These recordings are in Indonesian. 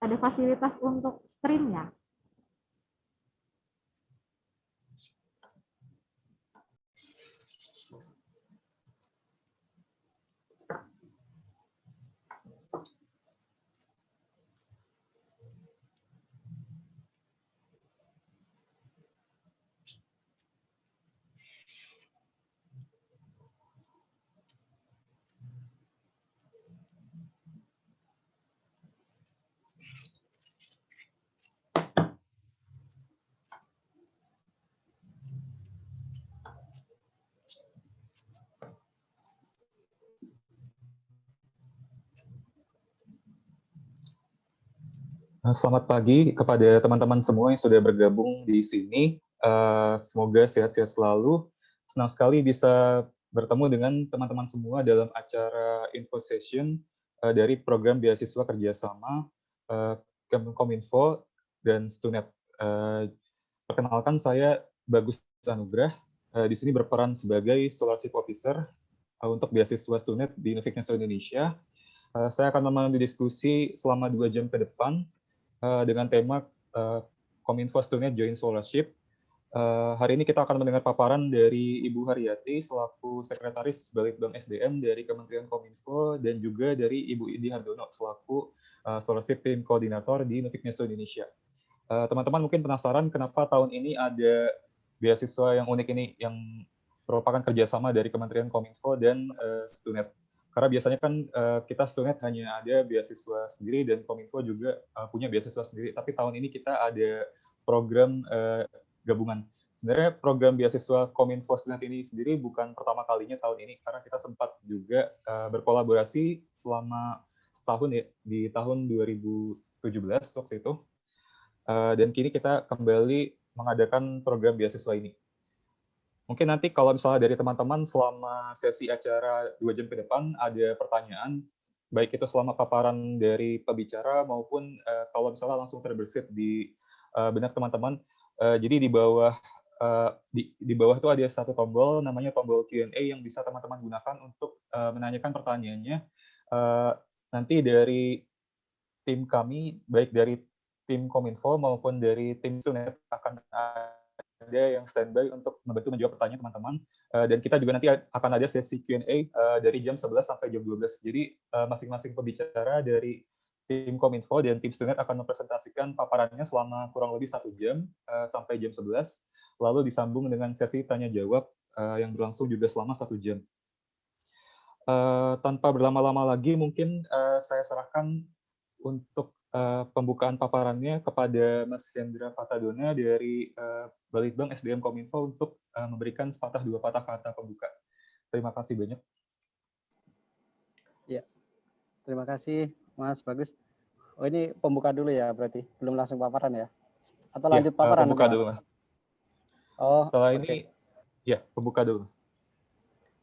ada fasilitas untuk stream ya? Selamat pagi kepada teman-teman semua yang sudah bergabung di sini. Semoga sehat-sehat selalu. Senang sekali bisa bertemu dengan teman-teman semua dalam acara info session dari program beasiswa kerjasama Kemenkominfo dan Stunet. Perkenalkan, saya Bagus Anugrah. Di sini berperan sebagai scholarship officer untuk beasiswa Stunet di Nuffic National Indonesia. Saya akan memandu diskusi selama 2 jam ke depan dengan tema Kominfo Stunet Joint Scholarship. Hari ini kita akan mendengar paparan dari Ibu Haryati selaku Sekretaris Balitbang SDM dari Kementerian Kominfo dan juga dari Ibu Indi Hardono selaku Scholarship Team Koordinator di Nuffic National Indonesia. Teman-teman mungkin penasaran kenapa tahun ini ada beasiswa yang unik ini yang merupakan kerjasama dari Kementerian Kominfo dan Stunet. Karena biasanya kan kita Stunet hanya ada beasiswa sendiri dan Kominfo juga punya beasiswa sendiri. Tapi tahun ini kita ada program gabungan. Sebenarnya program beasiswa Kominfo Stunet ini sendiri bukan pertama kalinya tahun ini, karena kita sempat juga berkolaborasi selama setahun ya, di tahun 2017 waktu itu. Dan kini kita kembali mengadakan program beasiswa ini. Mungkin nanti kalau misalnya dari teman-teman selama sesi acara 2 jam ke depan ada pertanyaan, baik itu selama paparan dari pembicara maupun kalau misalnya langsung terbersit di benak teman-teman. Jadi di bawah itu ada satu tombol namanya tombol Q&A yang bisa teman-teman gunakan untuk menanyakan pertanyaannya. Nanti dari tim kami, baik dari tim Kominfo maupun dari tim Stunet akan ada yang standby untuk membantu menjawab pertanyaan teman-teman. Dan kita juga nanti akan ada sesi Q&A dari jam 11 sampai jam 12. Jadi masing-masing pembicara dari tim Kominfo dan tim Stunet akan mempresentasikan paparannya selama kurang lebih 1 jam sampai jam 11. Lalu disambung dengan sesi tanya-jawab yang berlangsung juga selama 1 jam. Tanpa berlama-lama lagi, mungkin saya serahkan untuk pembukaan paparannya kepada Mas Hendra Fatadona dari Balitbang SDM Kominfo untuk memberikan sepatah dua patah kata pembuka. Terima kasih banyak. Ya, terima kasih Mas Bagus. Oh, ini pembuka dulu ya berarti, belum langsung paparan ya? Atau lanjut ya, paparan pembuka nanti, dulu Mas. Oh, setelah okay. Ini, ya pembuka dulu Mas.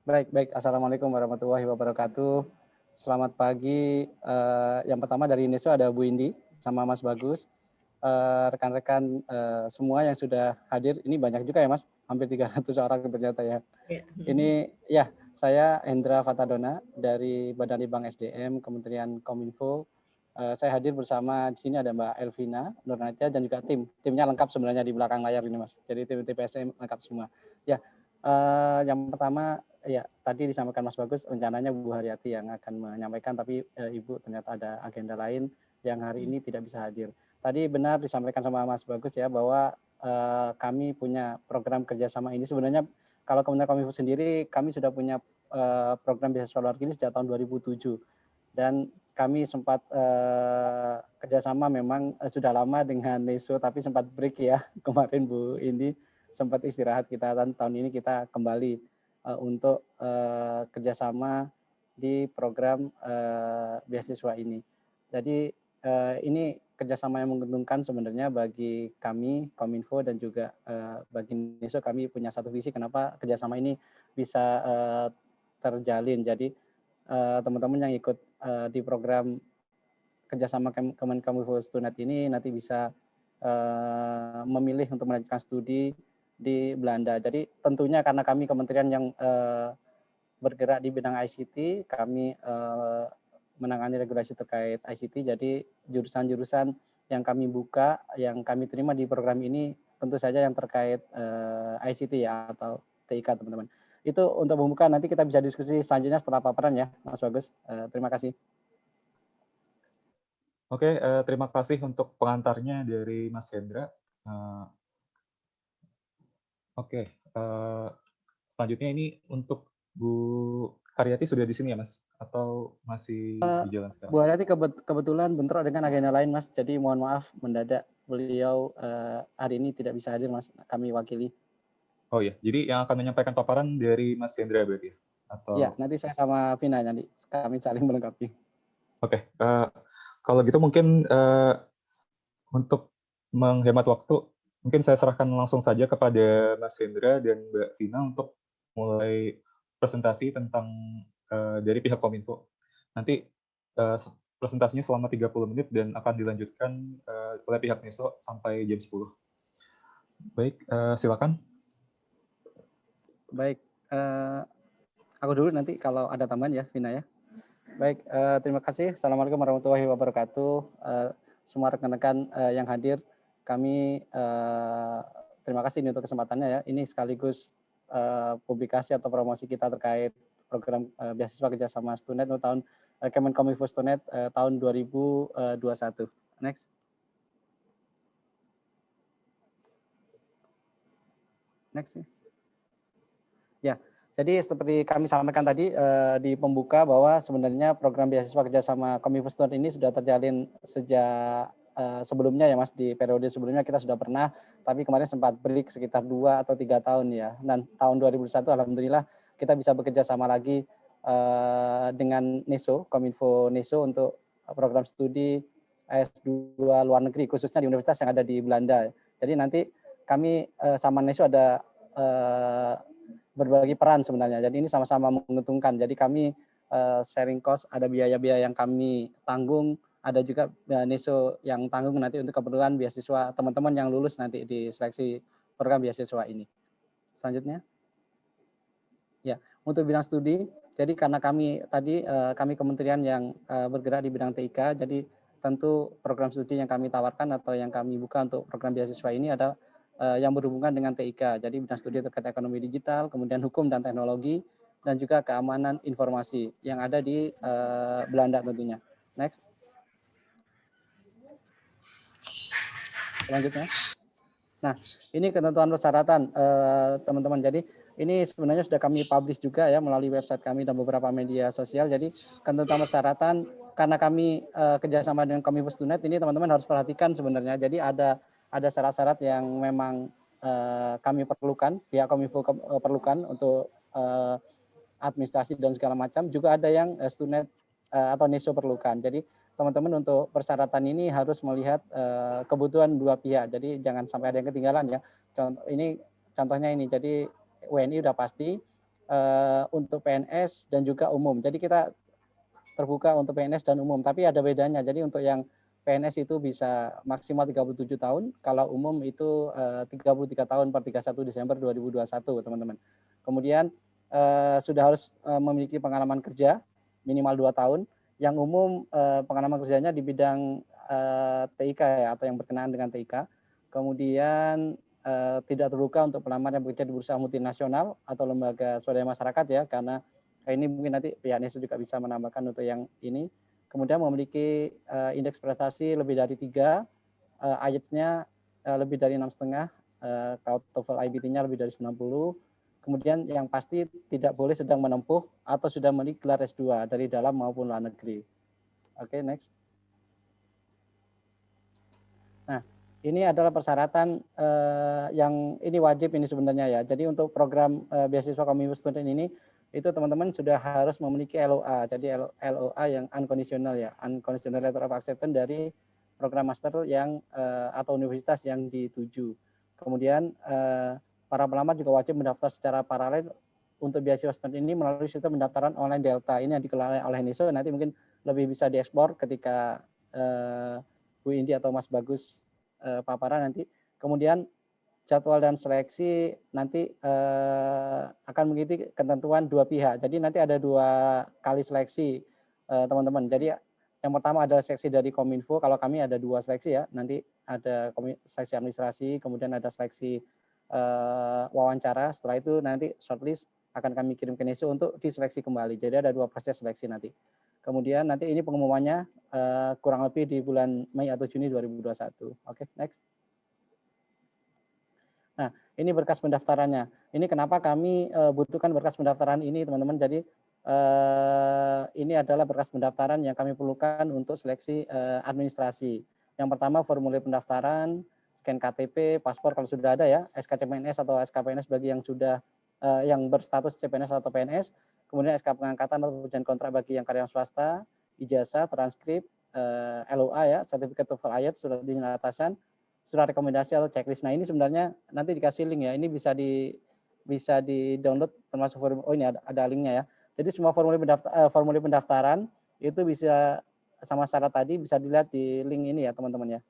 Baik. Assalamualaikum warahmatullahi wabarakatuh. Selamat pagi. Yang pertama dari Indonesia ada Bu Indi sama Mas Bagus. Rekan-rekan semua yang sudah hadir, ini banyak juga ya Mas, hampir 300 orang ternyata ya. Ini ya, saya Hendra Fatadona dari Badan Litbang SDM Kementerian Kominfo. Saya hadir bersama di sini ada Mbak Elvina Nurnatia dan juga timnya lengkap sebenarnya di belakang layar ini Mas. Jadi tim TPSM lengkap semua. Ya, yang pertama ya tadi disampaikan Mas Bagus, rencananya Bu Haryati yang akan menyampaikan, tapi Ibu ternyata ada agenda lain yang hari ini tidak bisa hadir. Tadi benar disampaikan sama Mas Bagus ya bahwa kami punya program kerjasama ini. Sebenarnya kalau Kementerian Kominfo sendiri kami sudah punya program beasiswa luar negeri sejak tahun 2007 dan kami sempat kerjasama memang sudah lama dengan NESO tapi sempat break ya kemarin Bu Indi, sempat istirahat kita, dan tahun ini kita kembali untuk kerjasama di program beasiswa ini. Jadi ini kerjasama yang menguntungkan sebenarnya bagi kami Kominfo dan juga bagi NESO. Kami punya satu visi kenapa kerjasama ini bisa terjalin. Jadi teman-teman yang ikut di program kerjasama Kemenkominfo Stunet ini nanti bisa memilih untuk melanjutkan studi di Belanda. Jadi tentunya karena kami kementerian yang bergerak di bidang ICT, kami menangani regulasi terkait ICT. Jadi jurusan-jurusan yang kami buka, yang kami terima di program ini tentu saja yang terkait ICT ya atau TIK teman-teman. Itu untuk membuka, nanti kita bisa diskusi selanjutnya setelah paparan ya Mas Bagus. Terima kasih. Oke, terima kasih untuk pengantarnya dari Mas Hendra. Oke, selanjutnya ini untuk Bu Haryati sudah di sini ya Mas? Atau masih di jalan sekarang? Bu Haryati kebetulan bentrok dengan agenda lain Mas, jadi mohon maaf mendadak beliau hari ini tidak bisa hadir Mas, kami wakili. Oh ya, jadi yang akan menyampaikan paparan dari Mas Hendra berarti ya? Atau... Ya, nanti saya sama Vina nanti kami saling melengkapi. Oke, kalau gitu mungkin untuk menghemat waktu, mungkin saya serahkan langsung saja kepada Mas Hendra dan Mbak Vina untuk mulai presentasi tentang dari pihak Kominfo. Nanti presentasinya selama 30 menit dan akan dilanjutkan oleh pihak NESO sampai jam 10. Baik, silakan. Baik, aku dulu nanti kalau ada tambahan ya, Vina ya. Baik, terima kasih. Assalamualaikum warahmatullahi wabarakatuh. Semua rekan-rekan yang hadir, kami terima kasih ini untuk kesempatannya ya. Ini sekaligus publikasi atau promosi kita terkait program beasiswa kerjasama Stunet untuk tahun Kemenkominfo Stunet tahun 2021. Next. Next ya. Ya, jadi seperti kami sampaikan tadi di pembuka bahwa sebenarnya program beasiswa kerjasama Kominfo Stunet ini sudah terjalin sejak sebelumnya ya Mas, di periode sebelumnya kita sudah pernah, tapi kemarin sempat break sekitar 2 atau 3 tahun ya. Dan tahun 2001 alhamdulillah kita bisa bekerja sama lagi dengan NESO, Kominfo NESO untuk program studi S2 luar negeri khususnya di universitas yang ada di Belanda. Jadi nanti kami sama NESO ada berbagi peran sebenarnya. Jadi ini sama-sama menguntungkan. Jadi kami sharing cost, ada biaya-biaya yang kami tanggung, ada juga NESO yang tanggung nanti untuk keperluan beasiswa teman-teman yang lulus nanti di seleksi program beasiswa ini. Selanjutnya. Ya, untuk bidang studi, jadi karena kami tadi kami kementerian yang bergerak di bidang TIK, jadi tentu program studi yang kami tawarkan atau yang kami buka untuk program beasiswa ini ada yang berhubungan dengan TIK. Jadi bidang studi terkait ekonomi digital, kemudian hukum dan teknologi, dan juga keamanan informasi yang ada di Belanda tentunya. Next. Selanjutnya. Nah, ini ketentuan persyaratan teman-teman. Jadi ini sebenarnya sudah kami publish juga ya melalui website kami dan beberapa media sosial. Jadi ketentuan persyaratan karena kami kerjasama dengan Kominfo Stunet ini teman-teman harus perhatikan sebenarnya. Jadi ada syarat-syarat yang memang kami perlukan, pihak Kominfo perlukan untuk administrasi dan segala macam. Juga ada yang Stunet atau NESO perlukan. Jadi teman-teman untuk persyaratan ini harus melihat kebutuhan dua pihak. Jadi jangan sampai ada yang ketinggalan ya. Contohnya ini. Jadi WNI udah pasti untuk PNS dan juga umum. Jadi kita terbuka untuk PNS dan umum, tapi ada bedanya. Jadi untuk yang PNS itu bisa maksimal 37 tahun, kalau umum itu 33 tahun per 31 Desember 2021, teman-teman. Kemudian sudah harus memiliki pengalaman kerja minimal 2 tahun. Yang umum pengalaman kerjanya di bidang TIK ya, atau yang berkenaan dengan TIK. Kemudian tidak terbuka untuk pelamar yang bekerja di bursa multinasional atau lembaga swadaya masyarakat ya, karena ini mungkin nanti pihak NESO juga bisa menambahkan untuk yang ini. Kemudian memiliki indeks prestasi lebih dari 3, IELTS-nya lebih dari 6,5, TOEFL IBT-nya lebih dari 90. Kemudian yang pasti tidak boleh sedang menempuh atau sudah memiliki gelar S2 dari dalam maupun luar negeri. Oke, next. Nah, ini adalah persyaratan yang ini wajib ini sebenarnya ya. Jadi untuk program beasiswa Kominfo Student ini, itu teman-teman sudah harus memiliki LOA. Jadi LOA yang unconditional ya, unconditional letter of acceptance dari program master yang atau universitas yang dituju. Kemudian para pelamar juga wajib mendaftar secara paralel untuk beasiswa student ini melalui sistem pendaftaran online Delta. Ini yang dikelola oleh NESO, nanti mungkin lebih bisa dieksplor ketika Bu Indi atau Mas Bagus paparan nanti. Kemudian jadwal dan seleksi nanti akan mengikuti ketentuan dua pihak. Jadi nanti ada 2 kali seleksi teman-teman. Jadi yang pertama adalah seleksi dari Kominfo. Kalau kami ada 2 seleksi ya. Nanti ada seleksi administrasi, kemudian ada seleksi wawancara. Setelah itu nanti shortlist akan kami kirim ke NESO untuk diseleksi kembali. Jadi ada 2 proses seleksi nanti. Kemudian nanti ini pengumumannya kurang lebih di bulan Mei atau Juni 2021. Oke, next. Nah, ini berkas pendaftarannya. Ini kenapa kami butuhkan berkas pendaftaran ini, teman-teman. Jadi ini adalah berkas pendaftaran yang kami perlukan untuk seleksi administrasi. Yang pertama formulir pendaftaran, scan KTP, paspor kalau sudah ada ya, SKCPNS atau SKPNS bagi yang sudah yang berstatus CPNS atau PNS, kemudian SK pengangkatan atau perjanjian kontrak bagi yang karyawan swasta, ijazah, transkrip, LOA ya, sertifikat TOEFL IELTS, surat izin atasan, surat rekomendasi atau checklist. Nah, ini sebenarnya nanti dikasih link ya. Ini bisa di-download termasuk formulir. Oh, ini ada linknya ya. Jadi semua formulir pendaftaran itu bisa sama syarat tadi bisa dilihat di link ini ya, teman-teman ya.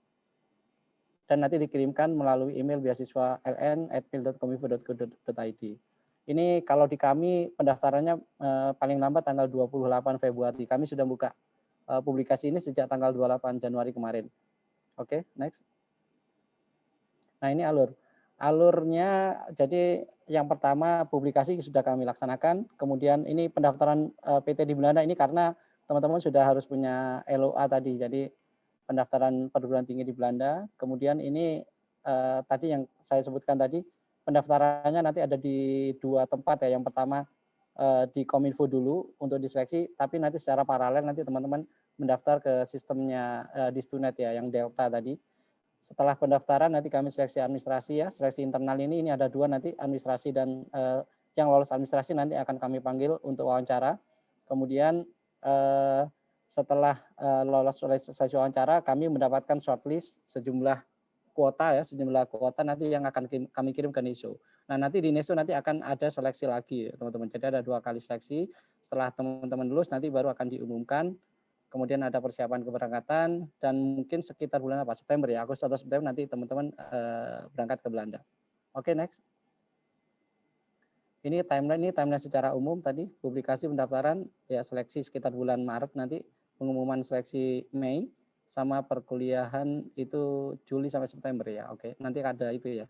Dan nanti dikirimkan melalui email beasiswa.ln@pil.kominfo.go.id. Ini kalau di kami pendaftarannya paling lambat tanggal 28 Februari. Kami sudah buka publikasi ini sejak tanggal 28 Januari kemarin. Oke, next. Nah, ini alurnya. Jadi yang pertama publikasi sudah kami laksanakan. Kemudian ini pendaftaran PT di Belanda ini karena teman-teman sudah harus punya LOA tadi. Jadi pendaftaran perguruan tinggi di Belanda. Kemudian ini tadi yang saya sebutkan tadi pendaftarannya nanti ada di 2 tempat ya. Yang pertama di Kominfo dulu untuk diseleksi, tapi nanti secara paralel nanti teman-teman mendaftar ke sistemnya Distunet ya, yang Delta tadi. Setelah pendaftaran nanti kami seleksi administrasi ya, seleksi internal ini ada 2 nanti, administrasi dan yang lolos administrasi nanti akan kami panggil untuk wawancara. Kemudian setelah lolos seleksi wawancara, kami mendapatkan shortlist sejumlah kuota nanti yang akan kami kirim ke NESO. Nah, nanti di NESO nanti akan ada seleksi lagi teman-teman. Jadi ada 2 kali seleksi. Setelah teman-teman lulus nanti baru akan diumumkan. Kemudian ada persiapan keberangkatan dan mungkin sekitar bulan September ya, Agustus atau September nanti teman-teman berangkat ke Belanda. Oke, next. Ini timeline secara umum tadi, publikasi pendaftaran ya, seleksi sekitar bulan Maret nanti, pengumuman seleksi Mei, sama perkuliahan itu Juli sampai September ya. Oke, nanti ada itu ya,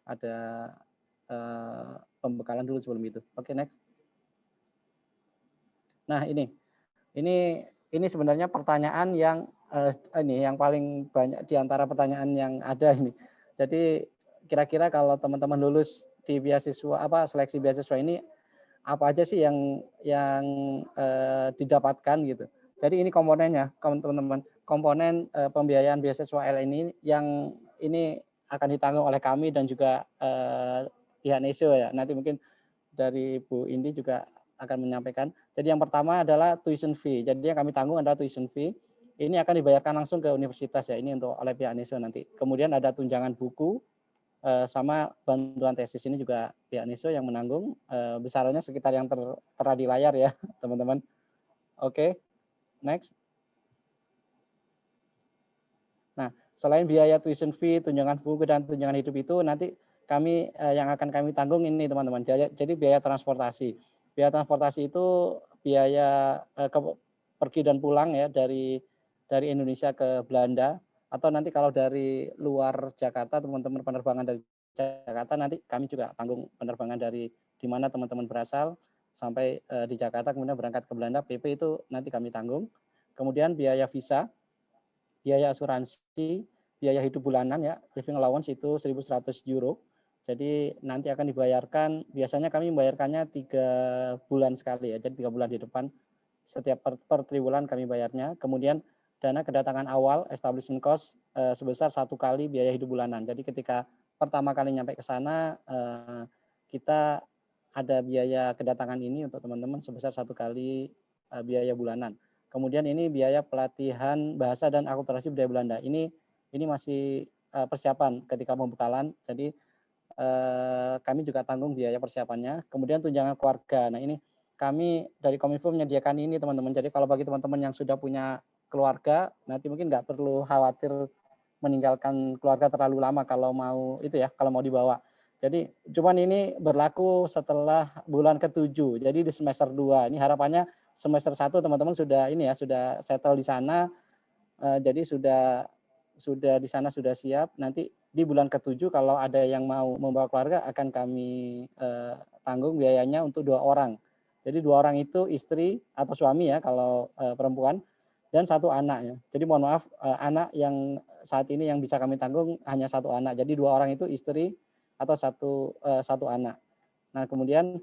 ada pembekalan dulu sebelum itu. Oke, next. Nah, ini sebenarnya pertanyaan yang yang paling banyak di antara pertanyaan yang ada ini. Jadi kira-kira kalau teman-teman lulus di beasiswa seleksi beasiswa ini apa aja sih yang didapatkan gitu. Jadi ini komponennya, teman-teman. Komponen pembiayaan beasiswa L ini yang ini akan ditanggung oleh kami dan juga pihak NESO ya. Nanti mungkin dari Bu Indi juga akan menyampaikan. Jadi yang pertama adalah tuition fee. Jadi yang kami tanggung adalah tuition fee. Ini akan dibayarkan langsung ke universitas ya. Ini untuk oleh pihak NESO nanti. Kemudian ada tunjangan buku sama bantuan tesis, ini juga pihak NESO yang menanggung. Besarannya sekitar yang tertera di layar ya, teman-teman. Oke, next. Nah, selain biaya tuition fee, tunjangan buku dan tunjangan hidup itu nanti kami yang akan kami tanggung ini teman-teman. Jadi biaya transportasi. Biaya transportasi itu biaya pergi dan pulang ya dari Indonesia ke Belanda, atau nanti kalau dari luar Jakarta teman-teman penerbangan dari Jakarta nanti kami juga tanggung penerbangan dari di mana teman-teman berasal sampai di Jakarta kemudian berangkat ke Belanda, PP itu nanti kami tanggung. Kemudian biaya visa, biaya asuransi, biaya hidup bulanan ya, living allowance itu 1.100 euro. Jadi nanti akan dibayarkan, biasanya kami membayarkannya 3 bulan sekali ya, jadi 3 bulan di depan, setiap per triwulan kami bayarnya. Kemudian dana kedatangan awal, establishment cost sebesar 1 kali biaya hidup bulanan. Jadi ketika pertama kali nyampe ke sana, kita ada biaya kedatangan ini untuk teman-teman sebesar 1 kali biaya bulanan. Kemudian ini biaya pelatihan bahasa dan akulturasi budaya Belanda. Ini masih persiapan ketika pembekalan. Jadi kami juga tanggung biaya persiapannya. Kemudian tunjangan keluarga. Nah, ini kami dari Kominfo menyediakan ini teman-teman. Jadi kalau bagi teman-teman yang sudah punya keluarga, nanti mungkin nggak perlu khawatir meninggalkan keluarga terlalu lama kalau mau itu ya, kalau mau dibawa. Jadi cuman ini berlaku setelah bulan ke-7. Jadi di semester 2. Ini harapannya semester 1 teman-teman sudah ini ya, sudah settle di sana. Jadi sudah di sana sudah siap. Nanti di bulan ke-7 kalau ada yang mau membawa keluarga akan kami tanggung biayanya untuk 2 orang. Jadi 2 orang itu istri atau suami ya kalau perempuan, dan 1 anak ya. Jadi mohon maaf, anak yang saat ini yang bisa kami tanggung hanya 1 anak. Jadi 2 orang itu istri atau satu anak. Nah, kemudian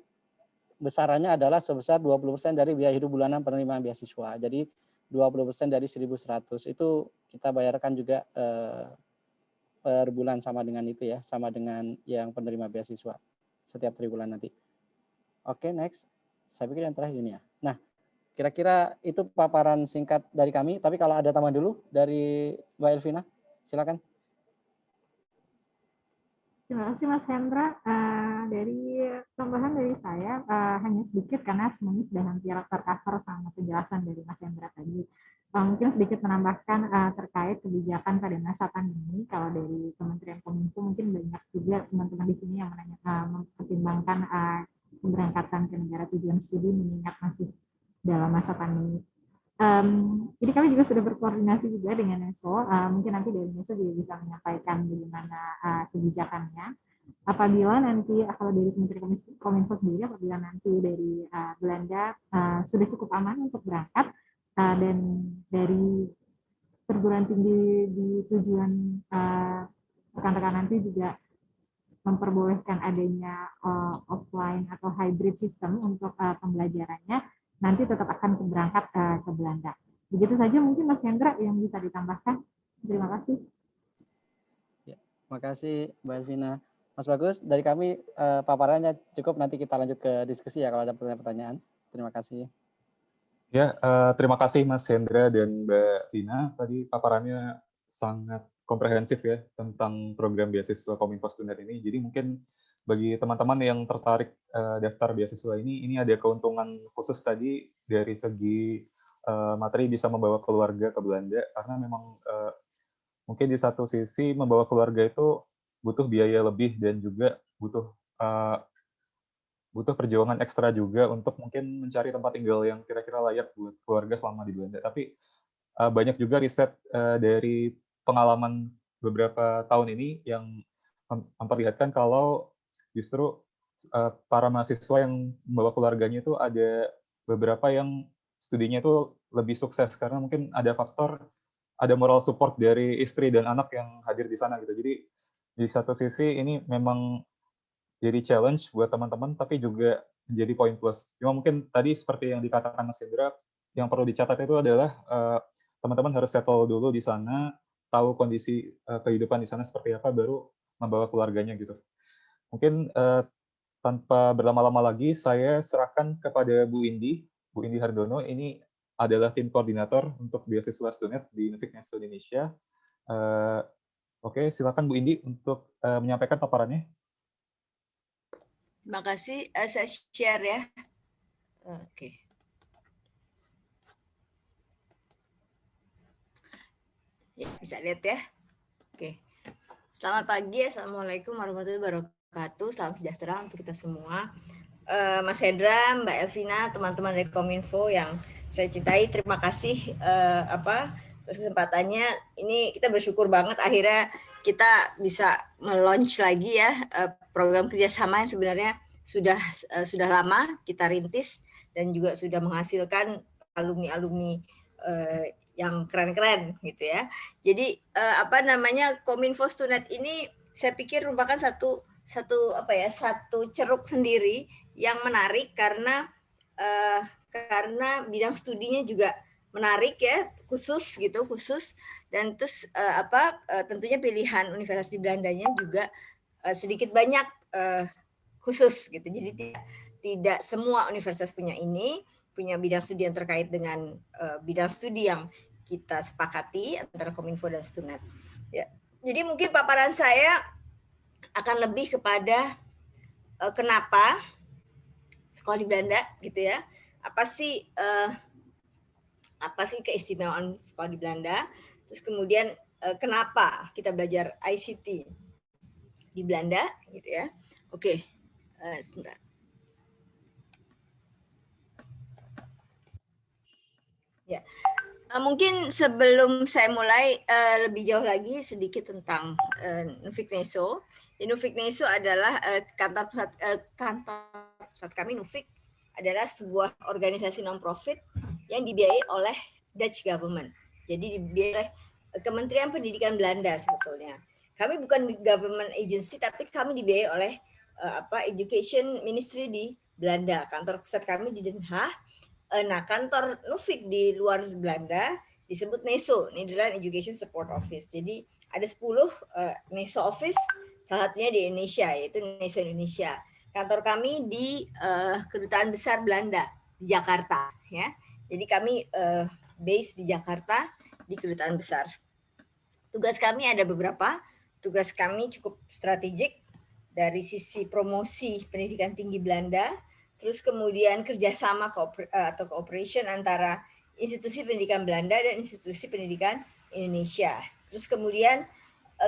besarannya adalah sebesar 20% dari biaya hidup bulanan penerimaan beasiswa. Jadi 20% dari 1.100 itu kita bayarkan juga per bulan sama dengan itu ya, sama dengan yang penerima beasiswa setiap triwulan nanti. Oke, next. Saya pikir yang terakhir ini ya. Nah, kira-kira itu paparan singkat dari kami, tapi kalau ada tambahan dulu dari Mbak Elvina, silakan. Terima kasih Mas Hendra. Dari tambahan dari saya hanya sedikit karena semuanya sudah hampir tercover sama penjelasan dari Mas Hendra tadi. Mungkin sedikit menambahkan terkait kebijakan pada masa pandemi. Kalau dari Kementerian Kominfo mungkin banyak juga teman-teman di sini yang mempertimbangkan keberangkatan ke negara tujuan studi mengingat masih dalam masa pandemi. Jadi kami juga sudah berkoordinasi juga dengan NESO. Mungkin nanti dari NESO juga bisa menyampaikan bagaimana kebijakannya. Apabila nanti kalau dari Kementerian Kominfo sendiri, apabila nanti dari Belanda sudah cukup aman untuk berangkat dan dari perguruan tinggi di tujuan rekan-rekan nanti juga memperbolehkan adanya offline atau hybrid system untuk pembelajarannya, nanti tetap akan berangkat ke Belanda. Begitu saja mungkin Mas Hendra yang bisa ditambahkan. Terima kasih. Ya, terima kasih Mbak Elvina. Mas Bagus, dari kami paparannya cukup, nanti kita lanjut ke diskusi ya kalau ada pertanyaan. Terima kasih. Ya, terima kasih Mas Hendra dan Mbak Vina. Tadi paparannya sangat komprehensif ya tentang program beasiswa Kominfo Student ini. Jadi mungkin bagi teman-teman yang tertarik daftar beasiswa ini ada keuntungan khusus tadi dari segi materi bisa membawa keluarga ke Belanda, karena memang mungkin di satu sisi membawa keluarga itu butuh biaya lebih dan juga butuh perjuangan ekstra juga untuk mungkin mencari tempat tinggal yang kira-kira layak buat keluarga selama di Belanda. Tapi banyak juga riset dari pengalaman beberapa tahun ini yang memperlihatkan kalau justru para mahasiswa yang membawa keluarganya itu ada beberapa yang studinya itu lebih sukses karena mungkin ada faktor, ada moral support dari istri dan anak yang hadir di sana gitu. Jadi di satu sisi ini memang jadi challenge buat teman-teman, tapi juga menjadi poin plus. Cuma mungkin tadi seperti yang dikatakan Mas Hendra, yang perlu dicatat itu adalah teman-teman harus settle dulu di sana, tahu kondisi kehidupan di sana seperti apa, baru membawa keluarganya gitu. Mungkin tanpa berlama-lama lagi, saya serahkan kepada Bu Indi Hardono. Ini adalah tim koordinator untuk beasiswa Stunet di Nuffic Nestle Indonesia. Oke, silakan Bu Indi untuk menyampaikan paparannya. Terima kasih. Saya share ya. Oke. Ya, bisa lihat ya. Oke. Selamat pagi. Assalamualaikum warahmatullahi wabarakatuh. Salam sejahtera untuk kita semua. Mas Hendra, Mbak Elvina, teman-teman dari Kominfo yang saya cintai, terima kasih atas kesempatannya. Ini kita bersyukur banget akhirnya kita bisa meluncur lagi ya program kerjasama yang sebenarnya sudah lama kita rintis dan juga sudah menghasilkan alumni-alumni yang keren-keren gitu ya. Jadi Kominfo Stunet ini saya pikir merupakan satu ceruk sendiri yang menarik karena bidang studinya juga menarik ya, khusus dan terus tentunya pilihan universitas di Belandanya juga sedikit banyak khusus gitu. Jadi tidak semua universitas punya bidang studi yang terkait dengan bidang studi yang kita sepakati antara Kominfo dan Stunet. Ya. Jadi mungkin paparan saya akan lebih kepada kenapa sekolah di Belanda gitu ya. Apa sih keistimewaan sekolah di Belanda? Terus kemudian kenapa kita belajar ICT di Belanda gitu ya. Oke. Sebentar. Ya, mungkin sebelum saya mulai lebih jauh lagi sedikit tentang Nufik Neso. Nufik Neso adalah kantor pusat kami. Nufik adalah sebuah organisasi non-profit yang dibiayai oleh Dutch government. Jadi dibiayai oleh Kementerian Pendidikan Belanda sebetulnya. Kami bukan government agency, tapi kami dibiayai oleh Education Ministry di Belanda. Kantor pusat kami di Den Haag. Nah, kantor Nufik di luar Belanda disebut NESO, Netherlands Education Support Office. Jadi ada 10 NESO office, salah satunya di Indonesia, yaitu NESO Indonesia. Kantor kami di Kedutaan Besar Belanda di Jakarta, ya. Jadi kami base di Jakarta di Kedutaan Besar. Tugas kami ada beberapa. Tugas kami cukup strategik dari sisi promosi pendidikan tinggi Belanda. Terus kemudian kerjasama atau cooperation antara institusi pendidikan Belanda dan institusi pendidikan Indonesia. Terus kemudian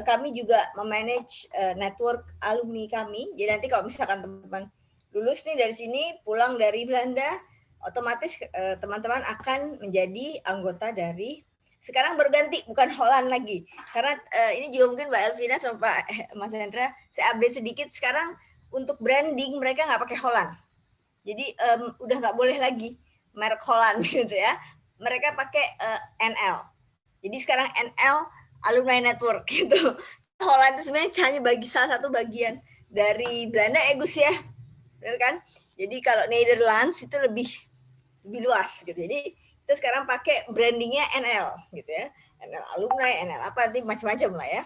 kami juga memanage network alumni kami. Jadi nanti kalau misalkan teman-teman lulus nih dari sini, pulang dari Belanda, otomatis teman-teman akan menjadi anggota dari, sekarang berganti, bukan Holland lagi. Karena ini juga mungkin Mbak Elvina sama Pak Mas Hendra, saya update sedikit, sekarang untuk branding mereka nggak pakai Holland. Jadi udah nggak boleh lagi merek Holland gitu ya. Mereka pakai NL. Jadi sekarang NL Alumni Network gitu. Holland itu sebenarnya hanya salah satu bagian dari Belanda, Gus ya, benar kan? Jadi kalau Netherlands itu lebih luas gitu. Jadi kita sekarang pakai brandingnya NL gitu ya. NL Alumni, NL apa nanti macam-macam lah ya.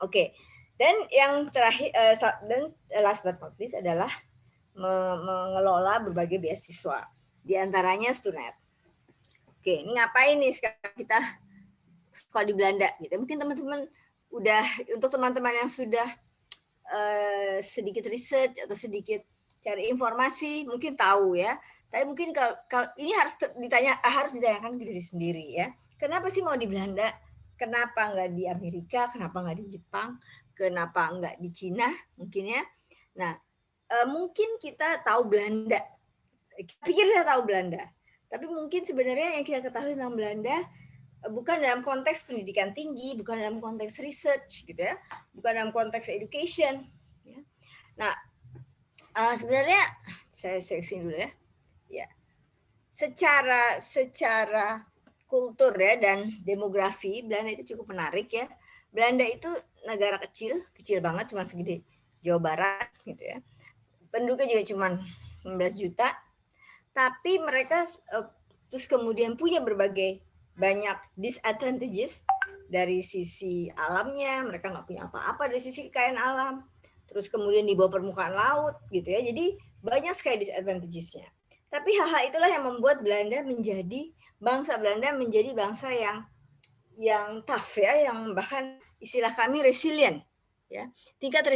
Oke. Dan yang terakhir dan last but not least adalah mengelola berbagai beasiswa, diantaranya Stunet. Oke, ini ngapain nih sekarang kita sekolah di Belanda gitu. Mungkin teman-teman udah, untuk teman-teman yang sudah sedikit research atau sedikit cari informasi mungkin tahu ya. Tapi mungkin kalau ini harus ditanyakan ke diri sendiri ya. Kenapa sih mau di Belanda? Kenapa nggak di Amerika? Kenapa nggak di Jepang? Kenapa nggak di Cina? Mungkin ya. Nah, mungkin kita tahu Belanda, kita pikir kita tahu Belanda, tapi mungkin sebenarnya yang kita ketahui tentang Belanda bukan dalam konteks pendidikan tinggi, bukan dalam konteks research, gitu ya, bukan dalam konteks education. Ya. Nah, sebenarnya saya seleksi dulu ya. Ya, secara kultur ya dan demografi Belanda itu cukup menarik ya. Belanda itu negara kecil banget, cuma segede Jawa Barat, gitu ya. Penduduknya juga cuma 19 juta, tapi mereka terus kemudian punya berbagai banyak disadvantages dari sisi alamnya, mereka nggak punya apa-apa dari sisi kekayaan alam, terus kemudian di bawah permukaan laut gitu ya, jadi banyak sekali disadvantages-nya. Tapi hal-hal itulah yang membuat bangsa Belanda menjadi bangsa yang tough ya, yang bahkan istilah kami resilient ya. Tingkat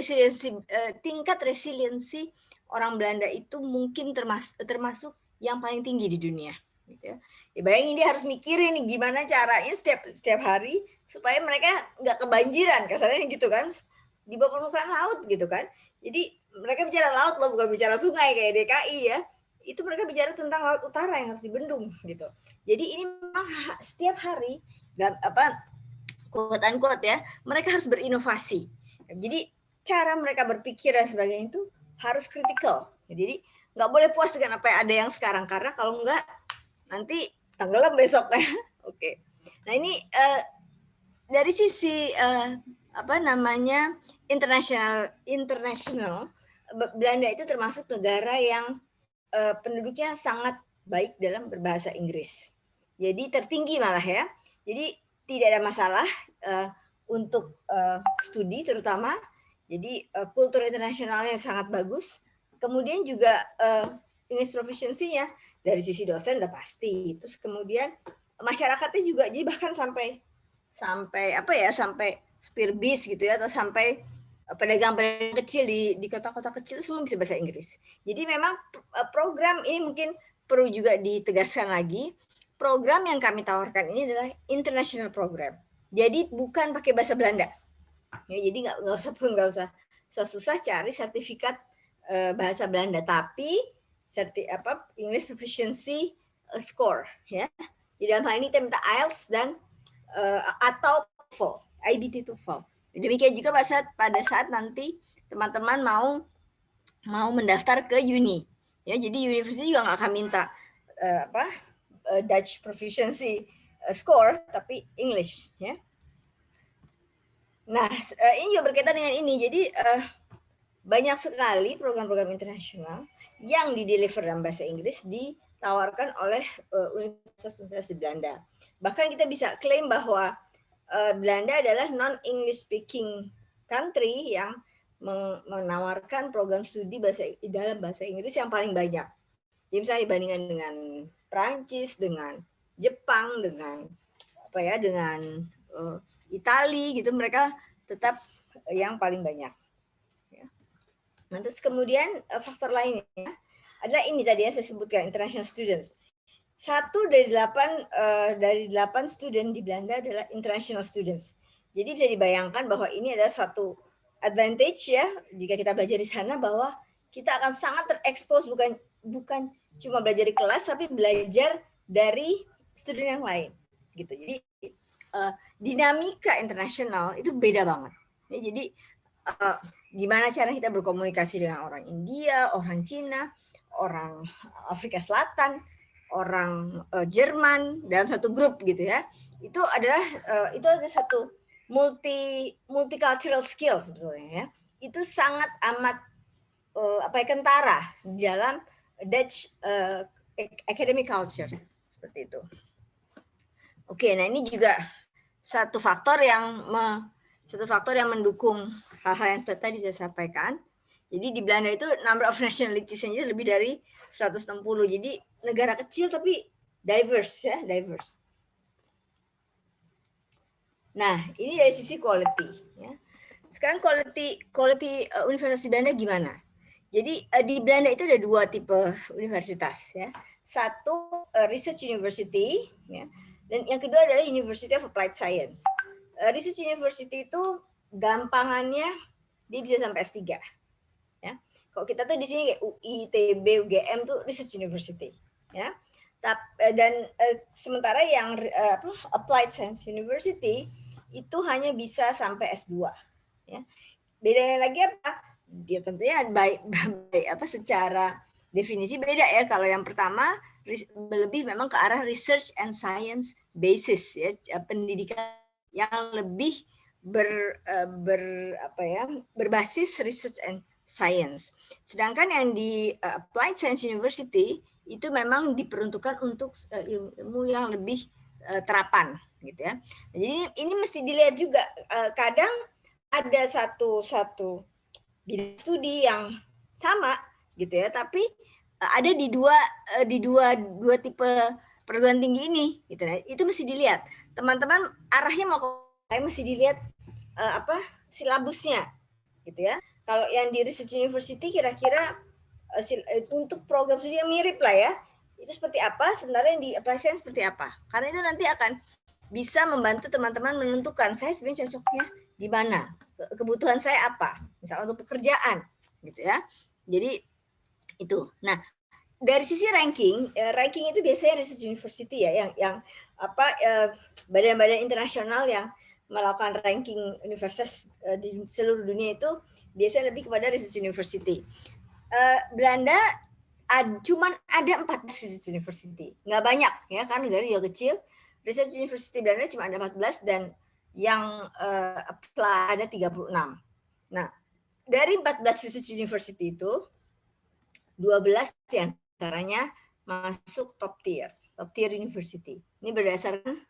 resiliensi orang Belanda itu mungkin termasuk yang paling tinggi di dunia. Gitu ya. Bayangin dia harus mikirin nih gimana caranya setiap hari supaya mereka nggak kebanjiran, kasarnya gitu kan, di bawah permukaan laut gitu kan. Jadi mereka bicara laut loh, bukan bicara sungai kayak DKI ya. Itu mereka bicara tentang laut utara yang harus dibendung gitu. Jadi ini memang setiap hari dan quote unquote ya, mereka harus berinovasi. Jadi cara mereka berpikir dan sebagainya itu harus kritikal. Jadi nggak boleh puas dengan apa yang ada yang sekarang, karena kalau nggak nanti tenggelam besok ya. Oke. Nah ini dari sisi international, Belanda itu termasuk negara yang penduduknya sangat baik dalam berbahasa Inggris. Jadi tertinggi malah ya. Jadi tidak ada masalah untuk studi terutama. Jadi kultur internasionalnya sangat bagus. Kemudian juga English proficiency-nya dari sisi dosen udah pasti. Terus kemudian masyarakatnya juga, jadi bahkan sampai supir bis gitu ya, atau sampai pedagang-pedagang kecil di kota-kota kecil semua bisa bahasa Inggris. Jadi memang program ini mungkin perlu juga ditegaskan lagi. Program yang kami tawarkan ini adalah international program. Jadi bukan pakai bahasa Belanda. Ya, jadi nggak usah susah cari sertifikat bahasa Belanda, tapi English proficiency score ya. Di dalam hal ini kita minta IELTS dan atau TOEFL, IBT TOEFL. Demikian juga pada saat nanti teman-teman mau mendaftar ke uni. Ya, jadi university juga nggak akan minta Dutch proficiency score, tapi English. Ya. Nah, ini juga berkaitan dengan ini. Jadi banyak sekali program-program internasional yang dideliver dalam bahasa Inggris ditawarkan oleh universitas-universitas di Belanda. Bahkan kita bisa klaim bahwa Belanda adalah non-English speaking country yang menawarkan program studi dalam bahasa Inggris yang paling banyak. Jadi misalnya dibandingkan dengan Prancis, dengan Jepang, dengan Italia gitu, mereka tetap yang paling banyak. Nah, terus kemudian faktor lainnya adalah ini tadi yang saya sebutkan, international students. 1 dari 8 student di Belanda adalah international students. Jadi bisa dibayangkan bahwa ini adalah suatu advantage ya jika kita belajar di sana, bahwa kita akan sangat terekspos, bukan cuma belajar di kelas tapi belajar dari student yang lain gitu. Jadi dinamika internasional itu beda banget. Ya, jadi gimana cara kita berkomunikasi dengan orang India, orang Cina, orang Afrika Selatan, orang Jerman dalam satu grup gitu ya, itu adalah satu multicultural skills sebetulnya ya. Itu sangat amat kentara di dalam Dutch academic culture seperti itu. Oke, nah ini juga satu faktor yang mendukung hal-hal yang tadi saya sampaikan. Jadi di Belanda itu number of nationalities-nya lebih dari 160. Jadi negara kecil tapi diverse ya, diverse. Nah, ini dari sisi quality ya. Sekarang quality universitas di Belanda gimana? Jadi di Belanda itu ada 2 tipe universitas ya. Satu research university ya, dan yang kedua adalah University of Applied Science. Research university itu gampangannya dia bisa sampai S3. Ya. Kalau kita tuh di sini kayak UI, ITB, UGM tuh research university, ya. Dan sementara yang Applied Science University itu hanya bisa sampai S2, ya. Bedanya lagi apa? Dia tentunya secara definisi beda ya. Kalau yang pertama lebih memang ke arah research and science basis ya, pendidikan yang lebih berbasis research and science. Sedangkan yang di Applied Science University itu memang diperuntukkan untuk ilmu yang lebih terapan gitu ya. Jadi ini mesti dilihat juga, kadang ada satu bidang studi yang sama gitu ya, tapi ada di dua tipe perguruan tinggi ini gitu ya. Itu mesti dilihat. Teman-teman arahnya mau mesti dilihat silabusnya gitu ya. Kalau yang di research university kira-kira untuk program studi yang mirip lah ya, itu seperti apa, sebenarnya yang di applied science seperti apa. Karena itu nanti akan bisa membantu teman-teman menentukan saya sebenarnya cocoknya di mana, kebutuhan saya apa, misalnya untuk pekerjaan gitu ya. Jadi itu. Nah, dari sisi ranking itu biasanya research university ya, yang badan-badan internasional yang melakukan ranking universitas di seluruh dunia itu biasanya lebih kepada research university. Belanda cuman ada 14 research university, nggak banyak ya, karena negara juga kecil. Research university Belanda cuma ada 14 dan yang apply ada 36. Nah, dari 14 research university itu 12 diantaranya masuk top tier university. Ini berdasarkan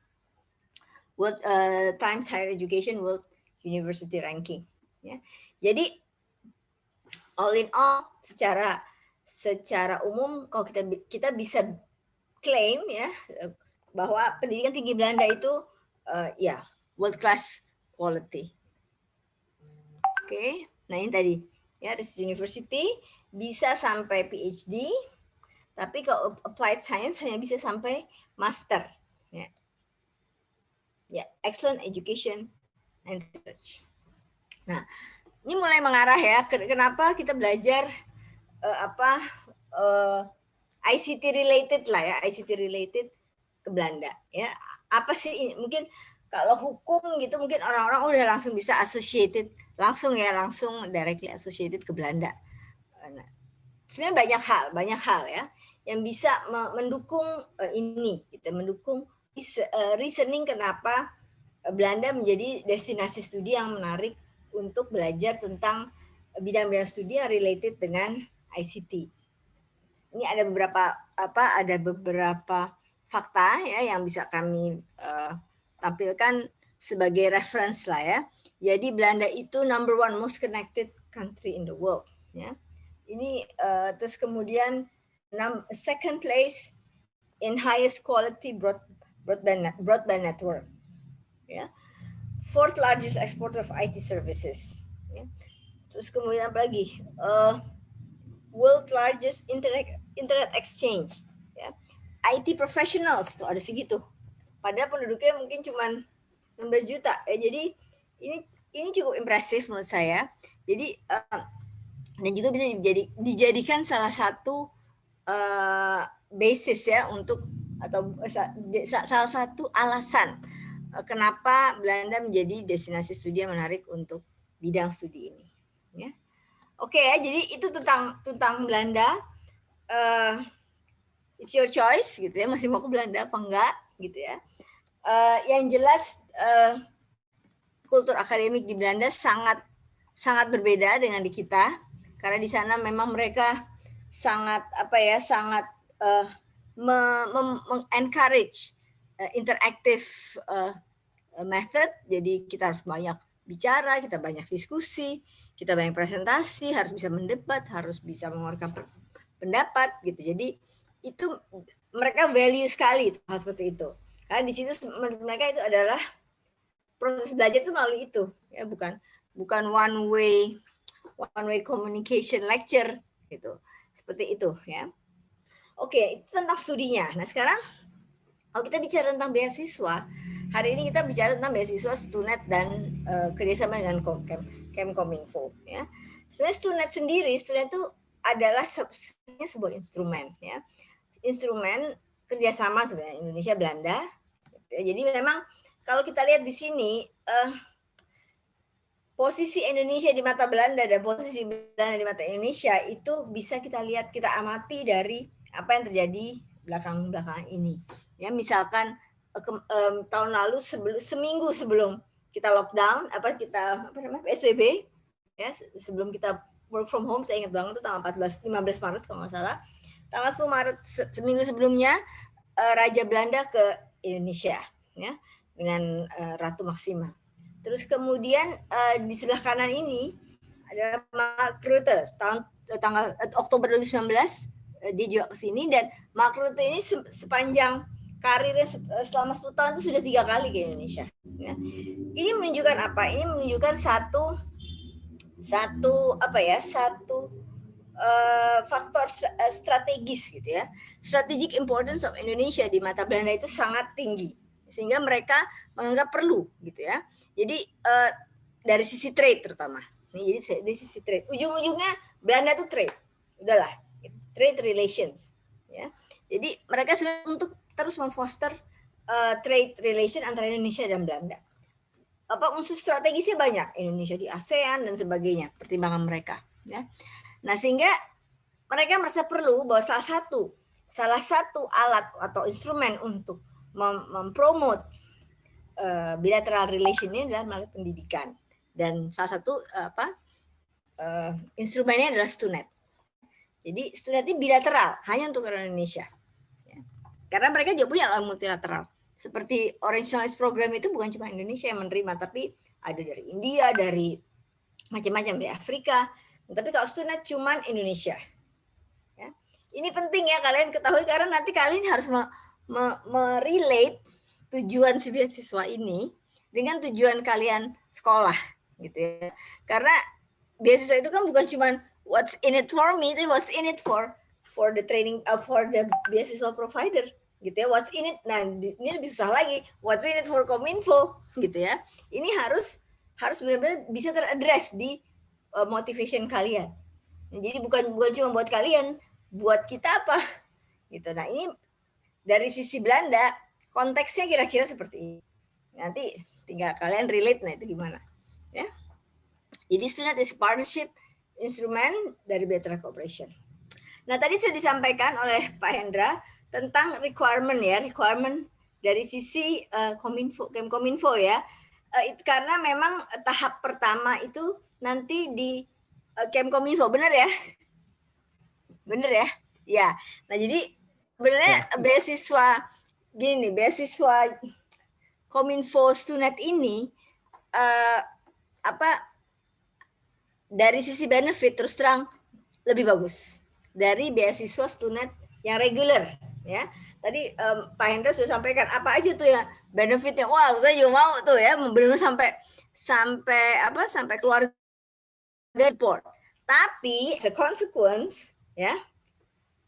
World Times Higher Education World University Ranking. Ya. Jadi all in all secara umum kalau kita bisa klaim ya bahwa pendidikan tinggi Belanda itu ya world class quality. Oke, nah ini tadi ya research university bisa sampai PhD, tapi kalau applied science hanya bisa sampai master. Ya. Ya, excellent education and research. Nah, ini mulai mengarah ya. Kenapa kita belajar ICT related lah ya, ICT related ke Belanda. Ya, apa sih ini? Mungkin kalau hukum gitu mungkin orang-orang udah langsung bisa associated langsung directly associated ke Belanda. Nah, sebenarnya banyak hal ya yang bisa mendukung ini, gitu, mendukung reasoning kenapa Belanda menjadi destinasi studi yang menarik untuk belajar tentang bidang-bidang studi yang related dengan ICT. Ini ada beberapa fakta ya yang bisa kami tampilkan sebagai reference lah ya. Jadi Belanda itu number one most connected country in the world ya. Ini terus kemudian second place in highest quality broadband network ya. Fourth largest exporter of IT services ya. Terus kemudian apa lagi? World largest internet exchange ya. IT professionals tuh ada segitu. Padahal penduduknya mungkin cuma 16 juta ya. Jadi ini cukup impresif menurut saya. Jadi dan juga bisa dijadikan salah satu basis ya untuk atau salah satu alasan kenapa Belanda menjadi destinasi studi yang menarik untuk bidang studi ini. Ya. Oke ya, jadi itu tentang Belanda. It's your choice gitu ya, masih mau ke Belanda apa enggak gitu ya. Yang jelas kultur akademik di Belanda sangat berbeda dengan di kita, karena di sana memang mereka sangat encourage interactive method. Jadi kita harus banyak bicara, kita banyak diskusi, kita banyak presentasi, harus bisa mendebat, harus bisa mengeluarkan pendapat gitu. Jadi itu mereka value sekali hal seperti itu. Karena di situ menurut mereka itu adalah proses belajar itu melalui itu, ya bukan one way communication lecture gitu. Seperti itu ya. Oke, itu tentang studinya. Nah, sekarang kalau kita bicara tentang beasiswa, hari ini kita bicara tentang beasiswa Stunet dan kerjasama dengan Kemkominfo ya. Sebenarnya Stunet itu adalah sebuah instrumen ya. Instrumen kerjasama sebenarnya Indonesia Belanda. Jadi memang kalau kita lihat di sini posisi Indonesia di mata Belanda dan posisi Belanda di mata Indonesia itu bisa kita lihat, kita amati dari apa yang terjadi belakangan ini. Ya, misalkan tahun lalu seminggu sebelum kita lockdown, PSBB, ya, sebelum kita work from home, saya ingat banget itu tanggal 15 Maret kalau nggak salah. Tanggal 10 Maret seminggu sebelumnya Raja Belanda ke Indonesia ya dengan Ratu Maxima. Terus kemudian di sebelah kanan ini ada Mark Rutte tanggal Oktober 2019 dia juga ke sini, dan Mark Rutte ini sepanjang karirnya selama 10 tahun itu sudah 3 kali ke Indonesia. Ya. Ini menunjukkan apa? Ini menunjukkan satu faktor strategis gitu ya. Strategic importance of Indonesia di mata Belanda itu sangat tinggi, sehingga mereka menganggap perlu gitu ya. Jadi dari sisi trade terutama. Jadi dari sisi trade, ujung-ujungnya Belanda itu trade, udahlah trade relations ya. Jadi mereka sebenarnya untuk terus memfoster trade relation antara Indonesia dan Belanda. Unsur strategisnya banyak, Indonesia di ASEAN dan sebagainya, pertimbangan mereka ya. Nah, sehingga mereka merasa perlu bahwa salah satu alat atau instrumen untuk mempromot bilateral relation ini adalah melalui pendidikan, dan salah satu instrumennya adalah Stunet. Jadi Stunet ini bilateral hanya untuk orang Indonesia ya. Karena mereka juga punya multilateral. Seperti Orange Knowledge Program itu bukan cuma Indonesia yang menerima, tapi ada dari India, dari macam-macam, dari Afrika. Tapi kalau Stunet cuma Indonesia. Ya. Ini penting ya kalian ketahui, karena nanti kalian harus merelate tujuan si beasiswa ini dengan tujuan kalian sekolah gitu ya. Karena beasiswa itu kan bukan cuma what's in it for me, tapi what's in it for the training for the beasiswa provider gitu ya. What's in it, nah ini lebih susah lagi, what's in it for Kominfo gitu ya. Ini harus benar-benar bisa teraddress di motivation kalian. Jadi bukan cuma buat kalian, buat kita apa gitu. Nah, ini dari sisi Belanda konteksnya kira-kira seperti ini. Nanti tinggal kalian relate, nah itu gimana. Ya. Jadi student is partnership instrument dari Better Cooperation. Nah, tadi sudah disampaikan oleh Pak Hendra tentang requirement dari sisi Kemkominfo ya. Karena memang tahap pertama itu nanti di Kemkominfo, benar ya? Benar ya? Ya. Nah, jadi sebenarnya beasiswa gini nih, beasiswa Kominfo Stunet ini dari sisi benefit terus terang lebih bagus dari beasiswa Stunet yang reguler ya. Tadi Pak Hendra sudah sampaikan apa aja tuh ya benefitnya. Wah, saya juga mau tuh ya, benar-benar sampai keluarga support. Tapi the consequence ya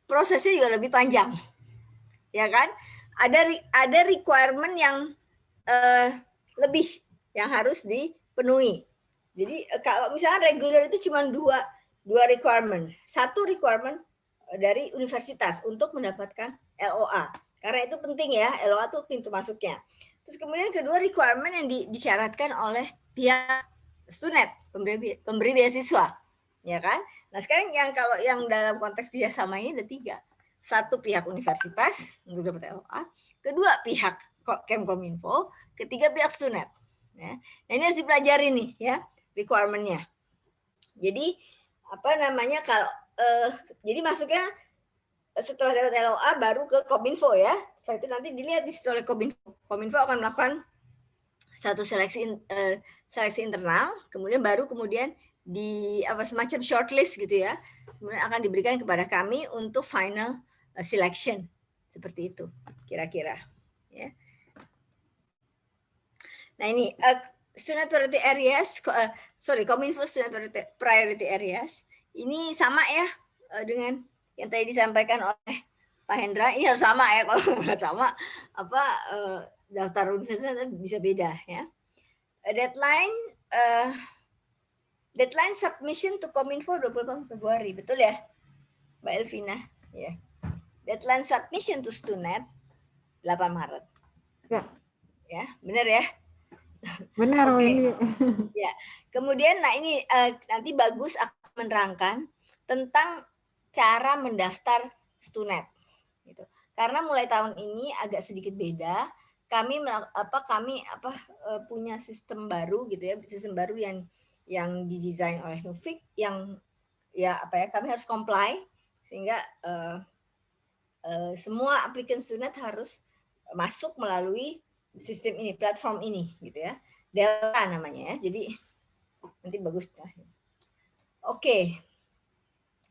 prosesnya juga lebih panjang, ya kan? Ada requirement yang lebih yang harus dipenuhi. Jadi kalau misalnya reguler itu cuma dua requirement. Satu requirement dari universitas untuk mendapatkan LOA. Karena itu penting ya, LOA itu pintu masuknya. Terus kemudian kedua requirement yang disyaratkan oleh pihak Stunet, pemberi beasiswa. Ya kan? Nah sekarang kalau yang dalam konteks kerjasama ini ada 3. Satu pihak universitas untuk dapat LOA, kedua pihak Kemkominfo, ketiga pihak Stunet. Ya. Nah ini harus dipelajari nih ya requirement-nya. Jadi jadi masuknya setelah dapat LOA baru ke Kominfo ya. Setelah itu nanti dilihat di situ oleh Kominfo. Kominfo akan melakukan satu seleksi internal, kemudian di semacam shortlist gitu ya. Kemudian akan diberikan kepada kami untuk final selection. Seperti itu kira-kira ya. Nah ini Student Priority Areas, Kominfo Student Priority Areas, ini sama ya dengan yang tadi disampaikan oleh Pak Hendra. Ini harus sama ya, kalau nggak sama daftar universitas bisa beda ya. Deadline submission to Kominfo 24 Februari, betul ya Mbak Elvina? Ya. Deadline submission to Stunet 8 Maret. Ya. Ya, benar ya? Benar, okay. Ya. Kemudian ini nanti bagus akan menerangkan tentang cara mendaftar Stunet gitu. Karena mulai tahun ini agak sedikit beda. Kami punya sistem baru gitu ya, sistem baru yang didesain oleh Nufik yang kami harus comply sehingga semua applicant Stunet harus masuk melalui sistem ini, platform ini gitu ya. Delta namanya ya. Jadi nanti bagus. Oke.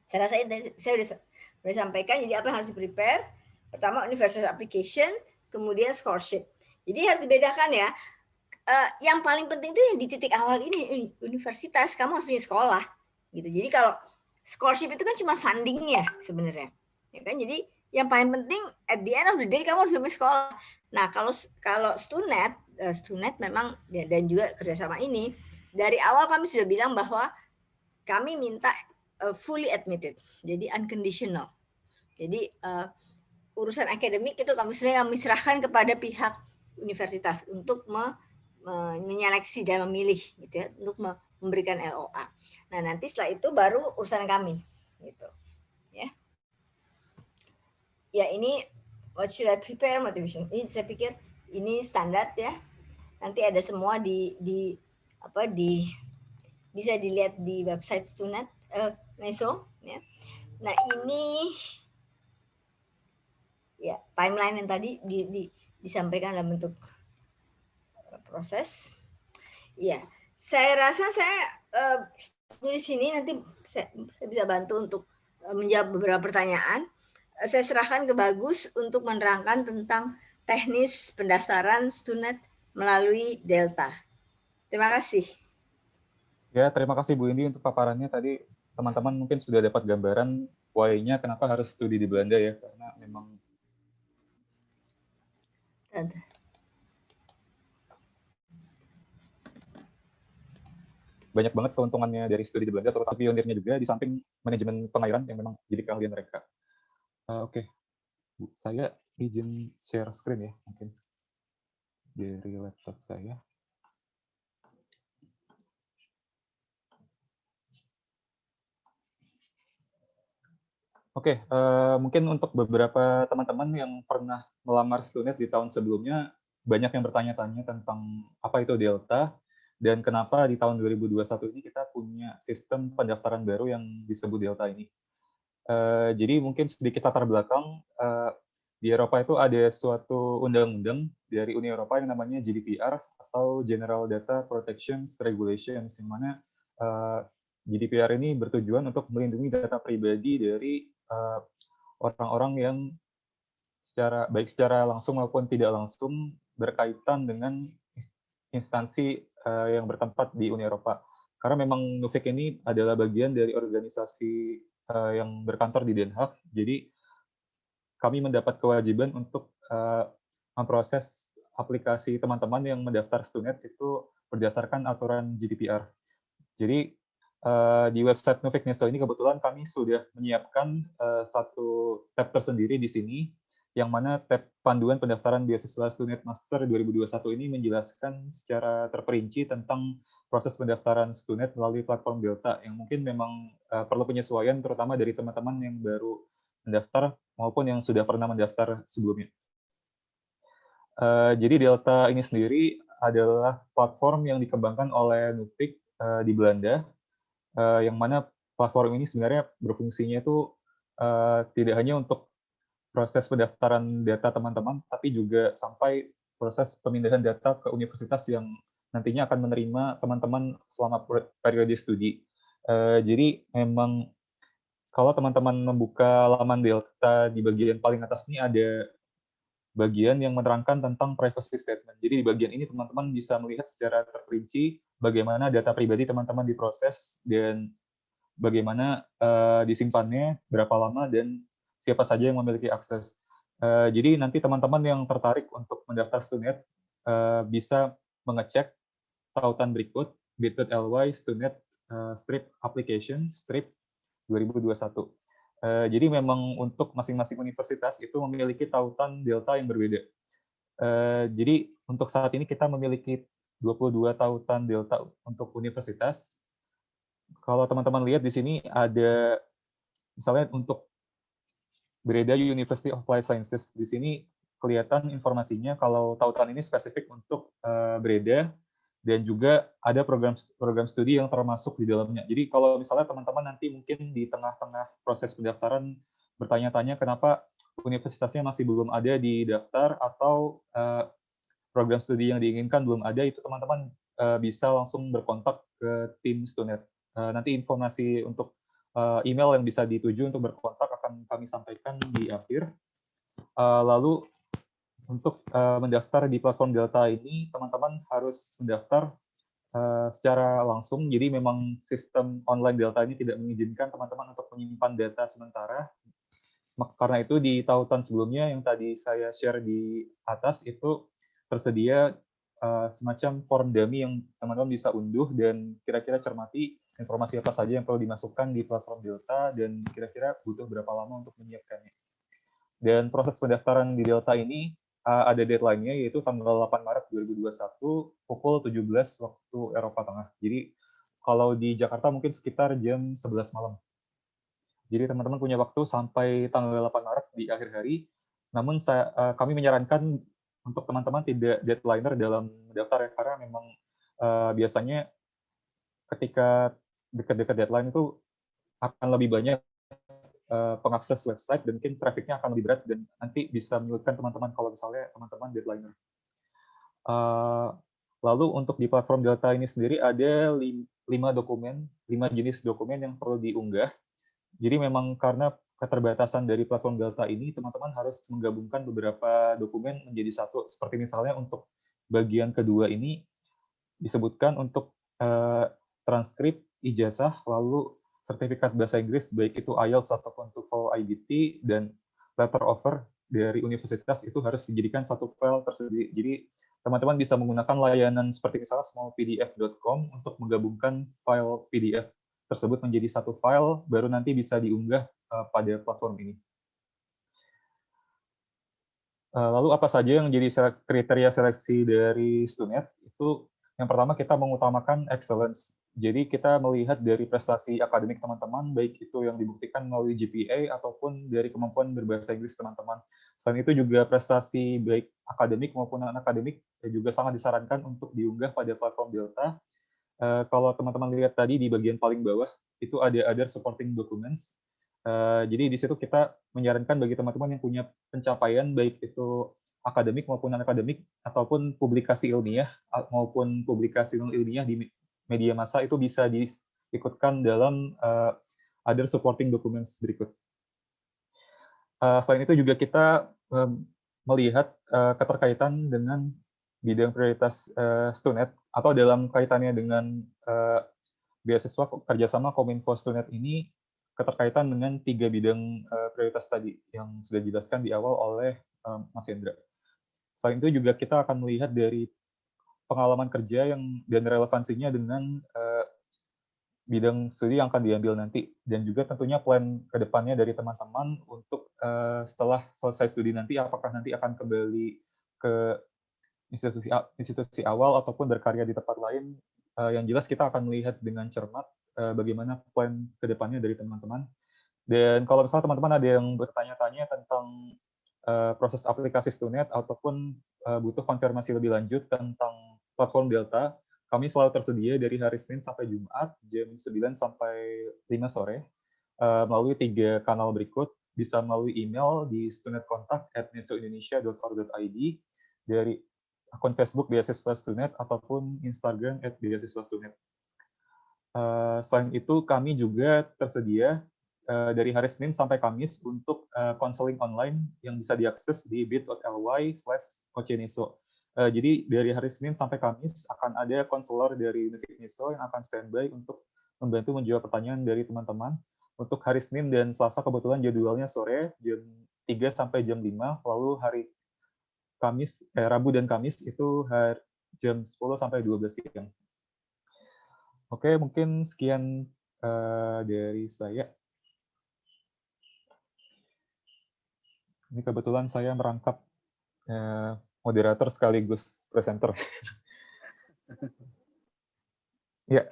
Saya rasa saya sudah sampaikan jadi apa yang harus di-prepare. Pertama universitas application, kemudian scholarship. Jadi harus dibedakan ya. Yang paling penting itu yang di titik awal ini universitas, kamu harus punya sekolah gitu. Jadi kalau scholarship itu kan cuma fundingnya sebenarnya. Ya kan? Jadi yang paling penting at the end of the day kamu harus punya sekolah. Nah, kalau Stunet memang dan juga kerjasama ini dari awal kami sudah bilang bahwa kami minta fully admitted, jadi unconditional. Jadi urusan akademik itu kami serahkan kepada pihak universitas untuk menyeleksi dan memilih, gitu ya, untuk memberikan LOA. Nah nanti setelah itu baru urusan kami, gitu. Ya. Ya ini what should I prepare motivation? Ini saya pikir ini standar ya. Nanti ada semua bisa dilihat di website Stunet Neso ya. Nah, ini ya timeline yang tadi disampaikan dalam bentuk proses. Ya, saya rasa saya di sini nanti saya bisa bantu untuk menjawab beberapa pertanyaan. Saya serahkan ke Bagus untuk menerangkan tentang teknis pendaftaran Stunet melalui Delta. Terima kasih. Ya, terima kasih Bu Indi untuk paparannya tadi. Teman-teman mungkin sudah dapat gambaran why-nya kenapa harus studi di Belanda ya, karena memang banyak banget keuntungannya dari studi di Belanda, terutama pionirnya juga, di samping manajemen pengairan yang memang jadi keahlian mereka. Oke, Bu, saya izin share screen ya, mungkin. dari laptop saya. Oke, mungkin untuk beberapa teman-teman yang pernah melamar Stunet di tahun sebelumnya, banyak yang bertanya-tanya tentang apa itu Delta, dan kenapa di tahun 2021 ini kita punya sistem pendaftaran baru yang disebut Delta ini. Jadi mungkin sedikit latar belakang, di Eropa itu ada suatu undang-undang dari Uni Eropa yang namanya GDPR, atau General Data Protection Regulations, yang mana GDPR ini bertujuan untuk melindungi data pribadi dari orang-orang yang baik secara langsung maupun tidak langsung berkaitan dengan instansi yang bertempat di Uni Eropa. Karena memang Nuffic ini adalah bagian dari organisasi yang berkantor di Den Haag, jadi kami mendapat kewajiban untuk memproses aplikasi teman-teman yang mendaftar Stunet itu berdasarkan aturan GDPR. Jadi di website Nuffic Neso ini kebetulan kami sudah menyiapkan satu tab tersendiri di sini, yang mana tab panduan pendaftaran beasiswa Stunet Master 2021 ini menjelaskan secara terperinci tentang proses pendaftaran Stunet melalui platform Delta, yang mungkin memang perlu penyesuaian terutama dari teman-teman yang baru mendaftar maupun yang sudah pernah mendaftar sebelumnya. Jadi Delta ini sendiri adalah platform yang dikembangkan oleh Nuffic di Belanda, yang mana platform ini sebenarnya berfungsinya itu tidak hanya untuk proses pendaftaran data teman-teman, tapi juga sampai proses pemindahan data ke universitas yang nantinya akan menerima teman-teman selama periode studi. Jadi memang kalau teman-teman membuka laman Delta di bagian paling atas ini ada bagian yang menerangkan tentang privacy statement. Jadi di bagian ini teman-teman bisa melihat secara terperinci bagaimana data pribadi teman-teman diproses dan bagaimana disimpannya, berapa lama, dan siapa saja yang memiliki akses. Jadi nanti teman-teman yang tertarik untuk mendaftar Stunet bisa mengecek tautan berikut bit.ly Stunet strip application strip 2021. Jadi memang untuk masing-masing universitas itu memiliki tautan Delta yang berbeda. Jadi untuk saat ini kita memiliki 22 tautan Delta untuk universitas. Kalau teman-teman lihat di sini ada misalnya untuk Breda University of Applied Sciences, di sini kelihatan informasinya kalau tautan ini spesifik untuk Breda, dan juga ada program studi yang termasuk di dalamnya. Jadi kalau misalnya teman-teman nanti mungkin di tengah-tengah proses pendaftaran bertanya-tanya kenapa universitasnya masih belum ada di daftar, atau program studi yang diinginkan belum ada, itu teman-teman bisa langsung berkontak ke tim Stunet. Nanti informasi untuk email yang bisa dituju untuk berkontak akan kami sampaikan di akhir. Lalu untuk mendaftar di platform Delta ini, teman-teman harus mendaftar secara langsung. Jadi memang sistem online Delta ini tidak mengizinkan teman-teman untuk menyimpan data sementara. Karena itu di tautan sebelumnya yang tadi saya share di atas itu tersedia semacam form dummy yang teman-teman bisa unduh dan kira-kira cermati informasi apa saja yang perlu dimasukkan di platform Delta dan kira-kira butuh berapa lama untuk menyiapkannya. Dan proses pendaftaran di Delta ini ada deadline-nya, yaitu tanggal 8 Maret 2021 pukul 17 waktu Eropa Tengah. Jadi kalau di Jakarta mungkin sekitar jam 11 malam. Jadi teman-teman punya waktu sampai tanggal 8 Maret di akhir hari. Namun kami menyarankan untuk teman-teman tidak deadlineer dalam mendaftar, karena memang biasanya ketika dekat-dekat deadline itu akan lebih banyak pengakses website dan mungkin trafficnya akan lebih berat dan nanti bisa menyulitkan teman-teman kalau misalnya teman-teman deadlineer. Lalu untuk di platform Delta ini sendiri ada 5 jenis dokumen yang perlu diunggah. Jadi memang karena keterbatasan dari platform Delta ini, teman-teman harus menggabungkan beberapa dokumen menjadi satu. Seperti misalnya untuk bagian kedua ini disebutkan untuk transkrip ijazah, lalu sertifikat bahasa Inggris, baik itu IELTS ataupun TOEFL IBT, dan letter offer dari universitas itu harus dijadikan satu file tersendiri. Jadi teman-teman bisa menggunakan layanan seperti misalnya smallpdf.com untuk menggabungkan file PDF tersebut menjadi satu file, baru nanti bisa diunggah pada platform ini. Lalu apa saja yang jadi kriteria seleksi dari Stunet? Itu yang pertama kita mengutamakan excellence. Jadi kita melihat dari prestasi akademik teman-teman, baik itu yang dibuktikan melalui GPA ataupun dari kemampuan berbahasa Inggris teman-teman. Selain itu juga prestasi baik akademik maupun non-akademik juga sangat disarankan untuk diunggah pada platform Delta. Kalau teman-teman lihat tadi di bagian paling bawah, itu ada other supporting documents. Jadi di situ kita menyarankan bagi teman-teman yang punya pencapaian baik itu akademik maupun non-akademik ataupun publikasi ilmiah maupun publikasi non ilmiah di media massa itu bisa diikutkan dalam other supporting documents berikut. Selain itu juga kita melihat keterkaitan dengan bidang prioritas Stunet atau dalam kaitannya dengan beasiswa kerjasama Kominfo Stunet ini keterkaitan dengan 3 bidang prioritas tadi yang sudah dijelaskan di awal oleh Mas Hendra. Selain itu juga kita akan melihat dari pengalaman kerja dan relevansinya dengan bidang studi yang akan diambil nanti, dan juga tentunya plan ke depannya dari teman-teman untuk setelah selesai studi nanti, apakah nanti akan kembali ke institusi awal ataupun berkarya di tempat lain. Yang jelas kita akan melihat dengan cermat bagaimana plan ke depannya dari teman-teman. Dan kalau misalnya teman-teman ada yang bertanya-tanya tentang proses aplikasi Stunet ataupun butuh konfirmasi lebih lanjut tentang platform Delta, kami selalu tersedia dari hari Senin sampai Jumat jam 9 sampai 5 sore melalui 3 kanal berikut. Bisa melalui email di studentcontact@nesoindonesia.org.id, dari akun Facebook Beasiswa Stunet ataupun Instagram @beasiswastunet. Selain itu kami juga tersedia dari hari Senin sampai Kamis untuk konseling online yang bisa diakses di bit.ly/coceneso. Jadi dari hari Senin sampai Kamis akan ada konselor dari Univik Neso yang akan standby untuk membantu menjawab pertanyaan dari teman-teman. Untuk hari Senin dan Selasa kebetulan jadwalnya sore jam 3 sampai jam 5, lalu hari Rabu dan Kamis itu jam 10 sampai 12 siang. Oke, mungkin sekian dari saya. Ini kebetulan saya merangkap moderator sekaligus presenter. Ya,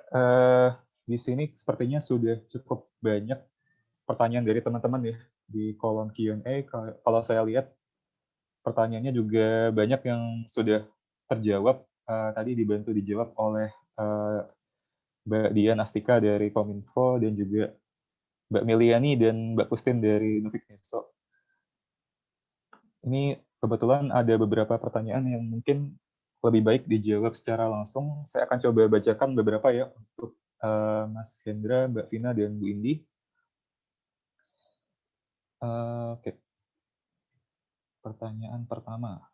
di sini sepertinya sudah cukup banyak pertanyaan dari teman-teman ya di kolom Q&A. Kalau saya lihat pertanyaannya juga banyak yang sudah terjawab. Tadi dibantu dijawab oleh Mbak Dian Astika dari Kominfo dan juga Mbak Meliani dan Mbak Kustin dari Univik Neso. Ini kebetulan ada beberapa pertanyaan yang mungkin lebih baik dijawab secara langsung. Saya akan coba bacakan beberapa ya untuk Mas Hendra, Mbak Vina, dan Bu Indi. Oke. Pertanyaan pertama.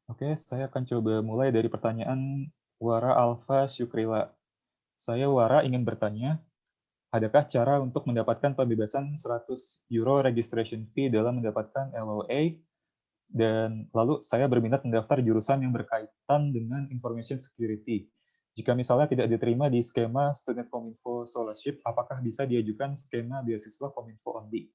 Oke, saya akan coba mulai dari pertanyaan Wara Alfa Syukrila. Saya Wara ingin bertanya, adakah cara untuk mendapatkan pembebasan 100 euro registration fee dalam mendapatkan LOA? Dan lalu saya berminat mendaftar jurusan yang berkaitan dengan information security. Jika misalnya tidak diterima di skema Student Kominfo Scholarship, apakah bisa diajukan skema beasiswa Kominfo only?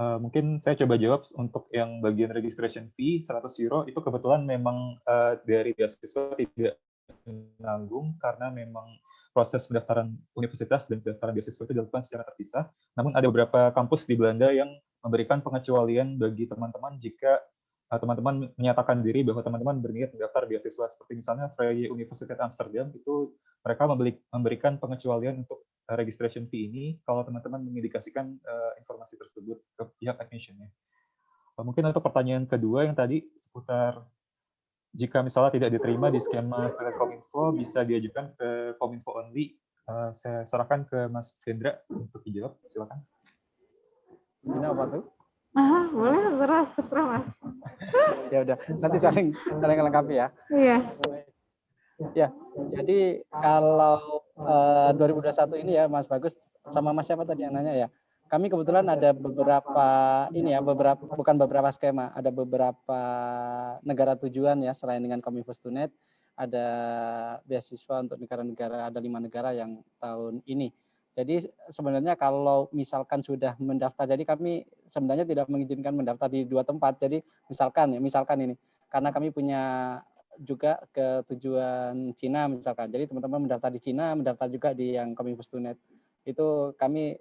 Mungkin saya coba jawab untuk yang bagian registration fee 100 euro itu kebetulan memang dari beasiswa tidak menanggung karena memang proses pendaftaran universitas dan pendaftaran beasiswa itu dilakukan secara terpisah. Namun ada beberapa kampus di Belanda yang memberikan pengecualian bagi teman-teman jika teman-teman menyatakan diri bahwa teman-teman berniat mendaftar beasiswa, seperti misalnya Vrije Universiteit Amsterdam, itu mereka memberikan pengecualian untuk registration fee ini kalau teman-teman mengindikasikan informasi tersebut ke pihak admission-nya. Mungkin untuk pertanyaan kedua yang tadi seputar jika misalnya tidak diterima di skema Student Kominfo, bisa diajukan ke Kominfo only. Saya serahkan ke Mas Hendra untuk dijawab. Silakan. Ini apa tuh? Boleh, terserah Mas. Ya udah, nanti saling lengkapi ya. Iya. Ya, jadi kalau 2021 ini ya Mas Bagus sama Mas siapa tadi yang nanya ya. Kami kebetulan ada beberapa bukan beberapa skema, ada beberapa negara tujuan ya selain dengan Kominfo Stunet, ada beasiswa untuk negara-negara, ada 5 negara yang tahun ini Jadi sebenarnya kalau misalkan sudah mendaftar, jadi kami sebenarnya tidak mengizinkan mendaftar di 2 tempat. Jadi misalkan ini, karena kami punya juga ke tujuan Cina misalkan. Jadi teman-teman mendaftar di Cina, mendaftar juga di yang Kominfo Stunet. Itu kami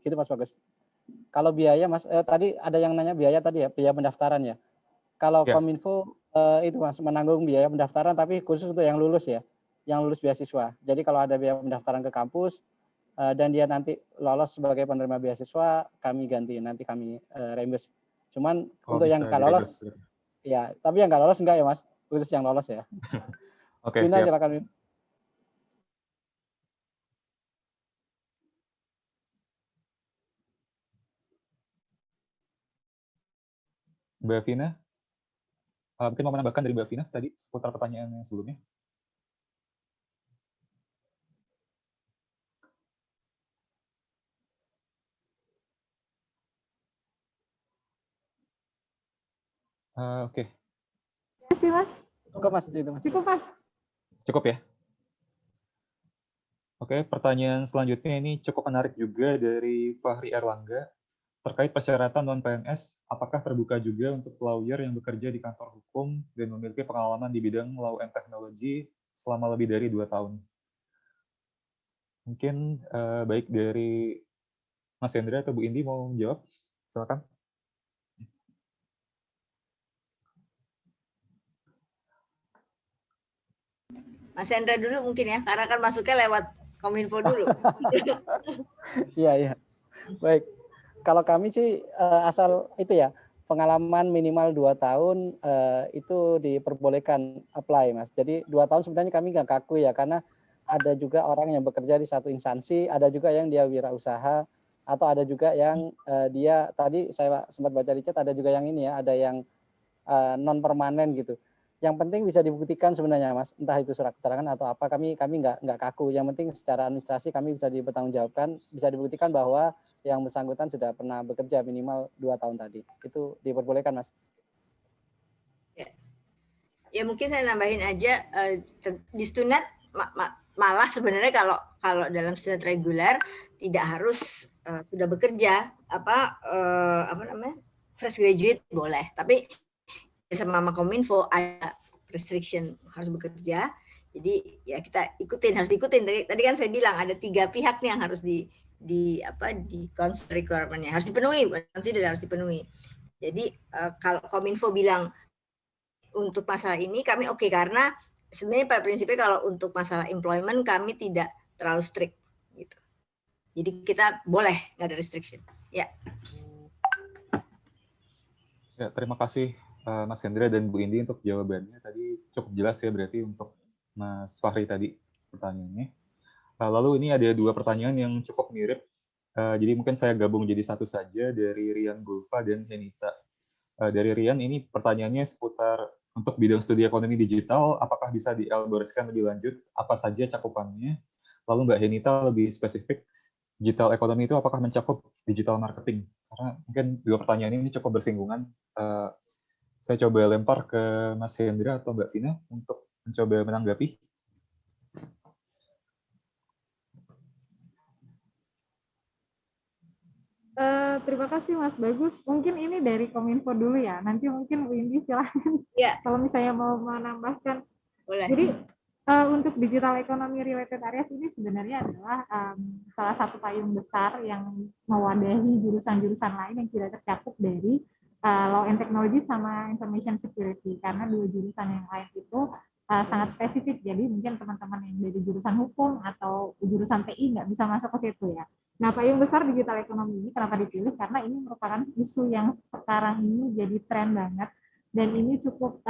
gitu Mas Bagus. Kalau biaya Mas, tadi ada yang nanya biaya tadi ya, biaya pendaftaran ya. Kalau Ya. Kominfo itu Mas menanggung biaya pendaftaran tapi khusus untuk yang lulus ya, yang lulus beasiswa. Jadi kalau ada biaya pendaftaran ke kampus dan dia nanti lolos sebagai penerima beasiswa, kami ganti, nanti kami reimburse. Cuman untuk yang nggak lolos, ya, tapi yang nggak lolos enggak ya Mas, khusus yang lolos ya. Oke, Wina, siap. silakan. Mbak Vina, mungkin mau menambahkan dari Mbak Vina tadi seputar pertanyaan yang sebelumnya. Oke. Terima kasih, Mas. Cukup Mas, itu Mas. Cukup, Mas. Cukup ya? Oke, pertanyaan selanjutnya ini cukup menarik juga dari Fahri Erlangga. Terkait persyaratan non-PNS, apakah terbuka juga untuk lawyer yang bekerja di kantor hukum dan memiliki pengalaman di bidang law and technology selama lebih dari 2 tahun? Mungkin baik dari Mas Hendra atau Bu Indi mau menjawab? Silakan. Mas Hendra dulu mungkin ya, karena kan masuknya lewat Kominfo dulu. Iya. Baik. Kalau kami sih asal itu ya, pengalaman minimal 2 tahun itu diperbolehkan apply Mas. Jadi 2 tahun sebenarnya kami nggak kaku ya, karena ada juga orang yang bekerja di satu instansi, ada juga yang dia wirausaha, atau ada juga yang dia tadi saya sempat baca di chat, ada juga yang ini ya, ada yang non permanen gitu. Yang penting bisa dibuktikan sebenarnya Mas, entah itu surat keterangan atau apa, kami nggak kaku. Yang penting secara administrasi kami bisa dipertanggungjawabkan, bisa dibuktikan bahwa yang bersangkutan sudah pernah bekerja minimal 2 tahun tadi. Itu diperbolehkan Mas. Ya mungkin saya nambahin aja di Stunet malah sebenarnya kalau dalam Stunet reguler tidak harus sudah bekerja apa namanya fresh graduate boleh, tapi sama Kominfo ada restriction harus bekerja. Jadi ya kita harus ikutin. Tadi kan saya bilang ada 3 pihak nih yang harus di consider requirement-nya harus dipenuhi, harus dipenuhi. Jadi kalau Kominfo bilang untuk masalah ini kami oke, karena sebenarnya pada prinsipnya kalau untuk masalah employment kami tidak terlalu strict gitu. Jadi kita boleh, nggak ada restriction. Ya. Ya, terima kasih Mas Hendra dan Bu Indi untuk jawabannya. Tadi cukup jelas ya berarti untuk Mas Fahri tadi pertanyaannya. Lalu ini ada 2 pertanyaan yang cukup mirip. Jadi mungkin saya gabung jadi satu saja dari Rian Gulfa dan Henita. Dari Rian ini pertanyaannya seputar untuk bidang studi ekonomi digital, apakah bisa dielaborasikan lebih lanjut apa saja cakupannya? Lalu Mbak Henita lebih spesifik, digital ekonomi itu apakah mencakup digital marketing? Karena mungkin 2 pertanyaan ini cukup bersinggungan. Saya coba lempar ke Mas Hendra atau Mbak Vina untuk mencoba menanggapi. Terima kasih Mas Bagus. Mungkin ini dari Kominfo dulu ya. Nanti mungkin Bu Indi silahkan. Ya. Kalau misalnya mau menambahkan. Boleh. Jadi untuk digital economy related areas ini sebenarnya adalah salah satu payung besar yang mewadahi jurusan-jurusan lain yang tidak tercakup dari law and technology sama information security, karena 2 jurusan yang lain itu sangat spesifik. Jadi mungkin teman-teman yang dari jurusan hukum atau jurusan TI nggak bisa masuk ke situ ya. Nah, payung besar digital ekonomi ini kenapa dipilih? Karena ini merupakan isu yang sekarang ini jadi tren banget, dan ini cukup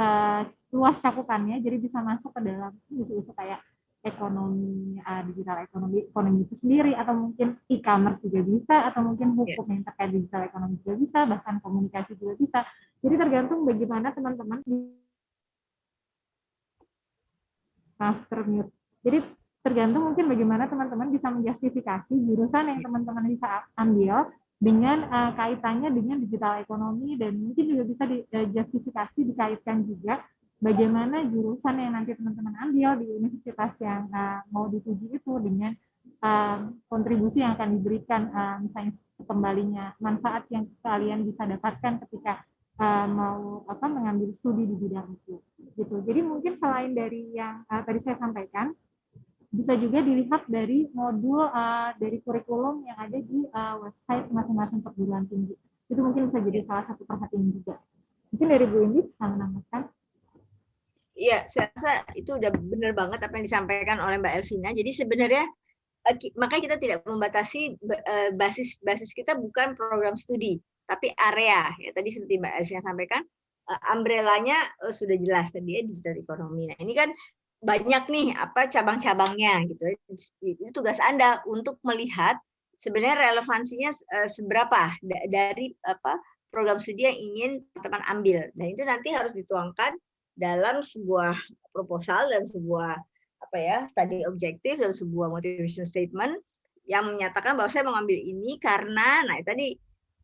luas cakupannya, jadi bisa masuk ke dalam isu-isu kayak ekonomi, digital ekonomi itu sendiri, atau mungkin e-commerce juga bisa, atau mungkin hukum yang terkait digital ekonomi juga bisa, bahkan komunikasi juga bisa. Jadi tergantung bagaimana teman-teman Jadi tergantung mungkin bagaimana teman-teman bisa menjustifikasi jurusan yang teman-teman bisa ambil dengan kaitannya dengan digital ekonomi, dan mungkin juga bisa dijustifikasi dikaitkan juga bagaimana jurusan yang nanti teman-teman ambil di universitas yang mau dituju itu dengan kontribusi yang akan diberikan, misalnya kembalinya manfaat yang kalian bisa dapatkan ketika mau mengambil studi di bidang itu gitu. Jadi mungkin selain dari yang tadi saya sampaikan, bisa juga dilihat dari modul dari kurikulum yang ada di website masing-masing perguruan tinggi. Itu mungkin bisa jadi salah satu perhatian juga. Mungkin dari Bu Indi bisa menambahkan. Iya, saya rasa itu udah benar banget apa yang disampaikan oleh Mbak Elvina. Jadi sebenarnya makanya kita tidak membatasi basis kita bukan program studi, tapi area. Ya, tadi seperti Mbak Elvina sampaikan, umbrellanya sudah jelas tadi ya, digital economy. Nah, ini kan banyak nih apa cabang-cabangnya gitu. Itu tugas Anda untuk melihat sebenarnya relevansinya seberapa dari program studi yang ingin teman-teman ambil. Dan itu nanti harus dituangkan dalam sebuah proposal, dalam sebuah study objektif, dalam sebuah motivation statement yang menyatakan bahwa saya mau ambil ini karena tadi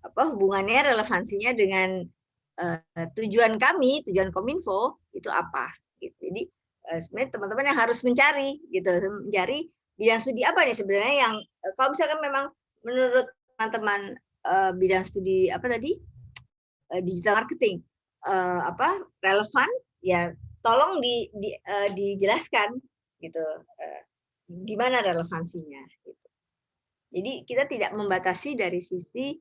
hubungannya, relevansinya dengan tujuan kami, tujuan Kominfo itu apa gitu. Jadi sebenarnya teman-teman yang harus mencari bidang studi apa nih sebenarnya yang kalau misalkan memang menurut teman-teman bidang studi digital marketing relevan, ya tolong dijelaskan gitu di mana relevansinya gitu. Jadi kita tidak membatasi dari sisi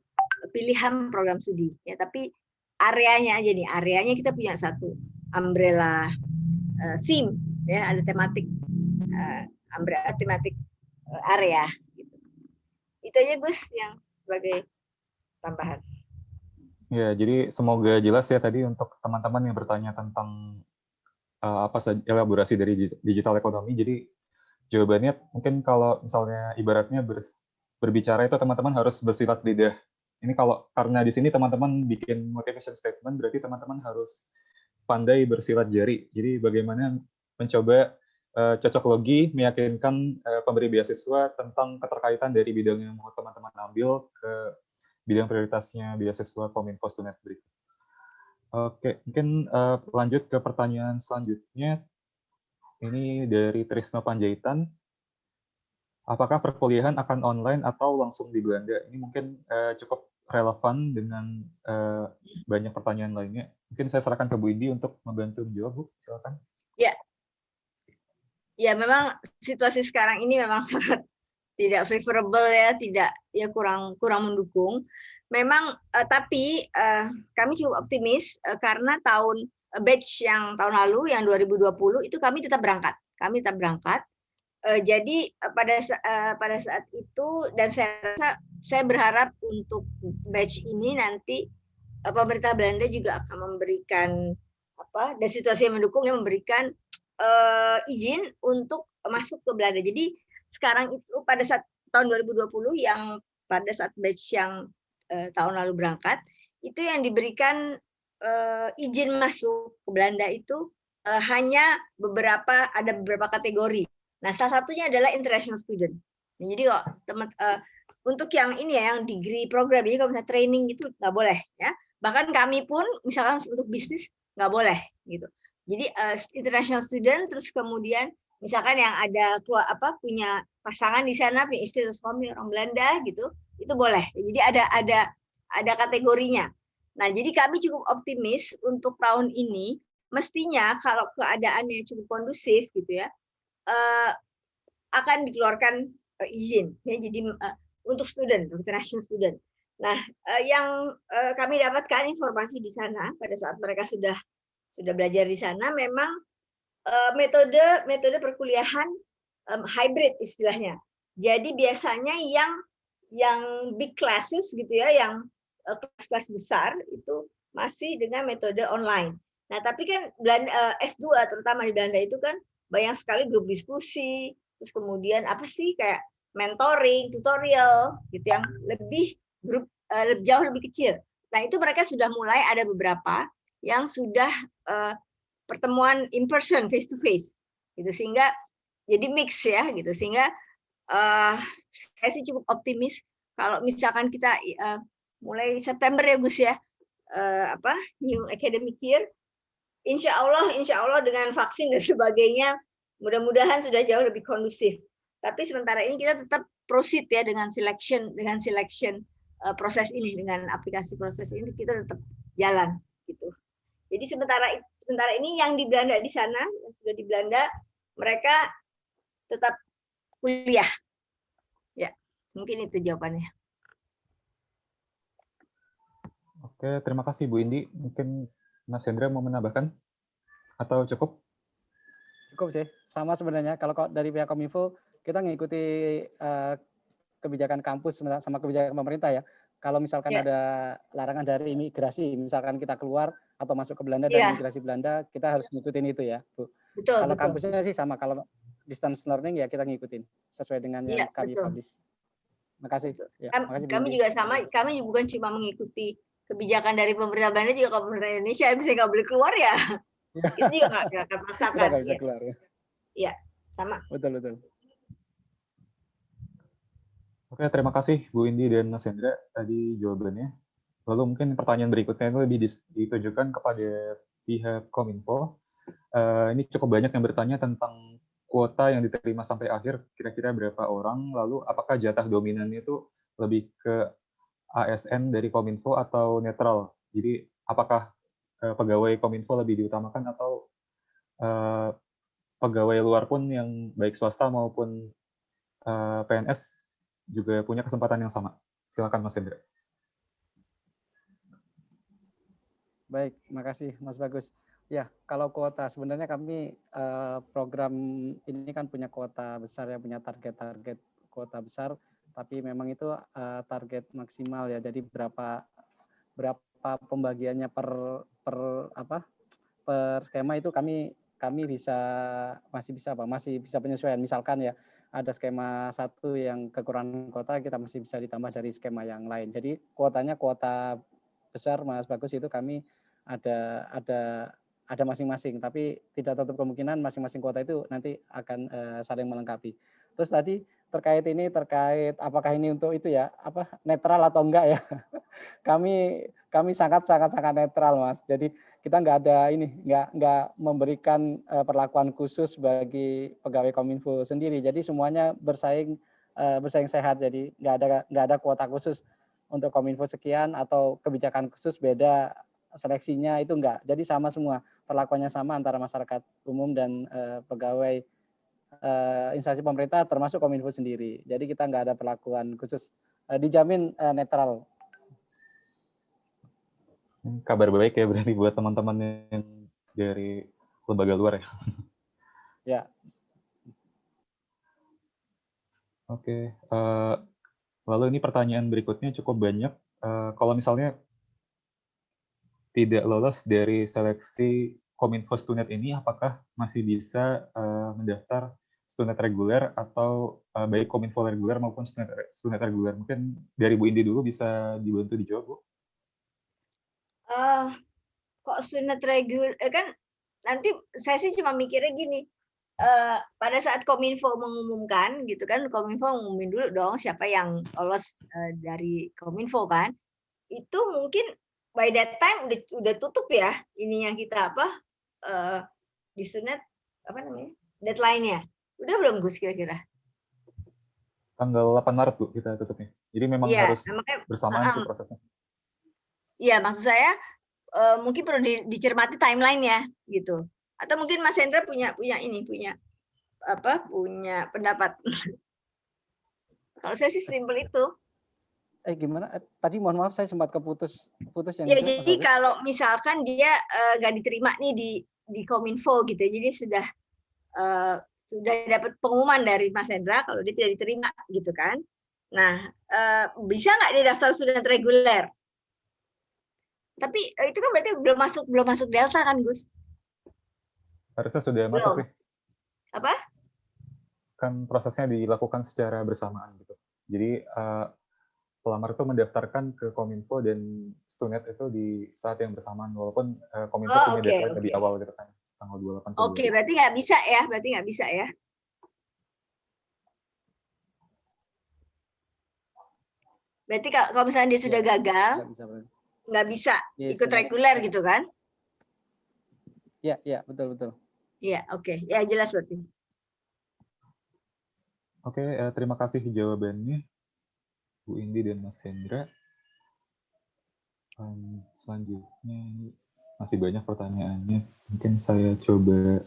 pilihan program studi ya, tapi areanya aja nih, areanya kita punya satu umbrella theme ya, ada tematik umbrella tematik area gitu. Itu aja Gus yang sebagai tambahan. Ya, jadi semoga jelas ya tadi untuk teman-teman yang bertanya tentang apa saja elaborasi dari digital ekonomi. Jadi jawabannya mungkin kalau misalnya ibaratnya berbicara itu teman-teman harus bersilat lidah. Ini kalau karena di sini teman-teman bikin motivation statement, berarti teman-teman harus pandai bersilat jari. Jadi bagaimana mencoba cocok logi, meyakinkan pemberi beasiswa tentang keterkaitan dari bidang yang mau teman-teman ambil ke bidang prioritasnya beasiswa Kominfo Student berikut. Oke, mungkin lanjut ke pertanyaan selanjutnya. Ini dari Trisno Panjaitan. Apakah perkuliahan akan online atau langsung di Belanda? Ini mungkin cukup relevan dengan banyak pertanyaan lainnya. Mungkin saya serahkan ke Bu Indi untuk membantu menjawab, Bu. Silakan. Ya, memang situasi sekarang ini memang sangat tidak favorable ya, kurang mendukung. Memang tapi kami cukup optimis karena batch yang tahun lalu yang 2020 itu kami tetap berangkat. Jadi pada saat itu, dan saya berharap untuk batch ini nanti pemerintah Belanda juga akan memberikan dan situasi yang mendukung yang memberikan izin untuk masuk ke Belanda. Jadi sekarang itu pada saat tahun 2020 yang pada saat batch yang tahun lalu berangkat, itu yang diberikan izin masuk ke Belanda itu hanya ada beberapa kategori. Nah, salah satunya adalah international student. Nah, jadi kok untuk yang ini ya, yang degree program, jadi kalau misalnya training itu nggak boleh ya. Bahkan kami pun misalkan untuk bisnis nggak boleh gitu. Jadi international student, terus kemudian misalkan yang ada punya pasangan di sana, punya istri atau suami orang Belanda gitu, itu boleh. Jadi ada kategorinya. Nah, jadi kami cukup optimis untuk tahun ini, mestinya kalau keadaannya cukup kondusif gitu ya, akan dikeluarkan izin ya, jadi untuk international student. Nah, yang kami dapatkan informasi di sana pada saat mereka sudah belajar di sana, memang metode perkuliahan hybrid istilahnya. Jadi biasanya yang big classes gitu ya, yang kelas-kelas besar itu masih dengan metode online. Nah, tapi kan S2 terutama di Belanda itu kan banyak sekali grup diskusi, terus kemudian kayak mentoring, tutorial gitu yang lebih jauh lebih kecil. Nah, itu mereka sudah mulai ada beberapa yang sudah pertemuan in person, face to face gitu, sehingga jadi mix ya gitu, sehingga saya sih cukup optimis kalau misalkan kita mulai September ya Gus ya, new academic year insya Allah dengan vaksin dan sebagainya, mudah-mudahan sudah jauh lebih kondusif. Tapi sementara ini kita tetap proceed ya dengan selection proses ini, dengan aplikasi proses ini kita tetap jalan gitu. Jadi sementara ini yang di Belanda di sana, yang sudah di Belanda, mereka tetap kuliah. Ya, mungkin itu jawabannya. Oke, terima kasih Bu Indi. Mungkin Mas Hendra mau menambahkan atau cukup? Cukup sih, sama sebenarnya. Kalau dari pihak Kominfo, kita mengikuti kebijakan kampus sama kebijakan pemerintah ya. Kalau misalkan ada larangan dari imigrasi, misalkan kita keluar atau masuk ke Belanda dan imigrasi Belanda, kita harus ngikutin itu ya, Bu. Betul. Kalau kampusnya sih sama, kalau distance learning ya kita ngikutin sesuai dengan yang kami publish. Makasih. Ya, makasih kami juga sama, kami bukan cuma mengikuti kebijakan dari pemerintah Belanda, juga pemerintah Indonesia, misalnya nggak boleh keluar ya. Itu juga nggak akan paksakan. Kita nggak bisa keluar ya. Iya, sama. Betul, betul. Oke, terima kasih Bu Indi dan Mas Hendra tadi jawabannya. Lalu mungkin pertanyaan berikutnya itu lebih ditujukan kepada pihak Kominfo. Ini cukup banyak yang bertanya tentang kuota yang diterima sampai akhir, kira-kira berapa orang, lalu apakah jatah dominannya itu lebih ke ASN dari Kominfo atau netral? Jadi apakah pegawai Kominfo lebih diutamakan atau pegawai luar pun yang baik swasta maupun PNS juga punya kesempatan yang sama? Silakan Mas Hendra. Baik, makasih Mas Bagus. Ya, kalau kuota sebenarnya kami program ini kan punya kuota besar ya, punya target kuota besar, tapi memang itu target maksimal ya. Jadi berapa pembagiannya per skema itu kami masih bisa penyesuaian. Misalkan ya ada skema satu yang kekurangan kuota, kita masih bisa ditambah dari skema yang lain. Jadi kuotanya kuota besar Mas Bagus, itu kami ada masing-masing, tapi tidak tutup kemungkinan masing-masing kuota itu nanti akan saling melengkapi. Terus tadi terkait apakah ini untuk itu ya, netral atau enggak ya? Kami sangat netral Mas. Jadi kita nggak memberikan perlakuan khusus bagi pegawai Kominfo sendiri. Jadi semuanya bersaing sehat. Jadi nggak ada kuota khusus untuk Kominfo sekian atau kebijakan khusus beda seleksinya, itu enggak. Jadi sama semua, perlakuannya sama antara masyarakat umum dan pegawai instansi pemerintah termasuk Kominfo sendiri. Jadi kita nggak ada perlakuan khusus, dijamin netral. Kabar baik ya berarti buat teman-teman yang dari lembaga luar ya. Ya. Oke. Lalu ini pertanyaan berikutnya cukup banyak. Kalau misalnya tidak lolos dari seleksi Kominfo Stunet ini, apakah masih bisa mendaftar Stunet reguler atau baik Kominfo reguler maupun Stunet reguler? Mungkin dari Bu Indi dulu bisa dibantu dijawab, Bu. Kok Stunet reguler kan nanti saya sih cuma mikirnya gini, pada saat Kominfo mengumumkan gitu kan, Kominfo ngumumin dulu dong siapa yang lolos dari Kominfo kan, itu mungkin by that time udah tutup ya ininya kita di Stunet deadline-nya. Udah belum Gus kira-kira? Tanggal 8 Maret Bu kita tutupnya. Jadi memang harus bersamaan sih prosesnya. Iya, maksud saya mungkin perlu dicermati timeline-nya gitu. Atau mungkin Mas Hendra punya pendapat. Kalau saya sih simpel itu. Gimana? Tadi mohon maaf saya sempat keputus yang ya, itu. Jadi kalau misalkan dia nggak diterima nih di Kominfo gitu, jadi sudah dapat pengumuman dari Mas Hendra kalau dia tidak diterima gitu kan. Nah, bisa nggak dia daftar student reguler? Tapi itu kan berarti belum masuk Delta kan, Gus? Harusnya sudah masuk nih. Apa? Kan prosesnya dilakukan secara bersamaan gitu. Jadi pelamar itu mendaftarkan ke Kominfo dan Stunet itu di saat yang bersamaan, walaupun Kominfo punya deadline lebih awal gitu kan, tanggal 28. Oke, berarti nggak bisa ya? Berarti kalau misalnya dia sudah gagal, nggak bisa ikut reguler gitu kan? Ya, betul. Iya, oke. Ya, jelas berarti. Oke, terima kasih jawabannya Bu Indi dan Mas Hendra. Selanjutnya ini masih banyak pertanyaannya. Mungkin saya coba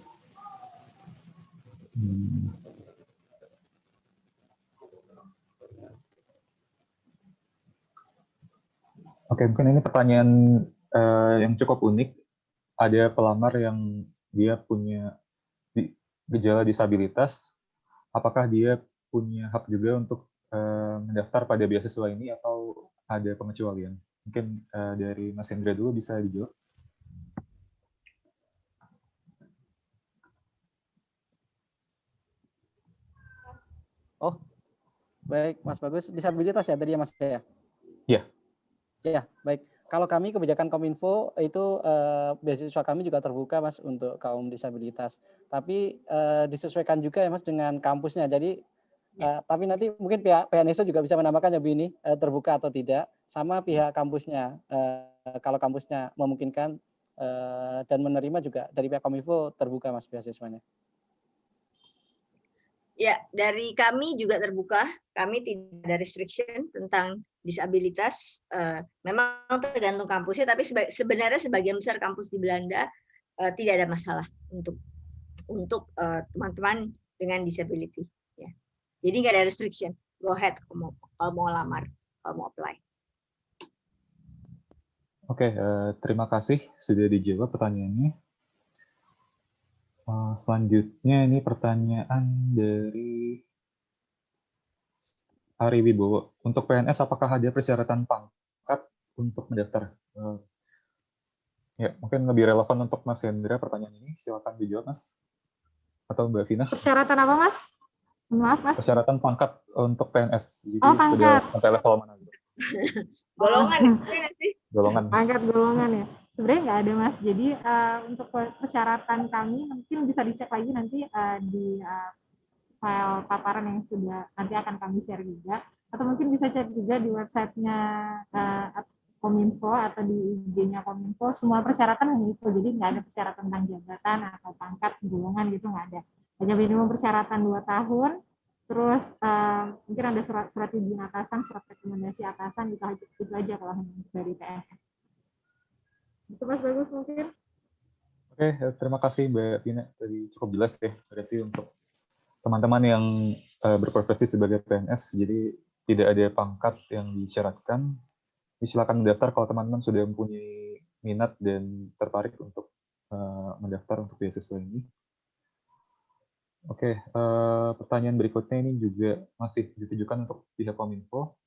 Oke, mungkin ini pertanyaan yang cukup unik. Ada pelamar yang dia punya gejala disabilitas. Apakah dia punya hak juga untuk mendaftar pada beasiswa ini atau ada pengecualian? Mungkin dari Mas Hendra dulu bisa dijawab. Oh, baik, Mas Bagus. Disabilitas ya tadi ya, Mas ya? Iya. Ya, baik. Kalau kami kebijakan Kominfo itu beasiswa kami juga terbuka, Mas, untuk kaum disabilitas. Tapi disesuaikan juga ya, Mas, dengan kampusnya. Jadi, tapi nanti mungkin pihak NESO juga bisa menambahkan ya, Bu, ini terbuka atau tidak, sama pihak kampusnya. Kalau kampusnya memungkinkan dan menerima juga dari pihak Kominfo terbuka, Mas, beasiswanya. Ya, dari kami juga terbuka. Kami tidak ada restriction tentang disabilitas. Memang tergantung kampusnya, tapi sebenarnya sebagian besar kampus di Belanda tidak ada masalah untuk teman-teman dengan disability. Ya. Jadi nggak ada restriction. Go ahead kalau mau lamar, kalau mau apply. Oke, terima kasih sudah dijawab pertanyaannya. Selanjutnya ini pertanyaan dari Ari Wibowo. Untuk PNS, apakah ada persyaratan pangkat untuk mendaftar? Ya, mungkin lebih relevan untuk Mas Hendra pertanyaan ini. Silakan dijawab, Mas. Atau Mbak Vina. Persyaratan apa, Mas? Maaf, Mas. Persyaratan pangkat untuk PNS. Jadi pangkat. sudah sampai level mana? Golongan sih? Golongan. Pangkat golongan ya. Sebenarnya nggak ada, Mas. Jadi untuk persyaratan kami mungkin bisa dicek lagi nanti di file paparan yang sudah nanti akan kami share juga. Atau mungkin bisa cek juga di websitenya Kominfo atau di IG-nya Kominfo. Semua persyaratan hanya itu. Jadi nggak ada persyaratan tentang jabatan atau pangkat, golongan gitu, nggak ada. Hanya minimum persyaratan 2 tahun. Terus mungkin ada surat izin atasan, surat rekomendasi atasan, itu aja kalau hanya dari PNS. Itu Mas Bagus mungkin. Oke, terima kasih Mbak Vina. Tadi cukup jelas ya, berarti untuk teman-teman yang berprofesi sebagai PNS, jadi tidak ada pangkat yang disyaratkan. Silakan mendaftar kalau teman-teman sudah mempunyai minat dan tertarik untuk mendaftar untuk beasiswa ini. Oke, pertanyaan berikutnya ini juga masih ditujukan untuk pihak Kominfo.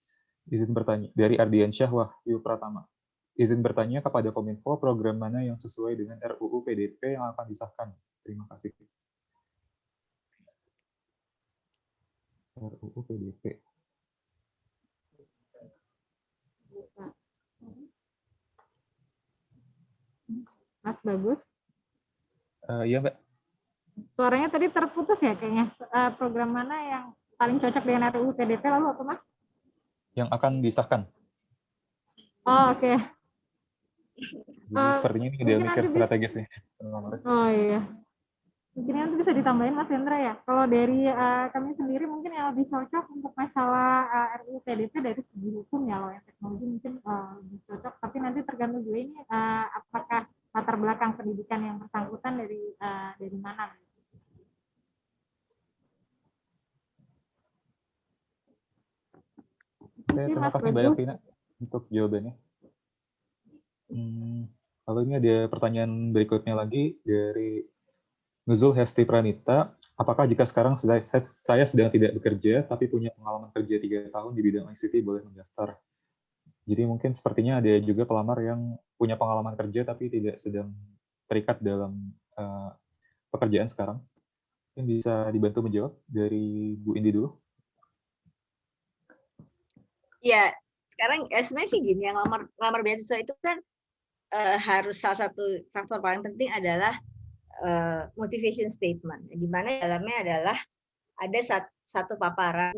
Izin bertanya dari Ardiansyah Wahyu Pratama. Izin bertanya kepada Kominfo, program mana yang sesuai dengan RUU PDP yang akan disahkan? Terima kasih. RUU PDP. Mas Bagus. Iya, Mbak. Suaranya tadi terputus ya kayaknya. Program mana yang paling cocok dengan RUU PDP lalu apa, Mas? Yang akan disahkan. Oh, oke. Jadi sepertinya ini dia mikir strategis nih. Oh iya. Mungkin nanti bisa ditambahin Mas Hendra ya. Kalau dari kami sendiri mungkin yang lebih cocok untuk masalah RUU PDP dari segi hukum ya, loh yang teknologi mungkin lebih cocok. Tapi nanti tergantung juga ini apakah latar belakang pendidikan yang bersangkutan dari mana. Oke, terima kasih banyak Vina untuk jawabannya. Lalu ini ada pertanyaan berikutnya lagi dari Nuzul Hesti Pranita. Apakah jika sekarang saya sedang tidak bekerja tapi punya pengalaman kerja 3 tahun di bidang ICT boleh mendaftar? Jadi mungkin sepertinya ada juga pelamar yang punya pengalaman kerja tapi tidak sedang terikat dalam pekerjaan sekarang. Mungkin bisa dibantu menjawab dari Bu Indi dulu. Ya, sekarang sebenarnya sih gini, yang lamar beasiswa itu kan harus salah satu faktor paling penting adalah motivation statement, di mana dalamnya adalah ada satu paparan,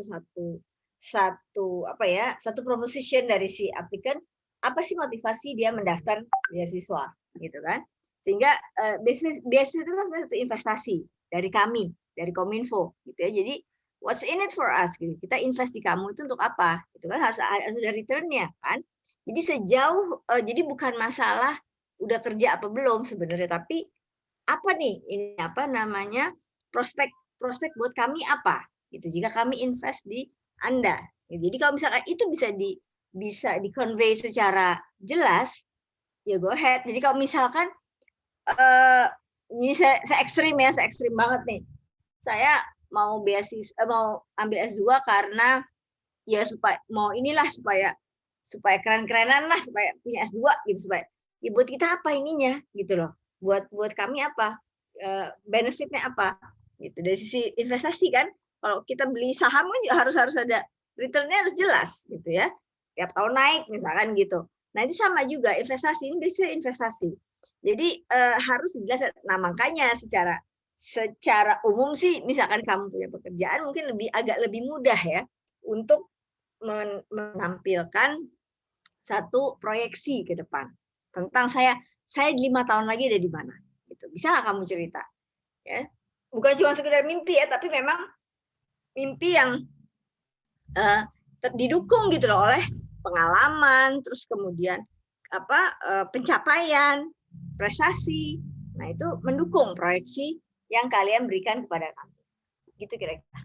satu proposition dari si applicant, apa sih motivasi dia mendaftar beasiswa, gitu kan? Sehingga beasiswa itu kan sebenarnya satu investasi dari kami, dari Kominfo gitu ya. Jadi what's in it for us gitu. Kita invest di kamu itu untuk apa? Itu kan harus ada return-nya kan. Jadi jadi bukan masalah udah kerja apa belum sebenarnya, tapi apa nih ini apa namanya prospek buat kami apa gitu jika kami invest di Anda. Jadi kalau misalkan itu bisa di-convey secara jelas, ya go ahead. Jadi kalau misalkan ini saya ekstrim ya, saya ekstrim banget nih. Saya mau mau ambil S2 karena ya supaya keren-kerenan lah, supaya punya S2 gitu, supaya ya buat kita apa ininya gitu loh. Buat kami apa? Benefitnya apa? Gitu. Dari sisi investasi kan, kalau kita beli saham kan juga harus ada return-nya harus jelas gitu ya. Tiap tahun naik misalkan gitu. Nah, ini sama juga investasi, ini biasanya investasi. Jadi harus dijelaskan. Nah, makanya secara umum sih misalkan kamu punya pekerjaan mungkin agak lebih mudah ya untuk menampilkan satu proyeksi ke depan tentang saya 5 tahun lagi ada di mana gitu. Bisa nggak kamu cerita ya, bukan cuma sekedar mimpi ya, tapi memang mimpi yang didukung gitu loh oleh pengalaman, terus kemudian pencapaian, prestasi. Nah, itu mendukung proyeksi yang kalian berikan kepada kami. Gitu kira-kira.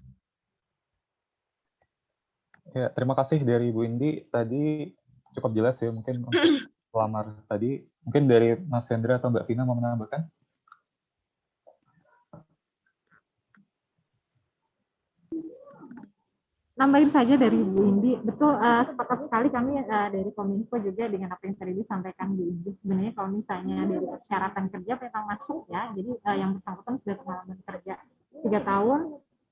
Ya, terima kasih dari Bu Indi. Tadi cukup jelas ya mungkin untuk pelamar tadi. Mungkin dari Mas Hendra atau Mbak Vina mau menambahkan? Nambahin saja dari Bu Indi, betul sepakat sekali kami dari Kominfo juga dengan apa yang tadi disampaikan Bu Indi. Sebenarnya kalau misalnya dari persyaratan kerja memang masuk ya, jadi yang bersangkutan sudah pengalaman kerja 3 tahun,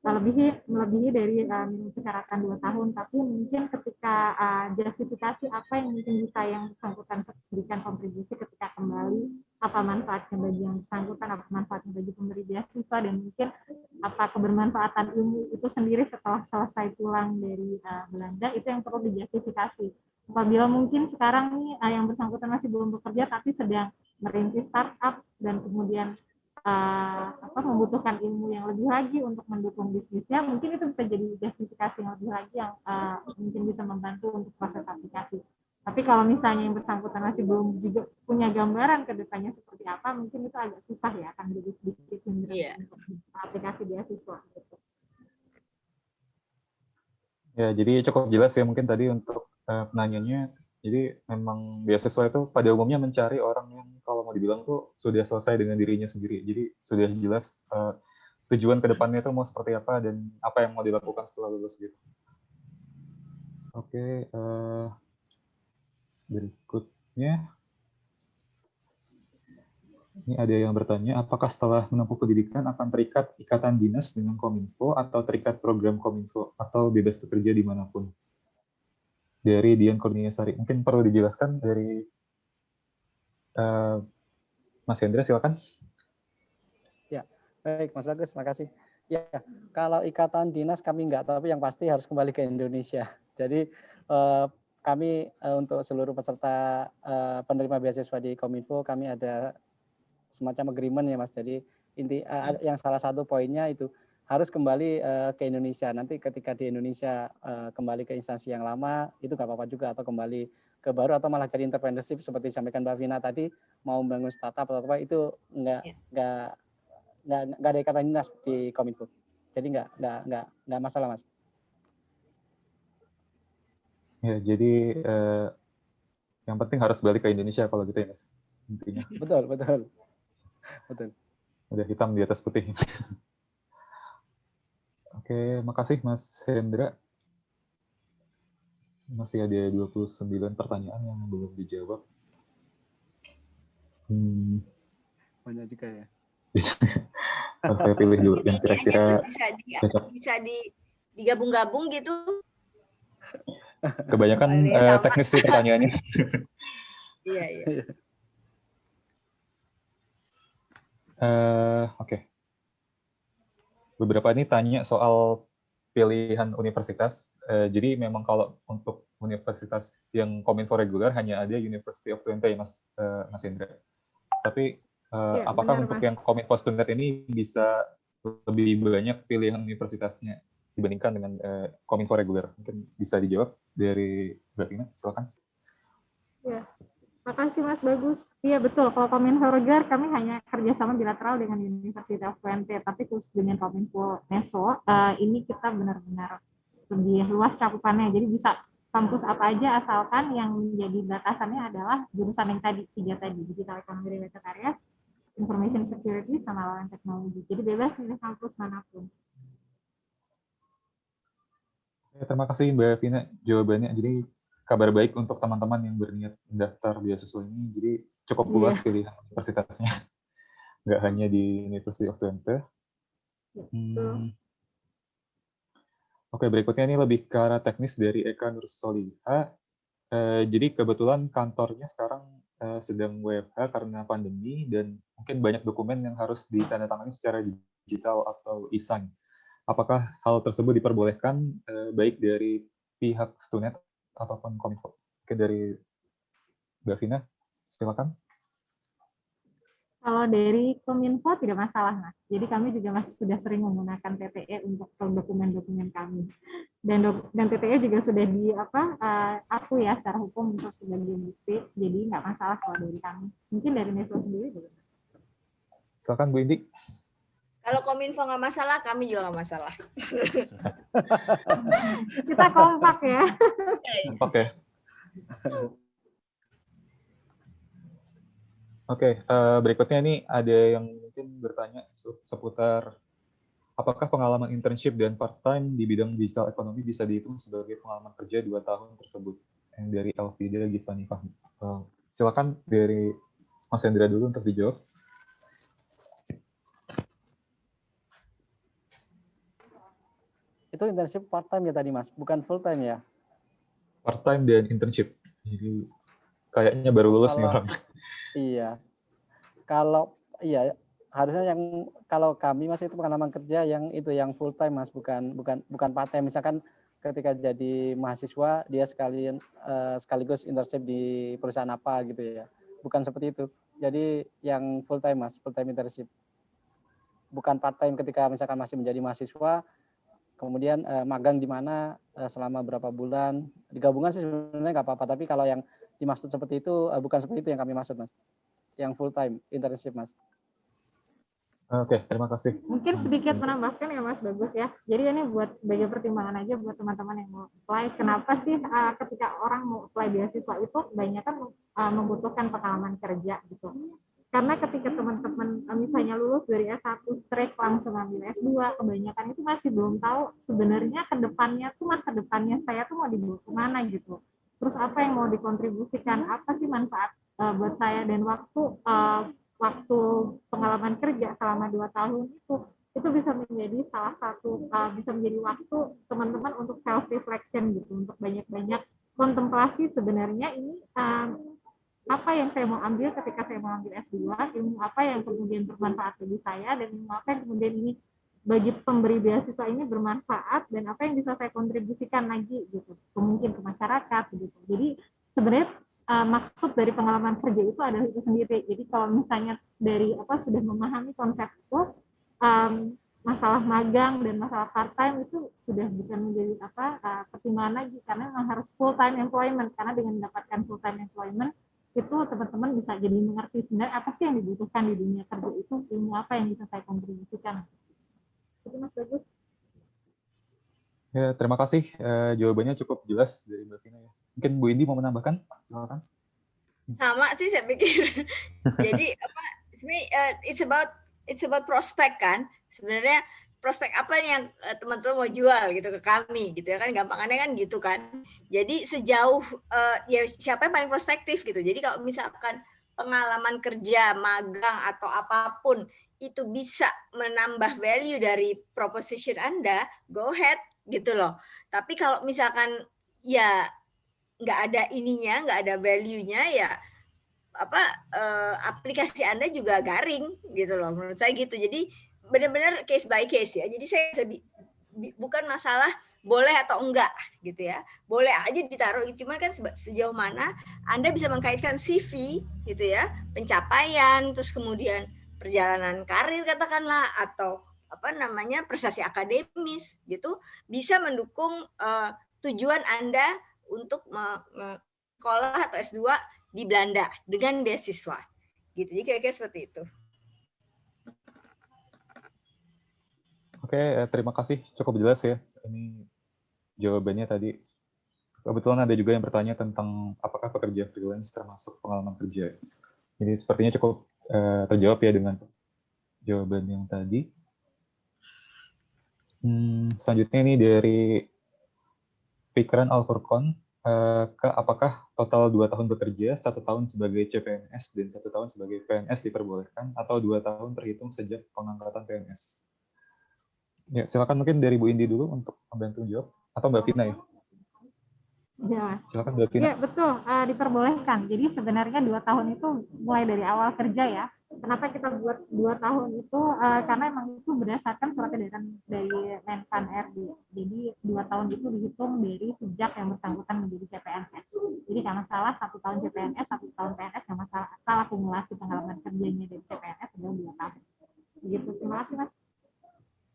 melebihi dari minimum persyaratan 2 tahun, tapi mungkin ketika justifikasi apa yang mungkin bisa yang bersangkutan berikan kontribusi ketika kembali, apa manfaatnya bagi yang bersangkutan, apa manfaatnya bagi pemberi beasiswa, dan mungkin apa kebermanfaatan ilmu itu sendiri setelah selesai pulang dari Belanda, itu yang perlu dijustifikasi. Apabila mungkin sekarang nih yang bersangkutan masih belum bekerja tapi sedang merintis startup dan kemudian membutuhkan ilmu yang lebih lagi untuk mendukung bisnisnya, mungkin itu bisa jadi justifikasi yang lebih lagi yang mungkin bisa membantu untuk proses aplikasi. Tapi kalau misalnya yang bersangkutan masih belum juga punya gambaran ke depannya seperti apa, mungkin itu agak susah ya, akan jadi sedikit hindran untuk aplikasi beasiswa. Gitu. Ya, jadi cukup jelas ya mungkin tadi untuk penanyanya. Jadi memang beasiswa itu pada umumnya mencari orang yang kalau mau dibilang tuh sudah selesai dengan dirinya sendiri. Jadi sudah jelas tujuan ke depannya itu mau seperti apa dan apa yang mau dilakukan setelah lulus gitu. Oke, berikutnya. Ini ada yang bertanya, apakah setelah menempuh pendidikan akan terikat ikatan dinas dengan Kominfo atau terikat program Kominfo atau bebas bekerja dimanapun? Dari Dian Kurniasari. Mungkin perlu dijelaskan dari Mas Hendra, silakan. Ya, baik Mas Bagus, makasih. Ya, kalau ikatan dinas kami enggak, tapi yang pasti harus kembali ke Indonesia. Jadi kami untuk seluruh peserta penerima beasiswa di Kominfo, kami ada semacam agreement ya Mas. Jadi yang salah satu poinnya itu harus kembali ke Indonesia. Nanti ketika di Indonesia kembali ke instansi yang lama, itu nggak apa-apa juga, atau kembali ke baru, atau malah jadi entrepreneurship seperti disampaikan Mbak Vina tadi, mau membangun startup atau apa, itu nggak ada ikatan dinas di Kominfo. Jadi nggak masalah Mas. Ya, jadi yang penting harus balik ke Indonesia kalau gitu ya Mas. Intinya. Betul. Udah hitam di atas putih. Oke, makasih Mas Hendra. Masih ada 29 pertanyaan yang belum dijawab. Banyak juga ya. Saya pilih dulu yang kira-kira bisa digabung-gabung gitu. Kebanyakan teknis sih pertanyaannya. Iya. Oke. Beberapa ini tanya soal pilihan universitas. Jadi memang kalau untuk universitas yang Kominfo reguler hanya ada University of Twente, Mas Hendra. Tapi Iya, apakah benar, untuk Mas. yang Kominfo Student ini bisa lebih banyak pilihan universitasnya dibandingkan dengan Kominfo reguler? Mungkin bisa dijawab dari Mbak Tina, silakan. Ya, makasih Mas Bagus. Iya betul, kalau Kominfo reguler kami hanya kerjasama bilateral dengan Universitas UNT, tapi khusus dengan Kominfo Meso, ini kita benar-benar lebih luas cakupannya, jadi bisa kampus apa aja asalkan yang menjadi batasannya adalah jurusan yang tadi, 3 tadi, Digital Economy Related Areas, Information Security, sama lawan teknologi. Jadi bebas milih kampus manapun. Terima kasih Mbak Vina jawabannya. Jadi kabar baik untuk teman-teman yang berniat mendaftar beasiswa ini. Jadi cukup luas pilihan universitasnya, nggak hanya di University of Twente. Oke, berikutnya ini lebih ke arah teknis dari Eka Nursoliha. Jadi kebetulan kantornya sekarang sedang WFH karena pandemi dan mungkin banyak dokumen yang harus ditandatangani secara digital atau e-sign. Apakah hal tersebut diperbolehkan baik dari pihak Stunet ataupun Kominfo? Oke, dari Mbak Vina, silakan. Kalau dari Kominfo tidak masalah, Mas. Jadi kami juga masih sudah sering menggunakan TTE untuk dokumen-dokumen kami. Dan TTE juga sudah aku ya secara hukum untuk sebagai bukti. Jadi nggak masalah kalau dari kami. Mungkin dari Meso sendiri juga. Silakan Bu Indi. Kalau Kominfo nggak masalah, kami juga nggak masalah. Kita kompak ya. Oke. Oke, berikutnya ini ada yang mungkin bertanya seputar apakah pengalaman internship dan part-time di bidang digital ekonomi bisa dihitung sebagai pengalaman kerja 2 tahun tersebut? Yang dari Elvida Gifani Fahmi. Silakan dari Mas Hendra dulu untuk dijawab. Itu internship part-time ya tadi Mas, bukan full-time ya? Part-time dan internship. Jadi kayaknya baru lulus nih orang. Iya. Kalau iya harusnya yang kalau kami Mas itu pengalaman kerja yang itu yang full time Mas, bukan part time. Misalkan ketika jadi mahasiswa dia sekaligus internship di perusahaan apa gitu ya. Bukan seperti itu. Jadi yang full time Mas, full time internship. Bukan part time ketika misalkan masih menjadi mahasiswa kemudian magang di mana selama berapa bulan. Digabungan sih sebenarnya nggak apa-apa, tapi kalau yang dimaksud seperti itu bukan seperti itu yang kami maksud Mas. Yang full time internship Mas. Oke, terima kasih. Mungkin sedikit menambahkan ya Mas Bagus ya. Jadi ini buat sebagai pertimbangan aja buat teman-teman yang mau apply. Kenapa sih ketika orang mau apply beasiswa itu kebanyakan membutuhkan pengalaman kerja gitu. Karena ketika teman-teman misalnya lulus dari S1 straight langsung ambil S2, kebanyakan itu masih belum tahu sebenarnya ke depannya tuh masa depannya saya tuh mau dibawa kemana gitu. Terus apa yang mau dikontribusikan, apa sih manfaat buat saya, dan waktu pengalaman kerja selama 2 tahun itu bisa menjadi salah satu bisa menjadi waktu teman-teman untuk self reflection gitu, untuk banyak-banyak kontemplasi sebenarnya ini apa yang saya mau ambil ketika saya mau ambil S2, ilmu apa yang kemudian bermanfaat bagi saya, dan ilmu apa yang kemudian ini bagi pemberi beasiswa ini bermanfaat, dan apa yang bisa saya kontribusikan lagi gitu, mungkin ke masyarakat gitu. Jadi sebenarnya maksud dari pengalaman kerja itu adalah itu sendiri. Jadi kalau misalnya dari sudah memahami konsep itu, masalah magang dan masalah part time itu sudah bukan menjadi pertimbangan lagi, karena memang harus full time employment. Karena dengan mendapatkan full time employment itu teman-teman bisa jadi mengerti sebenarnya apa sih yang dibutuhkan di dunia kerja itu, ilmu apa yang bisa saya kontribusikan. Itu Mas Bagus. Ya, terima kasih. Jawabannya cukup jelas dari Mbak Vina ya. Mungkin Bu Indi mau menambahkan? Silakan. Sama sih saya pikir. Jadi sebenarnya it's about prospek kan. Sebenarnya prospek apa yang teman-teman mau jual gitu ke kami gitu ya kan, gampangannya kan gitu kan. Jadi sejauh ya siapa yang paling prospektif gitu. Jadi kalau misalkan pengalaman kerja, magang atau apapun itu bisa menambah value dari proposition Anda, go ahead gitu loh. Tapi kalau misalkan ya nggak ada ininya, nggak ada value-nya, ya aplikasi Anda juga garing gitu loh, menurut saya gitu. Jadi benar-benar case by case ya. Jadi saya bukan masalah boleh atau enggak gitu ya. Boleh aja ditaruh, cuman kan sejauh mana Anda bisa mengkaitkan CV gitu ya, pencapaian, terus kemudian perjalanan karir katakanlah, atau apa namanya prestasi akademis gitu, bisa mendukung tujuan Anda untuk sekolah atau S2 di Belanda dengan beasiswa gitu. Jadi kira-kira seperti itu. Oke, terima kasih. Cukup jelas ya. Ini jawabannya tadi. Kebetulan ada juga yang bertanya tentang apakah pekerja freelance termasuk pengalaman kerja. Jadi sepertinya cukup terjawab ya dengan jawaban yang tadi. Selanjutnya ini dari Fikran Al-Furqan, apakah total 2 tahun bekerja, 1 tahun sebagai CPNS, dan 1 tahun sebagai PNS diperbolehkan, atau 2 tahun terhitung sejak pengangkatan PNS? Ya, silakan mungkin dari Bu Indi dulu untuk membantu jawab, atau Mbak Vina ya? Ya. Silakan Mbak Vina. Ya, betul, diperbolehkan. Jadi sebenarnya 2 tahun itu mulai dari awal kerja ya. Kenapa kita buat 2 tahun itu? Karena emang itu berdasarkan surat edaran dari Menpan RB. Jadi 2 tahun itu dihitung dari sejak yang bersangkutan menjadi CPNS. Jadi karena salah 1 tahun CPNS, 1 tahun PNS, yang masalah salah akumulasi pengalaman kerjanya dari CPNS adalah 2 tahun. Begitu, terima kasih Mas.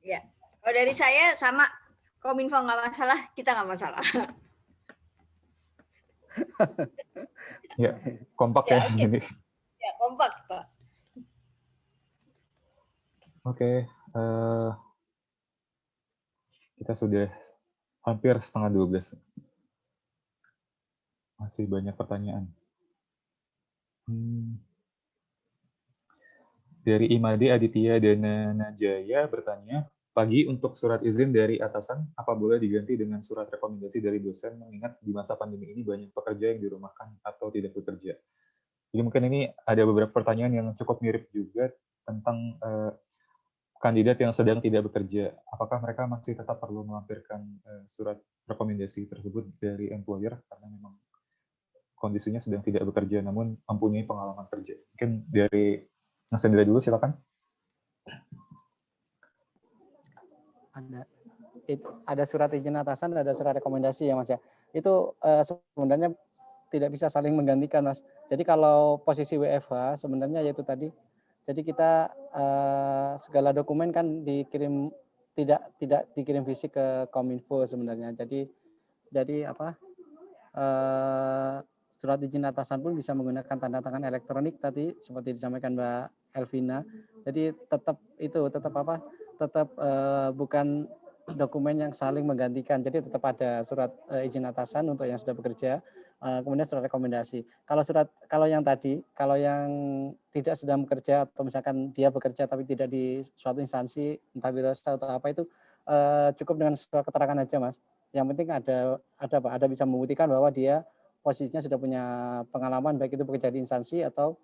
Ya, kalau dari saya sama, Kominfo nggak masalah, kita nggak masalah. Ya, kompak ya. Okay. Ya, kompak Pak. Oke, kita sudah hampir setengah 12. Masih banyak pertanyaan. Dari Imade Aditya Dana Najaya bertanya, pagi untuk surat izin dari atasan, apa boleh diganti dengan surat rekomendasi dari dosen, mengingat di masa pandemi ini banyak pekerja yang dirumahkan atau tidak bekerja. Jadi mungkin ini ada beberapa pertanyaan yang cukup mirip juga tentang kandidat yang sedang tidak bekerja. Apakah mereka masih tetap perlu melampirkan surat rekomendasi tersebut dari employer karena memang kondisinya sedang tidak bekerja namun mempunyai pengalaman kerja? Mungkin dari Mas Hendra dulu, silakan. Ada surat izin atasan, ada surat rekomendasi ya Mas ya. Itu sebenarnya tidak bisa saling menggantikan Mas. Jadi kalau posisi WFH sebenarnya yaitu tadi, jadi kita segala dokumen kan dikirim tidak dikirim fisik ke Kominfo sebenarnya. Jadi apa? Surat izin atasan pun bisa menggunakan tanda tangan elektronik tadi seperti disampaikan Mbak Elvina. Jadi tetap bukan dokumen yang saling menggantikan. Jadi tetap ada surat izin atasan untuk yang sudah bekerja, kemudian surat rekomendasi. Kalau yang tidak sedang bekerja atau misalkan dia bekerja tapi tidak di suatu instansi entah wirausaha atau apa itu cukup dengan surat keterangan aja Mas. Yang penting ada bisa membuktikan bahwa dia posisinya sudah punya pengalaman baik itu bekerja di instansi atau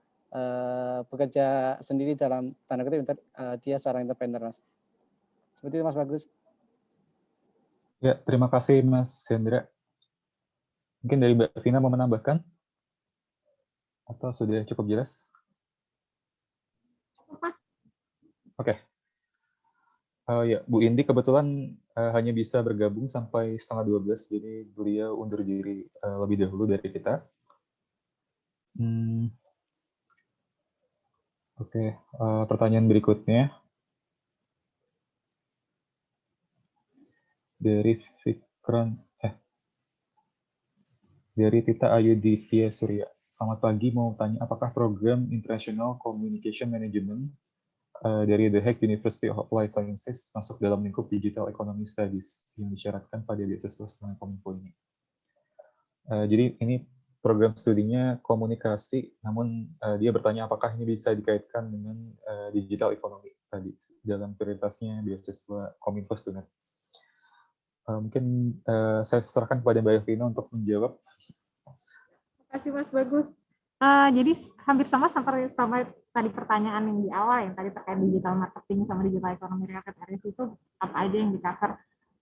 bekerja sendiri dalam tanda kutip dia seorang entrepreneur Mas. Seperti itu Mas Bagus. Ya, terima kasih Mas Hendra. Mungkin dari Mbak Vina mau menambahkan? Atau sudah cukup jelas? Oke. Ya, Bu Indi kebetulan hanya bisa bergabung sampai setengah 12, jadi beliau undur diri lebih dahulu dari kita. Oke, pertanyaan berikutnya dari Fikran, dari Tita Ayu Divya Surya. Selamat pagi, mau tanya apakah program International Communication Management dari The Hague University of Applied Sciences masuk dalam lingkup Digital Economy Studies yang disyaratkan pada beasiswa setengah Kominfo ini. Jadi ini program studinya komunikasi, namun dia bertanya apakah ini bisa dikaitkan dengan digital economy tadi dalam prioritasnya beasiswa Kominfo Student. Mungkin saya serahkan kepada Mbak Elvina untuk menjawab. Terima kasih Mas Bagus. Jadi hampir sama tadi pertanyaan yang di awal yang tadi terkait digital marketing sama digital economy related areas itu apa aja yang di-cover.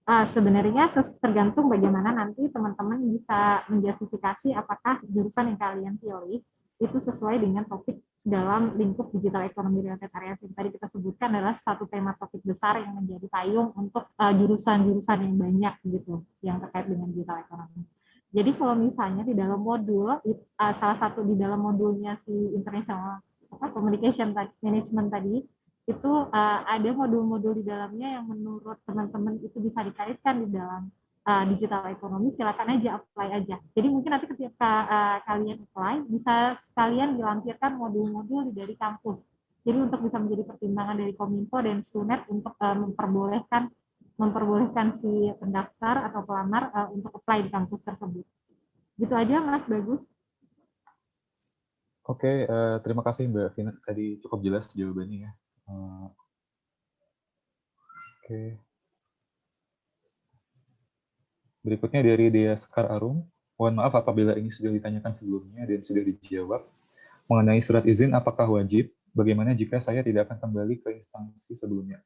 Sebenarnya tergantung bagaimana nanti teman-teman bisa menjustifikasi apakah jurusan yang kalian pilih itu sesuai dengan topik dalam lingkup digital economy related areas yang tadi kita sebutkan adalah satu tema topik besar yang menjadi payung untuk jurusan-jurusan yang banyak gitu yang terkait dengan digital economy. Jadi kalau misalnya di dalam modul salah satu di dalam modulnya si international communication management tadi itu ada modul-modul di dalamnya yang menurut teman-teman itu bisa dikaitkan di dalam digital ekonomi, silakan aja apply aja. Jadi mungkin nanti ketika kalian apply, bisa sekalian dilampirkan modul-modul dari kampus. Jadi untuk bisa menjadi pertimbangan dari Kominfo dan Stunet untuk memperbolehkan si pendaftar atau pelamar untuk apply di kampus tersebut. Gitu aja Mas Bagus. Oke, terima kasih Mbak Vina. Tadi cukup jelas jawabannya ya. Oke. Berikutnya dari Dea Sekar Arum. Mohon maaf apabila ini sudah ditanyakan sebelumnya dan sudah dijawab. Mengenai surat izin, apakah wajib? Bagaimana jika saya tidak akan kembali ke instansi sebelumnya?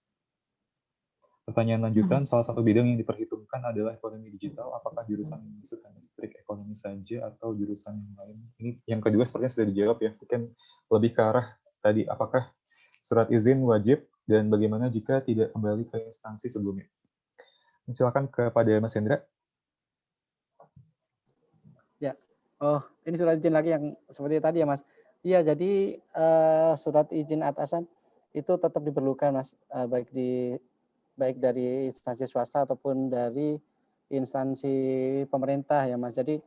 Pertanyaan lanjutan, salah satu bidang yang diperhitungkan adalah ekonomi digital. Apakah jurusan yang dimaksud hanya strik ekonomi saja atau jurusan yang lain? Ini yang kedua sepertinya sudah dijawab ya. Mungkin lebih ke arah tadi, apakah surat izin wajib dan bagaimana jika tidak kembali ke instansi sebelumnya? Silakan kepada Mas Hendra. Ya, oh ini surat izin lagi yang seperti tadi ya Mas. Iya, jadi surat izin atasan itu tetap diperlukan Mas, baik dari instansi swasta ataupun dari instansi pemerintah ya Mas. Jadi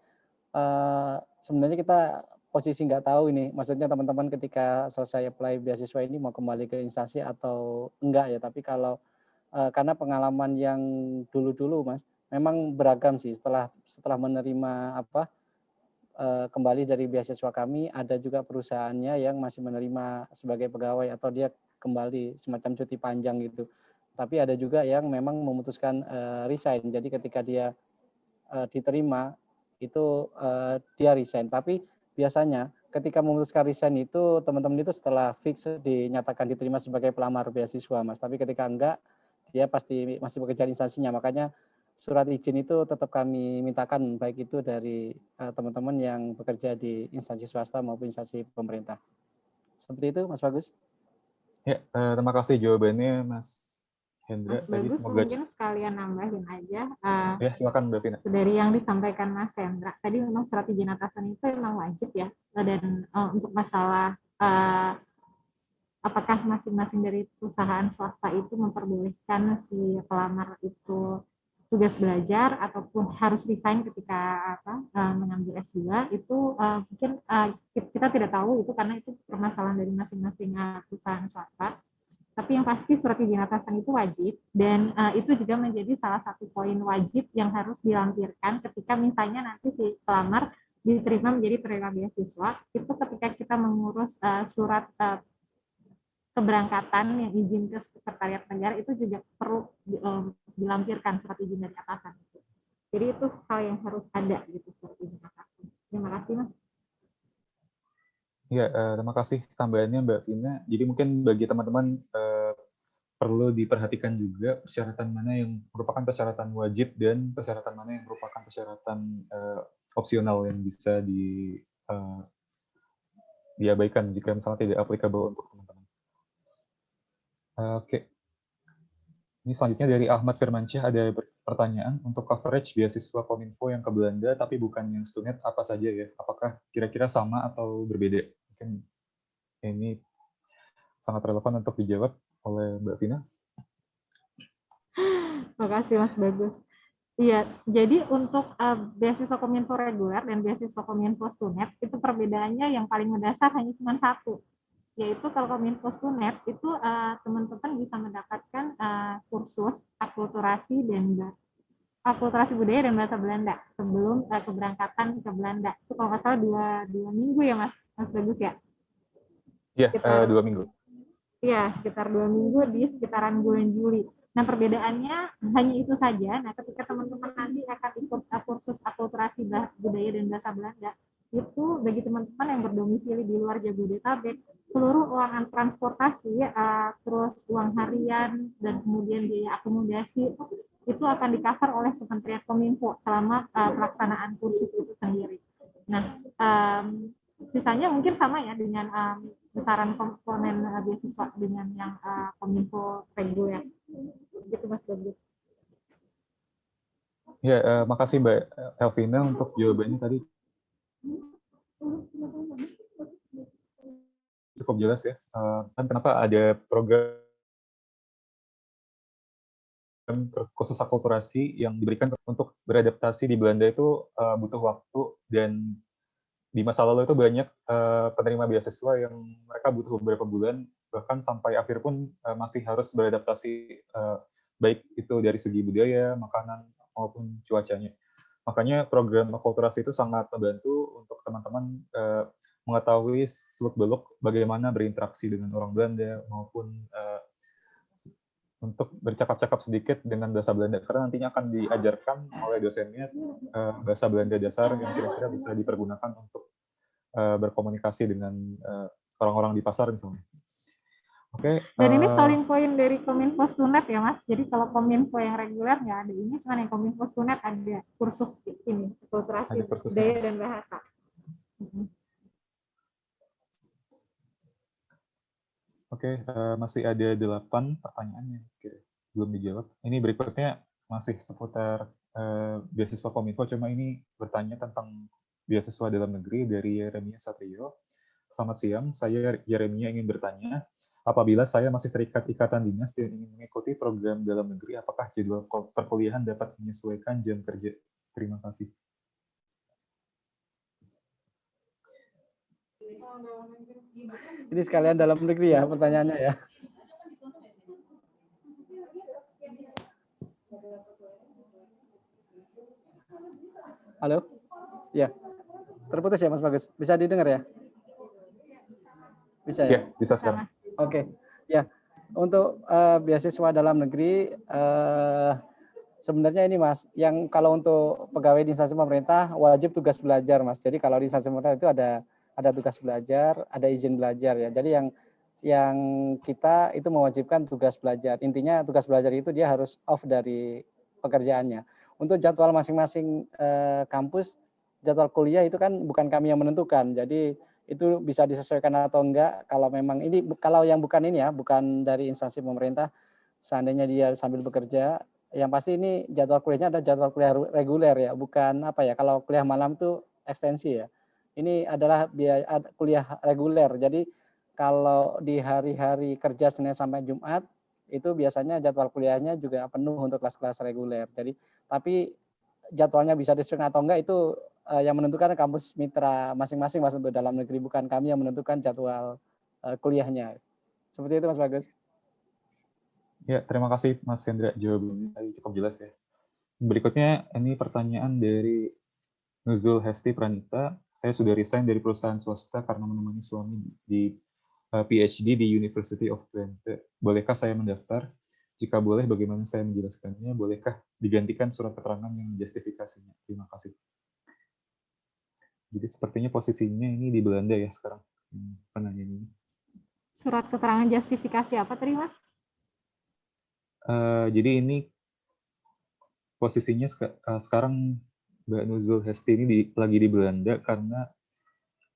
sebenarnya kita posisi nggak tahu ini, maksudnya teman-teman ketika selesai apply beasiswa ini mau kembali ke instansi atau enggak ya. Tapi kalau karena pengalaman yang dulu-dulu Mas, memang beragam sih setelah menerima kembali dari beasiswa kami, ada juga perusahaannya yang masih menerima sebagai pegawai atau dia kembali semacam cuti panjang gitu. Tapi ada juga yang memang memutuskan resign. Jadi ketika dia diterima itu dia resign. Tapi biasanya ketika memutuskan resign itu teman-teman itu setelah fix dinyatakan diterima sebagai pelamar beasiswa Mas. Tapi ketika enggak, dia pasti masih bekerja di instansinya. Makanya surat izin itu tetap kami mintakan baik itu dari teman-teman yang bekerja di instansi swasta maupun instansi pemerintah. Seperti itu Mas Bagus. Ya, terima kasih jawabannya Mas Hendra. Mas Bagus mungkin sekalian nambahin aja. Ya, silakan Mbak Vina. Dari yang disampaikan Mas Hendra, tadi memang surat izin atasan itu memang wajib ya. Dan untuk masalah apakah masing-masing dari perusahaan swasta itu memperbolehkan si pelamar itu tugas belajar ataupun harus resign ketika mengambil S2 itu mungkin kita tidak tahu itu karena itu permasalahan dari masing-masing perusahaan swasta. Tapi yang pasti surat izin atasan itu wajib dan itu juga menjadi salah satu poin wajib yang harus dilampirkan ketika misalnya nanti si pelamar diterima menjadi penerima beasiswa. Itu ketika kita mengurus surat keberangkatan yang izin ke sekretariat negara itu juga perlu dilampirkan surat izin dari atasan. Jadi itu hal yang harus ada gitu surat izin atasan. Terima kasih Mas. Ya, terima kasih tambahannya Mbak Vina. Jadi mungkin bagi teman-teman perlu diperhatikan juga persyaratan mana yang merupakan persyaratan wajib dan persyaratan mana yang merupakan persyaratan opsional yang bisa diabaikan jika misalnya tidak applicable untuk teman-teman. Oke. Ini selanjutnya dari Ahmad Firmansyah ada pertanyaan untuk coverage beasiswa Kominfo yang ke Belanda tapi bukan yang Stunet apa saja ya? Apakah kira-kira sama atau berbeda? Mungkin ini sangat relevan untuk dijawab oleh Mbak Vina. Terima kasih Mas Bagus. Iya, jadi untuk beasiswa Kominfo reguler dan beasiswa Kominfo Stunet itu perbedaannya yang paling mendasar hanya cuma satu, yaitu kalau Kominfo Stunet itu teman-teman bisa mendapatkan kursus akulturasi budaya dan bahasa Belanda sebelum keberangkatan ke Belanda. Itu kalau nggak salah dua minggu ya Mas Bagus ya? Iya, 2 minggu. Iya, sekitar 2 minggu di sekitaran bulan Juli. Nah, perbedaannya hanya itu saja. Nah, ketika teman-teman nanti akan ikut kursus akulturasi budaya dan bahasa Belanda, itu bagi teman-teman yang berdomisili di luar Jabodetabek, seluruh uang transportasi, terus uang harian, dan kemudian biaya akomodasi, itu akan di-cover oleh Kementerian Kominfo selama pelaksanaan kursus itu sendiri. Nah, sisanya mungkin sama ya dengan besaran komponen beasiswa dengan yang Kominfo reguler. Gitu Mas Bagus. Ya, makasih Mbak Elvina untuk jawabannya tadi. Cukup jelas ya. Kan kenapa ada program khusus akulturasi yang diberikan untuk beradaptasi di Belanda itu butuh waktu, dan di masa lalu itu banyak penerima beasiswa yang mereka butuh beberapa bulan, bahkan sampai akhir pun masih harus beradaptasi, baik itu dari segi budaya, makanan, maupun cuacanya. Makanya program akulturasi itu sangat membantu untuk teman-teman mengetahui seluk-beluk bagaimana berinteraksi dengan orang Belanda, maupun untuk bercakap-cakap sedikit dengan bahasa Belanda, karena nantinya akan diajarkan oleh dosennya bahasa Belanda dasar yang kira-kira bisa dipergunakan untuk berkomunikasi dengan orang-orang di pasar misalnya. Oke. Dan ini selling point dari Kominfo Stunet ya Mas. Jadi kalau Kominfo yang reguler nggak ada ini, cuma yang Kominfo Stunet ada kursus ini, akulturasi budaya dan bahasa. Oke, masih ada 8 pertanyaan yang belum dijawab. Ini berikutnya masih seputar beasiswa Kominfo, cuma ini bertanya tentang beasiswa dalam negeri dari Yeremia Satrio. Selamat siang, saya Yeremia ingin bertanya, apabila saya masih terikat ikatan dinas dan ingin mengikuti program dalam negeri, apakah jadwal perkuliahan dapat menyesuaikan jam kerja? Terima kasih. Ini sekalian dalam negeri ya pertanyaannya ya. Halo? Ya. Terputus ya Mas Bagus? Bisa didengar ya? Bisa ya? Ya, bisa sekarang. Oke. Ya. Untuk beasiswa dalam negeri, sebenarnya ini Mas, yang kalau untuk pegawai di instansi pemerintah wajib tugas belajar Mas. Jadi kalau di instansi pemerintah itu ada tugas belajar, ada izin belajar ya. Jadi yang kita itu mewajibkan tugas belajar. Intinya tugas belajar itu dia harus off dari pekerjaannya. Untuk jadwal masing-masing kampus, jadwal kuliah itu kan bukan kami yang menentukan. Jadi itu bisa disesuaikan atau enggak. Kalau memang ini, kalau yang bukan ini ya, bukan dari instansi pemerintah, seandainya dia sambil bekerja, yang pasti ini jadwal kuliahnya ada jadwal kuliah reguler ya, bukan apa ya. Kalau kuliah malam tuh ekstensi ya. Ini adalah biaya kuliah reguler. Jadi kalau di hari-hari kerja Senin sampai Jumat itu biasanya jadwal kuliahnya juga penuh untuk kelas-kelas reguler. Jadi tapi jadwalnya bisa disesuaikan atau enggak itu yang menentukan kampus mitra masing-masing Mas untuk dalam negeri, bukan kami yang menentukan jadwal kuliahnya. Seperti itu Mas Bagus. Ya, terima kasih Mas Hendra, jawabannya tadi cukup jelas ya. Berikutnya ini pertanyaan dari Nuzul Hesti Pranita. Saya sudah resign dari perusahaan swasta karena menemani suami di PhD di University of Twente. Bolehkah saya mendaftar? Jika boleh, bagaimana saya menjelaskannya? Bolehkah digantikan surat keterangan yang menjustifikasinya? Terima kasih. Jadi sepertinya posisinya ini di Belanda ya sekarang. Penanya ini. Surat keterangan justifikasi apa tadi Mas? Jadi ini posisinya sekarang Mbak Nuzul Hesti ini lagi di Belanda karena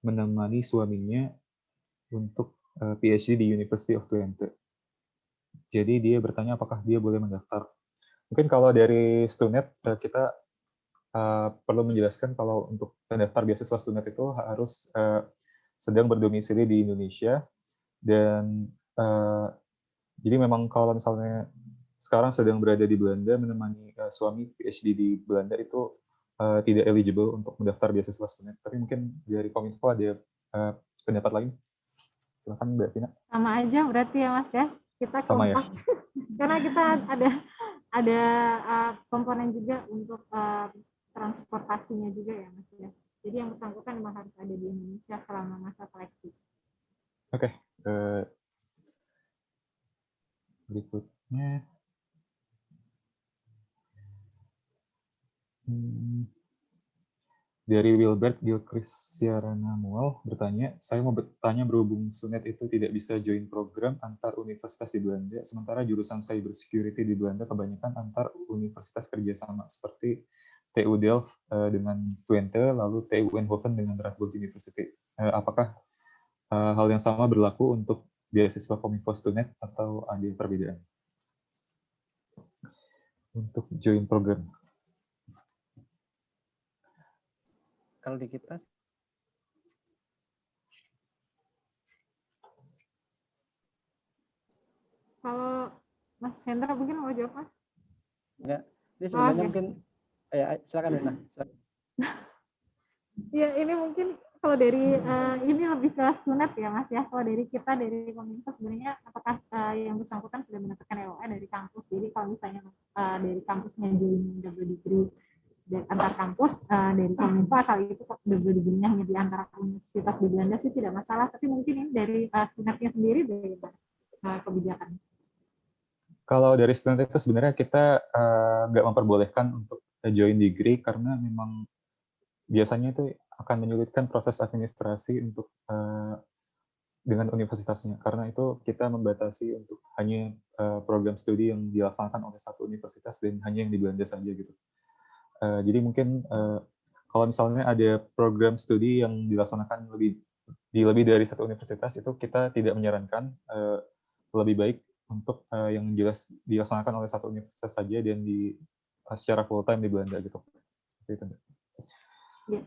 menemani suaminya untuk PhD di University of Twente. Jadi dia bertanya apakah dia boleh mendaftar. Mungkin kalau dari Stunet kita perlu menjelaskan kalau untuk mendaftar beasiswa Stunet itu harus sedang berdomisili di Indonesia, dan jadi memang kalau misalnya sekarang sedang berada di Belanda menemani suami PhD di Belanda itu tidak eligible untuk mendaftar beasiswa Stunet. Tapi mungkin dari Kominfo ada pendapat lain. Silakan Mbak Tina. Sama aja berarti ya Mas ya. Kita Sama ya. Karena kita ada komponen juga untuk transportasinya juga ya Mas ya. Jadi yang bersangkutan memang harus ada di Indonesia selama masa seleksi. Oke. Berikutnya. Dari Wilbert Gilchrist-Siarana Mual bertanya, saya mau bertanya berhubung Stunet itu tidak bisa join program antar universitas di Belanda, sementara jurusan cyber security di Belanda kebanyakan antar universitas kerjasama seperti TU Delft dengan Twente, lalu TU Eindhoven dengan Radboud University. Apakah hal yang sama berlaku untuk beasiswa Kominfo Student atau ada perbedaan? Untuk join program. Kalau di kita Kalau Mas Hendra mungkin mau jawab, Mas? ya, ini sebenarnya Oke. mungkin silakan Rina. Ya, ini mungkin kalau dari ini lebih ke Sunet ya, Mas ya. Kalau dari kita dari Kominfo sebenarnya apakah yang bersangkutan sudah mendapatkan LOA dari kampus. Jadi kalau misalnya dari kampusnya join double degree antar kampus dari Kominfo asal itu double degree-nya hanya di antara universitas di Belanda sih tidak masalah. Tapi mungkin ini dari Sunetnya sendiri bagaimana kebijakan? Kalau dari student itu sebenarnya kita nggak memperbolehkan untuk join degree karena memang biasanya itu akan menyulitkan proses administrasi untuk dengan universitasnya, karena itu kita membatasi untuk hanya program studi yang dilaksanakan oleh satu universitas dan hanya yang di Belanda saja gitu. Jadi mungkin kalau misalnya ada program studi yang dilaksanakan lebih dari satu universitas, itu kita tidak menyarankan, lebih baik untuk yang jelas dilaksanakan oleh satu universitas saja dan secara full time di Belanda gitu. Seperti itu. Ya.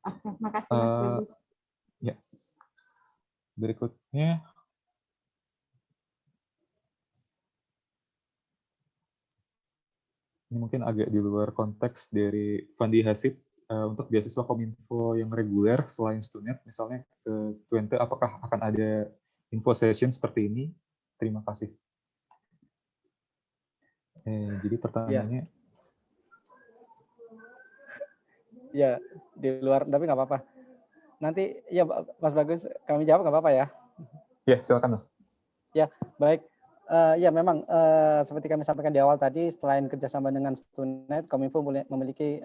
Oke, makasih Mas Bagus. Ya. Berikutnya ini mungkin agak di luar konteks dari Fandi Hasib untuk beasiswa Kominfo yang reguler selain Stunet, misalnya ke Twente, apakah akan ada info session seperti ini? Terima kasih. Jadi pertanyaannya. Ya, di luar, tapi nggak apa-apa. Nanti ya Mas Bagus, kami jawab nggak apa-apa ya? Ya, silakan Mas. Ya, baik. Ya memang seperti kami sampaikan di awal tadi, selain kerjasama dengan Stunet, Kominfo memiliki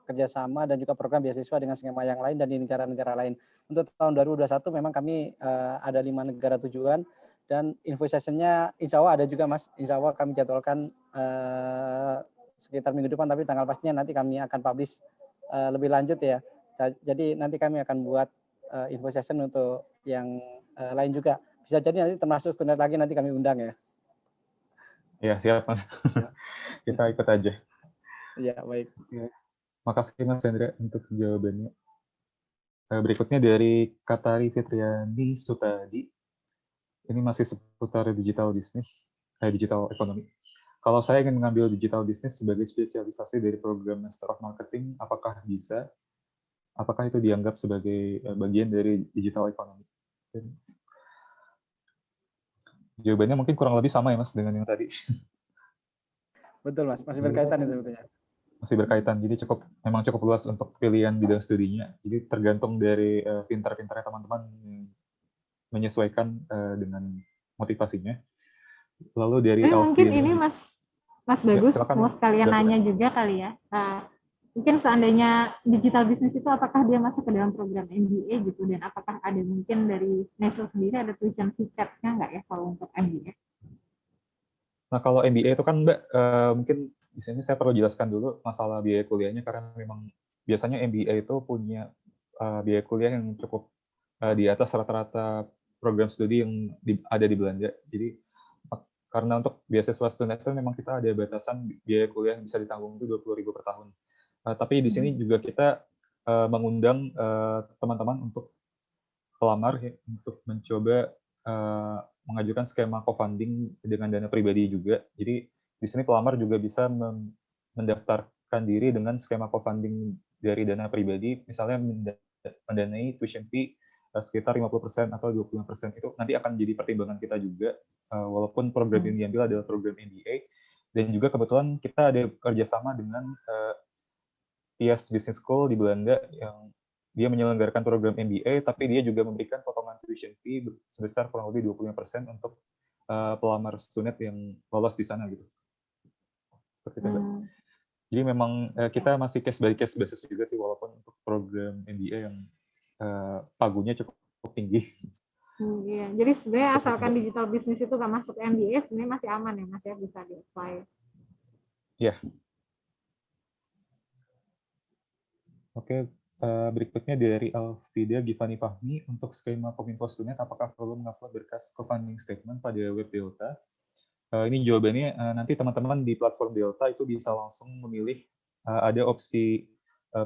kerjasama dan juga program beasiswa dengan skema yang lain dan di negara-negara lain. Untuk tahun 2021 memang kami ada 5 negara tujuan dan info sessionnya insya Allah ada juga Mas. Insya Allah kami jadwalkan sekitar minggu depan, tapi tanggal pastinya nanti kami akan publish lebih lanjut ya. Jadi nanti kami akan buat info session untuk yang lain juga. Bisa jadi nanti termasuk Stunet lagi nanti kami undang ya. Ya, siap Mas. Ya. Kita ikut aja. Ya, baik. Ya. Makasih Mas Hendra untuk jawabannya. Berikutnya dari Katari Fitriani Sutadi. Ini masih seputar digital business, digital ekonomi. Kalau saya ingin mengambil digital business sebagai spesialisasi dari program Master of Marketing, apakah bisa? Apakah itu dianggap sebagai bagian dari digital ekonomi? Jawabannya mungkin kurang lebih sama ya Mas dengan yang tadi. Betul Mas, masih berkaitan itu sebetulnya. Masih berkaitan, jadi memang cukup luas untuk pilihan bidang studinya. Jadi tergantung dari pintar-pintarnya teman-teman menyesuaikan dengan motivasinya. Lalu dari mungkin ini Mas Bagus ya, mau sekalian nanya juga kali ya. Mungkin seandainya digital business itu apakah dia masuk ke dalam program MBA gitu, dan apakah ada mungkin dari Nestle sendiri ada tuition ticketnya nggak ya kalau untuk MBA? Nah kalau MBA itu kan Mbak, mungkin di sini saya perlu jelaskan dulu masalah biaya kuliahnya, karena memang biasanya MBA itu punya biaya kuliah yang cukup di atas rata-rata program studi yang ada di Belanda. Jadi karena untuk beasiswa student itu memang kita ada batasan biaya kuliah yang bisa ditanggung itu 20.000 per tahun. Tapi di sini juga kita mengundang teman-teman untuk pelamar ya, untuk mencoba mengajukan skema co-funding dengan dana pribadi juga. Jadi di sini pelamar juga bisa mendaftarkan diri dengan skema co-funding dari dana pribadi, misalnya mendanai tuition fee sekitar 50% atau 25%. Itu nanti akan jadi pertimbangan kita juga, walaupun program yang diambil adalah program MBA. Dan juga kebetulan kita ada kerjasama dengan IAS Business School di Belanda yang dia menyelenggarakan program MBA, tapi dia juga memberikan potongan tuition fee sebesar kurang lebih 25% untuk pelamar student yang lolos di sana gitu. Seperti itu. Jadi memang kita masih case by case basis juga sih, walaupun untuk program MBA yang pagunya cukup tinggi. Iya, jadi sebenarnya asalkan digital business itu nggak masuk MBA, sebenarnya masih aman ya Mas ya, bisa di-apply. Iya. Oke, berikutnya dari Alfida Givani Fahmi, untuk skema Kominfo Student, apakah perlu mengupload berkas co-funding statement pada web Delta? Ini jawabannya, nanti teman-teman di platform Delta itu bisa langsung memilih, ada opsi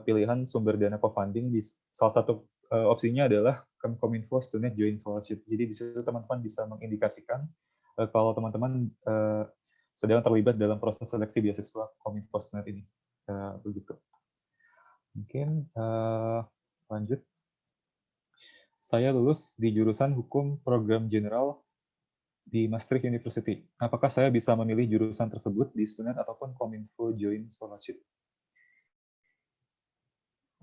pilihan sumber dana co-funding. Salah satu opsinya adalah Kominfo Student Joint Scholarship. Jadi di situ teman-teman bisa mengindikasikan kalau teman-teman sedang terlibat dalam proses seleksi beasiswa Kominfo Student ini. Begitu. Mungkin lanjut. Saya lulus di jurusan Hukum Program General di Maastricht University. Apakah saya bisa memilih jurusan tersebut di Student ataupun Kominfo Joint Scholarship?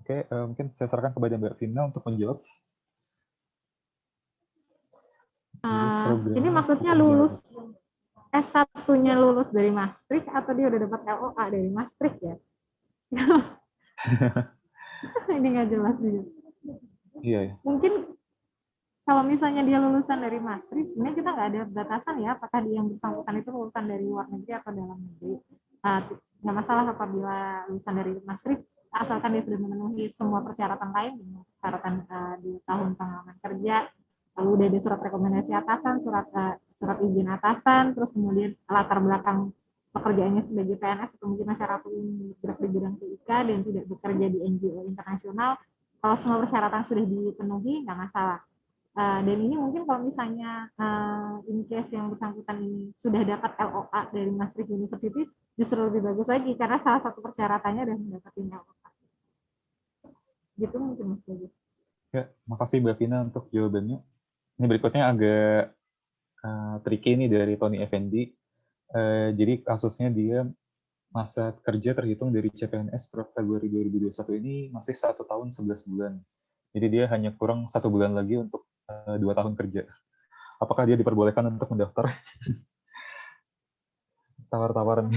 Oke, mungkin saya sarankan kepada Mbak Vina untuk menjawab. Ini maksudnya lulus S1-nya lulus dari Maastricht atau dia udah dapat LOA dari Maastricht ya? Ini nggak jelas juga. Iya. Mungkin kalau misalnya dia lulusan dari Maastricht, sebenarnya kita nggak ada batasan ya, apakah dia yang bersangkutan itu lulusan dari luar negeri atau dalam negeri. Nggak masalah apabila lulusan dari Maastricht, asalkan dia sudah memenuhi semua persyaratan lain, persyaratan di tahun pengalaman kerja, lalu udah ada surat rekomendasi atasan, surat izin atasan, terus kemudian latar belakang pekerjaannya sebagai PNS atau mungkin masyarakat umum bergerak di bidang TIK dan tidak bekerja di NGO internasional. Kalau semua persyaratan sudah dipenuhi, nggak masalah. Dan ini mungkin kalau misalnya in case yang bersangkutan ini sudah dapat LOA dari Maastricht University, justru lebih bagus lagi karena salah satu persyaratannya adalah mendapatkan LOA. Gitu mungkin Mas Bagus. Ya, makasih Mbak Vina untuk jawabannya. Ini berikutnya agak tricky nih dari Tony Effendi. Jadi kasusnya dia masa kerja terhitung dari CPNS per Februari 2021 ini masih 1 tahun 11 bulan. Jadi dia hanya kurang 1 bulan lagi untuk 2 tahun kerja. Apakah dia diperbolehkan untuk mendaftar? Tawar-tawaran.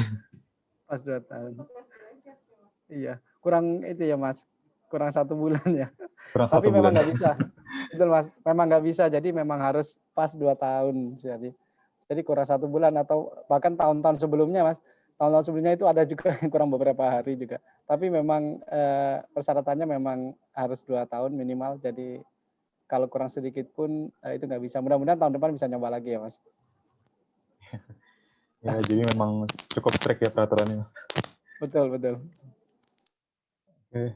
Pas 2 tahun. Iya, kurang itu ya Mas, kurang 1 bulan ya. Kurang Tapi 1 memang bulan. nggak bisa. Betul Mas, memang nggak bisa. Jadi memang harus pas 2 tahun. Jadi kurang 1 bulan atau bahkan tahun-tahun sebelumnya Mas. Tahun-tahun sebelumnya itu ada juga yang kurang beberapa hari juga. Tapi memang persyaratannya memang harus 2 tahun minimal. Jadi kalau kurang sedikit pun itu nggak bisa. Mudah-mudahan tahun depan bisa nyoba lagi ya Mas. Ya, jadi memang cukup strict ya peraturannya Mas. Betul, betul. Oke,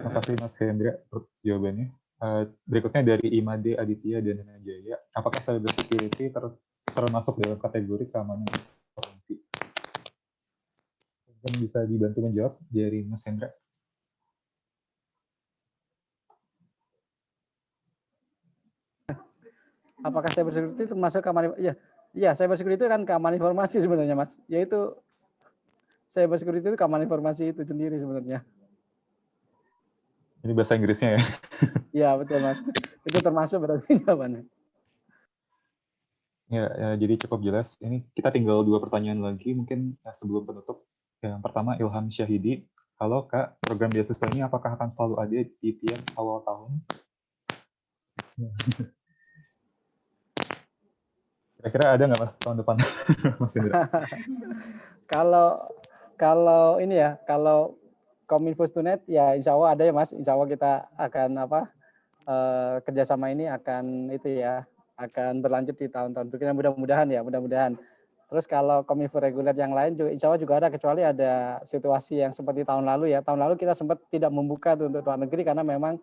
makasih Mas Hendra untuk jawabannya. Berikutnya dari Imade Aditya dan Jaya, apakah cyber security termasuk dalam kategori keamanan informasi? Mungkin bisa dibantu menjawab dari Mas Hendra. Apakah cyber security termasuk keamanan? Iya, cyber security kan keamanan informasi sebenarnya Mas. Yaitu cyber security itu keamanan informasi itu sendiri sebenarnya. Ini bahasa Inggrisnya ya? Iya, betul Mas. Itu termasuk berarti jawabannya. Ya, jadi cukup jelas. Ini kita tinggal 2 pertanyaan lagi mungkin sebelum penutup. Yang pertama Ilham Syahidi. Halo Kak, program beasiswa ini apakah akan selalu ada di tiap awal tahun? Kira-kira ada nggak Mas tahun depan? Mas Indra? Kalau ini ya, kalau Kominfo Student ya insya Allah ada ya Mas. Insya Allah kita akan kerjasama ini akan itu ya, akan berlanjut di tahun-tahun berikutnya, mudah-mudahan. Terus kalau Kominfo reguler yang lain juga insya Allah juga ada, kecuali ada situasi yang seperti tahun lalu ya. Tahun lalu kita sempat tidak membuka untuk luar negeri karena memang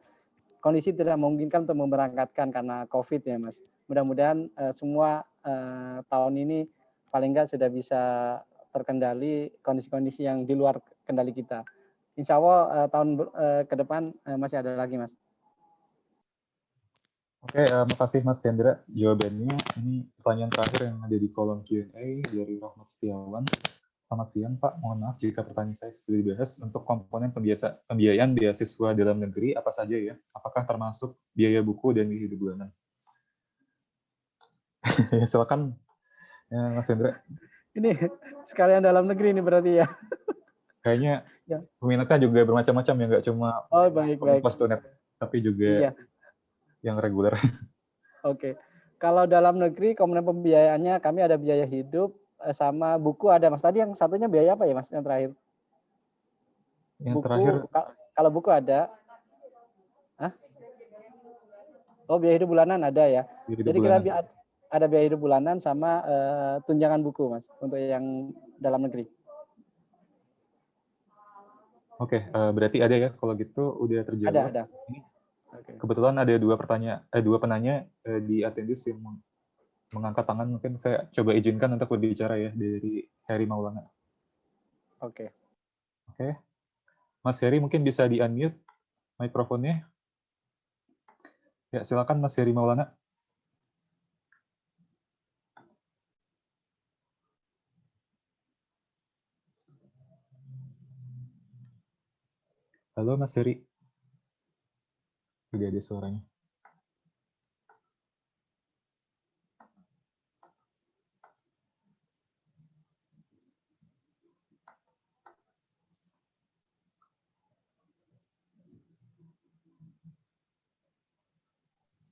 kondisi tidak memungkinkan untuk memberangkatkan karena COVID ya Mas. Mudah-mudahan semua tahun ini paling enggak sudah bisa terkendali kondisi-kondisi yang di luar kendali kita. Insya Allah tahun ke depan masih ada lagi Mas. Oke, makasih Mas Hendra jawabannya. Ini pertanyaan terakhir yang ada di kolom Q&A dari Rahmat Setiawan. Selamat siang Pak, mohon maaf jika pertanyaan saya sudah dibahas. Untuk komponen pembiayaan beasiswa dalam negeri apa saja ya? Apakah termasuk biaya buku dan biaya hidup bulanan? Silakan Mas Hendra. Ini sekalian dalam negeri ini berarti ya? Kayaknya peminatnya juga bermacam-macam ya, nggak cuma baik. Student, tapi juga yang reguler. Oke. Kalau dalam negeri komponen pembiayaannya kami ada biaya hidup sama buku ada Mas. Tadi yang satunya biaya apa ya Mas yang terakhir? Yang terakhir Kalau buku ada. Hah? Oh, biaya hidup bulanan ada ya. Jadi kita ada biaya hidup bulanan sama tunjangan buku, Mas, untuk yang dalam negeri. Oke, berarti ada ya kalau gitu udah terjawab. Ada. Okay. Kebetulan ada dua penanya di attendees yang mengangkat tangan, mungkin saya coba izinkan untuk berbicara ya dari Heri Maulana. Oke. Mas Heri mungkin bisa di-unmute mikrofonnya. Ya, silakan Mas Heri Maulana. Halo Mas Heri. Tidak ada suaranya.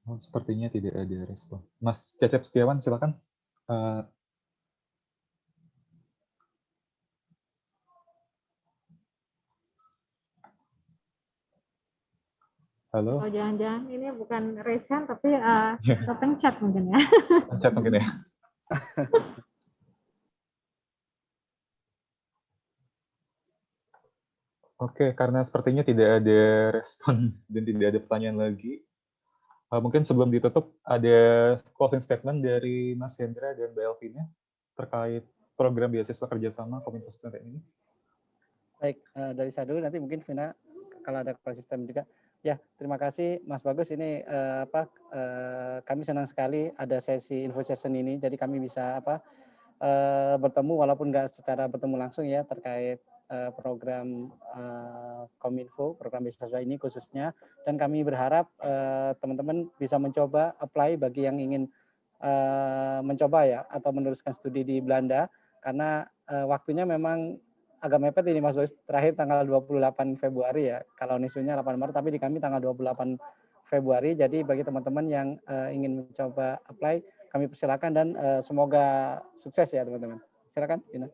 Oh, sepertinya tidak ada respon. Mas Cecep Setiawan, silakan. Halo. Oh, jangan-jangan ini bukan raise hand, tapi pencet mungkin ya. Pencet mungkin ya. Oke, karena sepertinya tidak ada respon dan tidak ada pertanyaan lagi. Mungkin sebelum ditutup, ada closing statement dari Mas Hendra dan Mbak Elvina terkait program beasiswa kerjasama Kominfo Student ini. Baik, dari saya dulu, nanti mungkin Vina kalau ada closing statement juga. Ya, terima kasih Mas Bagus. Ini kami senang sekali ada sesi info session ini. Jadi kami bisa bertemu walaupun nggak secara bertemu langsung ya terkait program Kominfo, program beasiswa ini khususnya. Dan kami berharap teman-teman bisa mencoba apply bagi yang ingin mencoba ya atau meneruskan studi di Belanda, karena waktunya memang agak mepet ini Mas Bagus, terakhir tanggal 28 Februari ya, kalau NISU-nya 8 Maret, tapi di kami tanggal 28 Februari, jadi bagi teman-teman yang ingin mencoba apply, kami persilakan dan semoga sukses ya teman-teman. Silakan, Dina.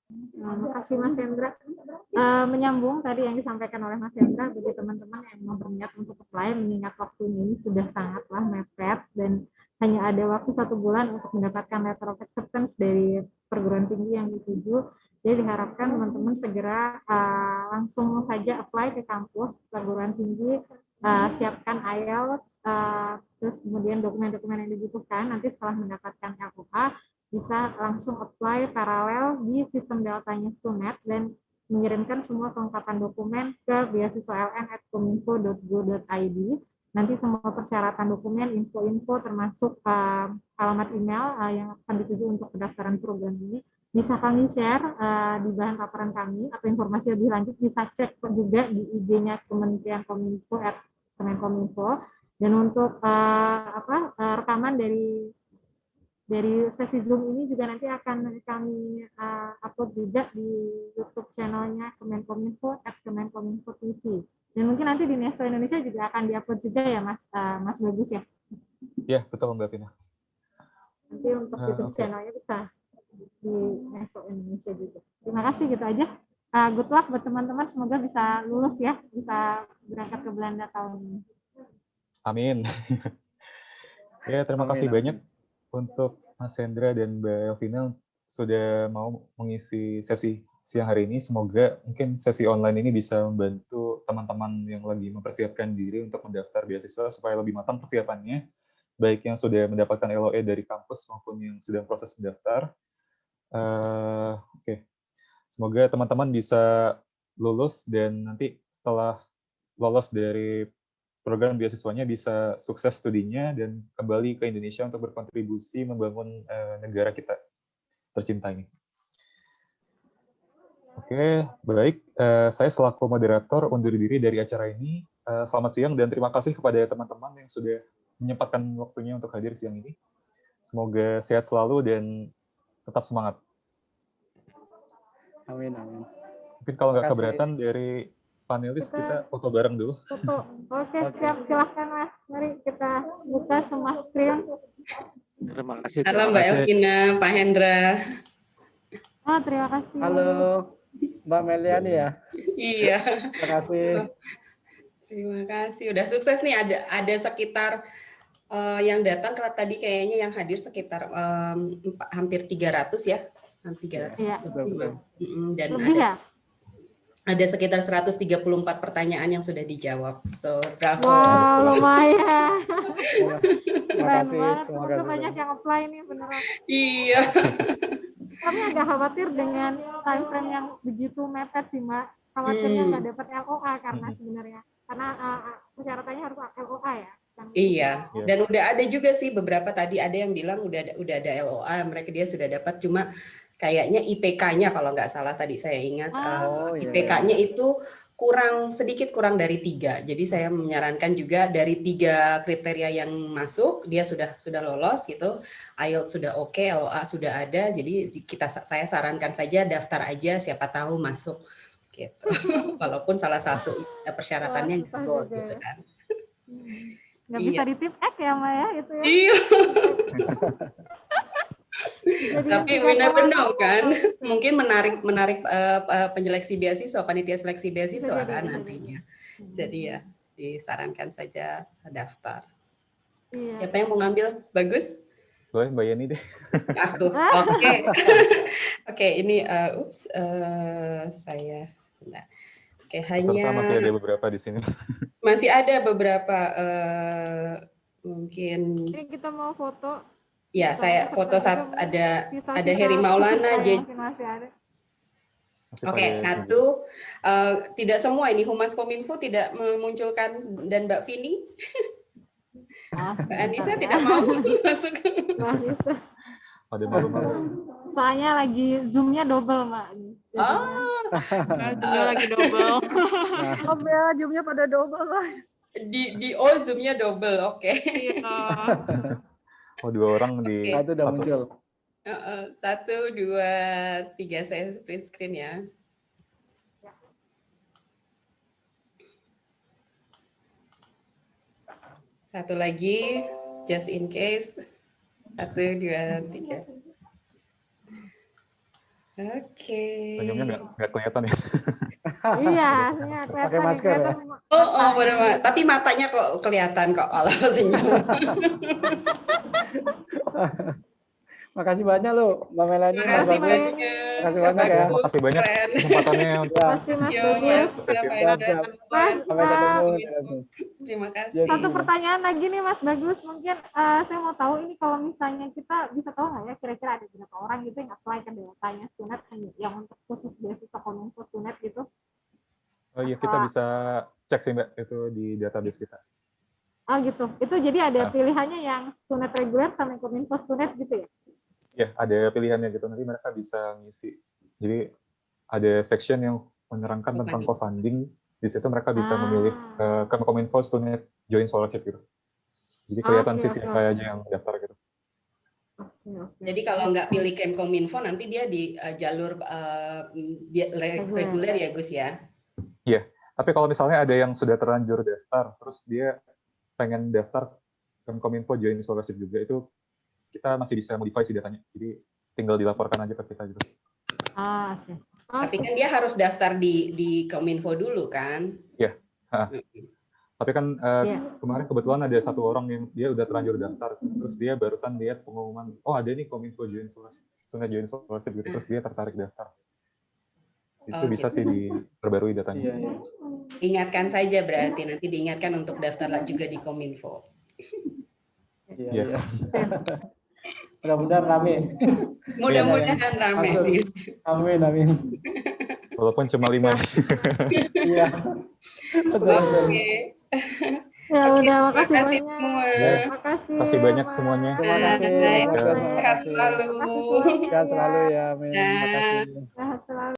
Terima kasih Mas Hendra. Menyambung tadi yang disampaikan oleh Mas Hendra, bagi teman-teman yang mau berniat untuk apply, mengingat waktunya ini sudah sangatlah mepet dan hanya ada waktu 1 bulan untuk mendapatkan letter of acceptance dari perguruan tinggi yang dituju. Jadi diharapkan teman-teman segera langsung saja apply ke kampus perguruan tinggi, siapkan IELTS, terus kemudian dokumen-dokumen yang dibutuhkan. Nanti setelah mendapatkan LOA, bisa langsung apply paralel di sistem Deltanya Stunet dan mengirimkan semua kelengkapan dokumen ke beasiswaln@kominfo.go.id. Nanti semua persyaratan dokumen, info-info termasuk alamat email yang akan dituju untuk pendaftaran program ini bisa kami share di bahan paparan kami, atau informasi lebih lanjut bisa cek juga di IG-nya Kementerian Kominfo @kemenkominfo. Dan untuk rekaman dari sesi Zoom ini juga nanti akan kami upload juga di YouTube channelnya Kemenkominfo @kemenkominfo TV. Dan mungkin nanti di Neso Indonesia juga akan diupload juga ya Mas Bagus ya? Ya, betul Mbak Tina. Nanti untuk YouTube channelnya bisa di Neso Indonesia juga. Terima kasih, gitu aja. Good luck buat teman-teman, semoga bisa lulus ya, bisa berangkat ke Belanda tahun ini. Amin. Ya, terima kasih banyak untuk Mas Hendra dan Mbak Elvina sudah mau mengisi sesi siang hari ini. Semoga mungkin sesi online ini bisa membantu teman-teman yang lagi mempersiapkan diri untuk mendaftar beasiswa supaya lebih matang persiapannya, baik yang sudah mendapatkan LOE dari kampus maupun yang sedang proses mendaftar. Semoga teman-teman bisa lulus dan nanti setelah lolos dari program beasiswanya bisa sukses studinya dan kembali ke Indonesia untuk berkontribusi membangun negara kita tercinta ini. Oke, baik. Saya selaku moderator undur diri dari acara ini. Selamat siang dan terima kasih kepada teman-teman yang sudah menyempatkan waktunya untuk hadir siang ini. Semoga sehat selalu dan tetap semangat. Amin, amin. Mungkin kalau nggak keberatan dari panelis, kita foto bareng dulu. Foto. Oke, siap. Silahkan Mas. Mari kita buka semua screen. Terima kasih. Halo Mbak Elvina, Pak Hendra. Oh, terima kasih. Halo. Mbak Meliani ya. Iya. Terima kasih. Terima kasih. Udah sukses nih. Ada sekitar yang datang tadi kayaknya yang hadir sekitar hampir 300 ya. 300. Iya. Dan Lebih ya? ada sekitar 134 pertanyaan yang sudah dijawab. So, bravo. Wow, lumayan. Terima Keren kasih. banget. Semoga Semoga sukses. banyak yang apply nih beneran. Iya. Kami agak khawatir dengan time frame yang begitu mepet sih, Mbak. Khawatirnya nggak dapat LOA karena sebenarnya. Karena persyaratannya harus LOA ya. Iya, dan udah ada juga sih beberapa tadi ada yang bilang udah ada LOA, mereka dia sudah dapat, cuma kayaknya IPK-nya kalau nggak salah tadi saya ingat IPK-nya itu sedikit kurang dari 3. Jadi saya menyarankan juga dari 3 kriteria yang masuk dia sudah lolos gitu, IELTS sudah oke, LOA sudah ada, jadi saya sarankan saja daftar aja, siapa tahu masuk gitu. Walaupun salah satu persyaratannya gold gitu kan. Nggak bisa di tip X ya, Mbak ya, gitu ya. Iya. Tapi we never know kan, mungkin menarik penyeleksi beasiswa, panitia seleksi beasiswa kan nantinya. Jadi ya disarankan saja daftar. Siapa yang mau ngambil? Bagus? Boleh Mbak Yeni deh. Aku. Oke. Oke, ini saya. Oke, hanya masih ada beberapa di sini. Masih ada beberapa mungkin. Ini kita mau foto. Ya, saya foto saat ada Heri Maulana. Oke, satu. Tidak semua ini Humas Kominfo tidak memunculkan dan Mbak Vini. Mbak Anissa tidak mau masuk. Ada malu-malu. Soalnya lagi zoom-nya double, Mbak. Zoom-nya lagi double. Zoom-nya pada double lah. Zoom-nya double, oke. Oh, 2 orang di satu udah muncul. 1, 2, 3 saya print screen ya. Satu lagi, just in case. 1, 2, 3. Oke. Senyumnya nggak kelihatan ya. Iya, pakai masker ya. Oh, benar. Tapi matanya kok kelihatan kok kalau senyum. Makasih banyak lo, Mbak Melani. Makasih banyak. Makasih banyak ya. Makasih banyak kesempatannya. Sampai ketemu. Terima kasih. Satu pertanyaan lagi nih Mas Bagus, mungkin saya mau tahu ini kalau misalnya kita bisa tahu nggak ya kira-kira ada berapa orang gitu yang apply ke datanya Stunet yang untuk khusus beasiswa Kominfo Stunet gitu? Oh iya, kita bisa cek sih Mbak itu di database kita. Oh gitu, itu jadi ada pilihannya yang Stunet reguler sama Kominfo Stunet gitu ya? Ya, ada pilihannya gitu. Nanti mereka bisa ngisi. Jadi ada section yang menerangkan tentang co-funding. Di situ mereka bisa memilih ke Kominfo Student Join Scholarship gitu. Jadi kelihatan sih siapa aja yang daftar gitu. Jadi kalau nggak pilih Kemkominfo nanti dia di jalur reguler ya Gus ya? Iya, tapi kalau misalnya ada yang sudah terlanjur daftar, terus dia pengen daftar Kemkominfo Join Scholarship juga, itu kita masih bisa modify sih datanya. Jadi tinggal dilaporkan aja ke kita gitu. Oke. Tapi kan dia harus daftar di Kominfo dulu kan? Iya. Tapi kan kemarin kebetulan ada 1 orang yang dia udah terlanjur daftar, terus dia barusan lihat pengumuman, oh ada nih Kominfo Join Scholarship, Join Scholarship gitu, terus dia tertarik daftar. Itu bisa sih diperbarui datanya. Ingatkan saja berarti nanti diingatkan untuk daftar juga di Kominfo. Iya. Mudah-mudahan rame. Mudah-mudahan rame. Amin. Walaupun cuma 5. Iya. Oke. Ya udah, makasih banyak. Makasih banyak semuanya. Terima kasih. Sehat selalu. Sehat selalu ya. Amin. Terima kasih. Sehat selalu.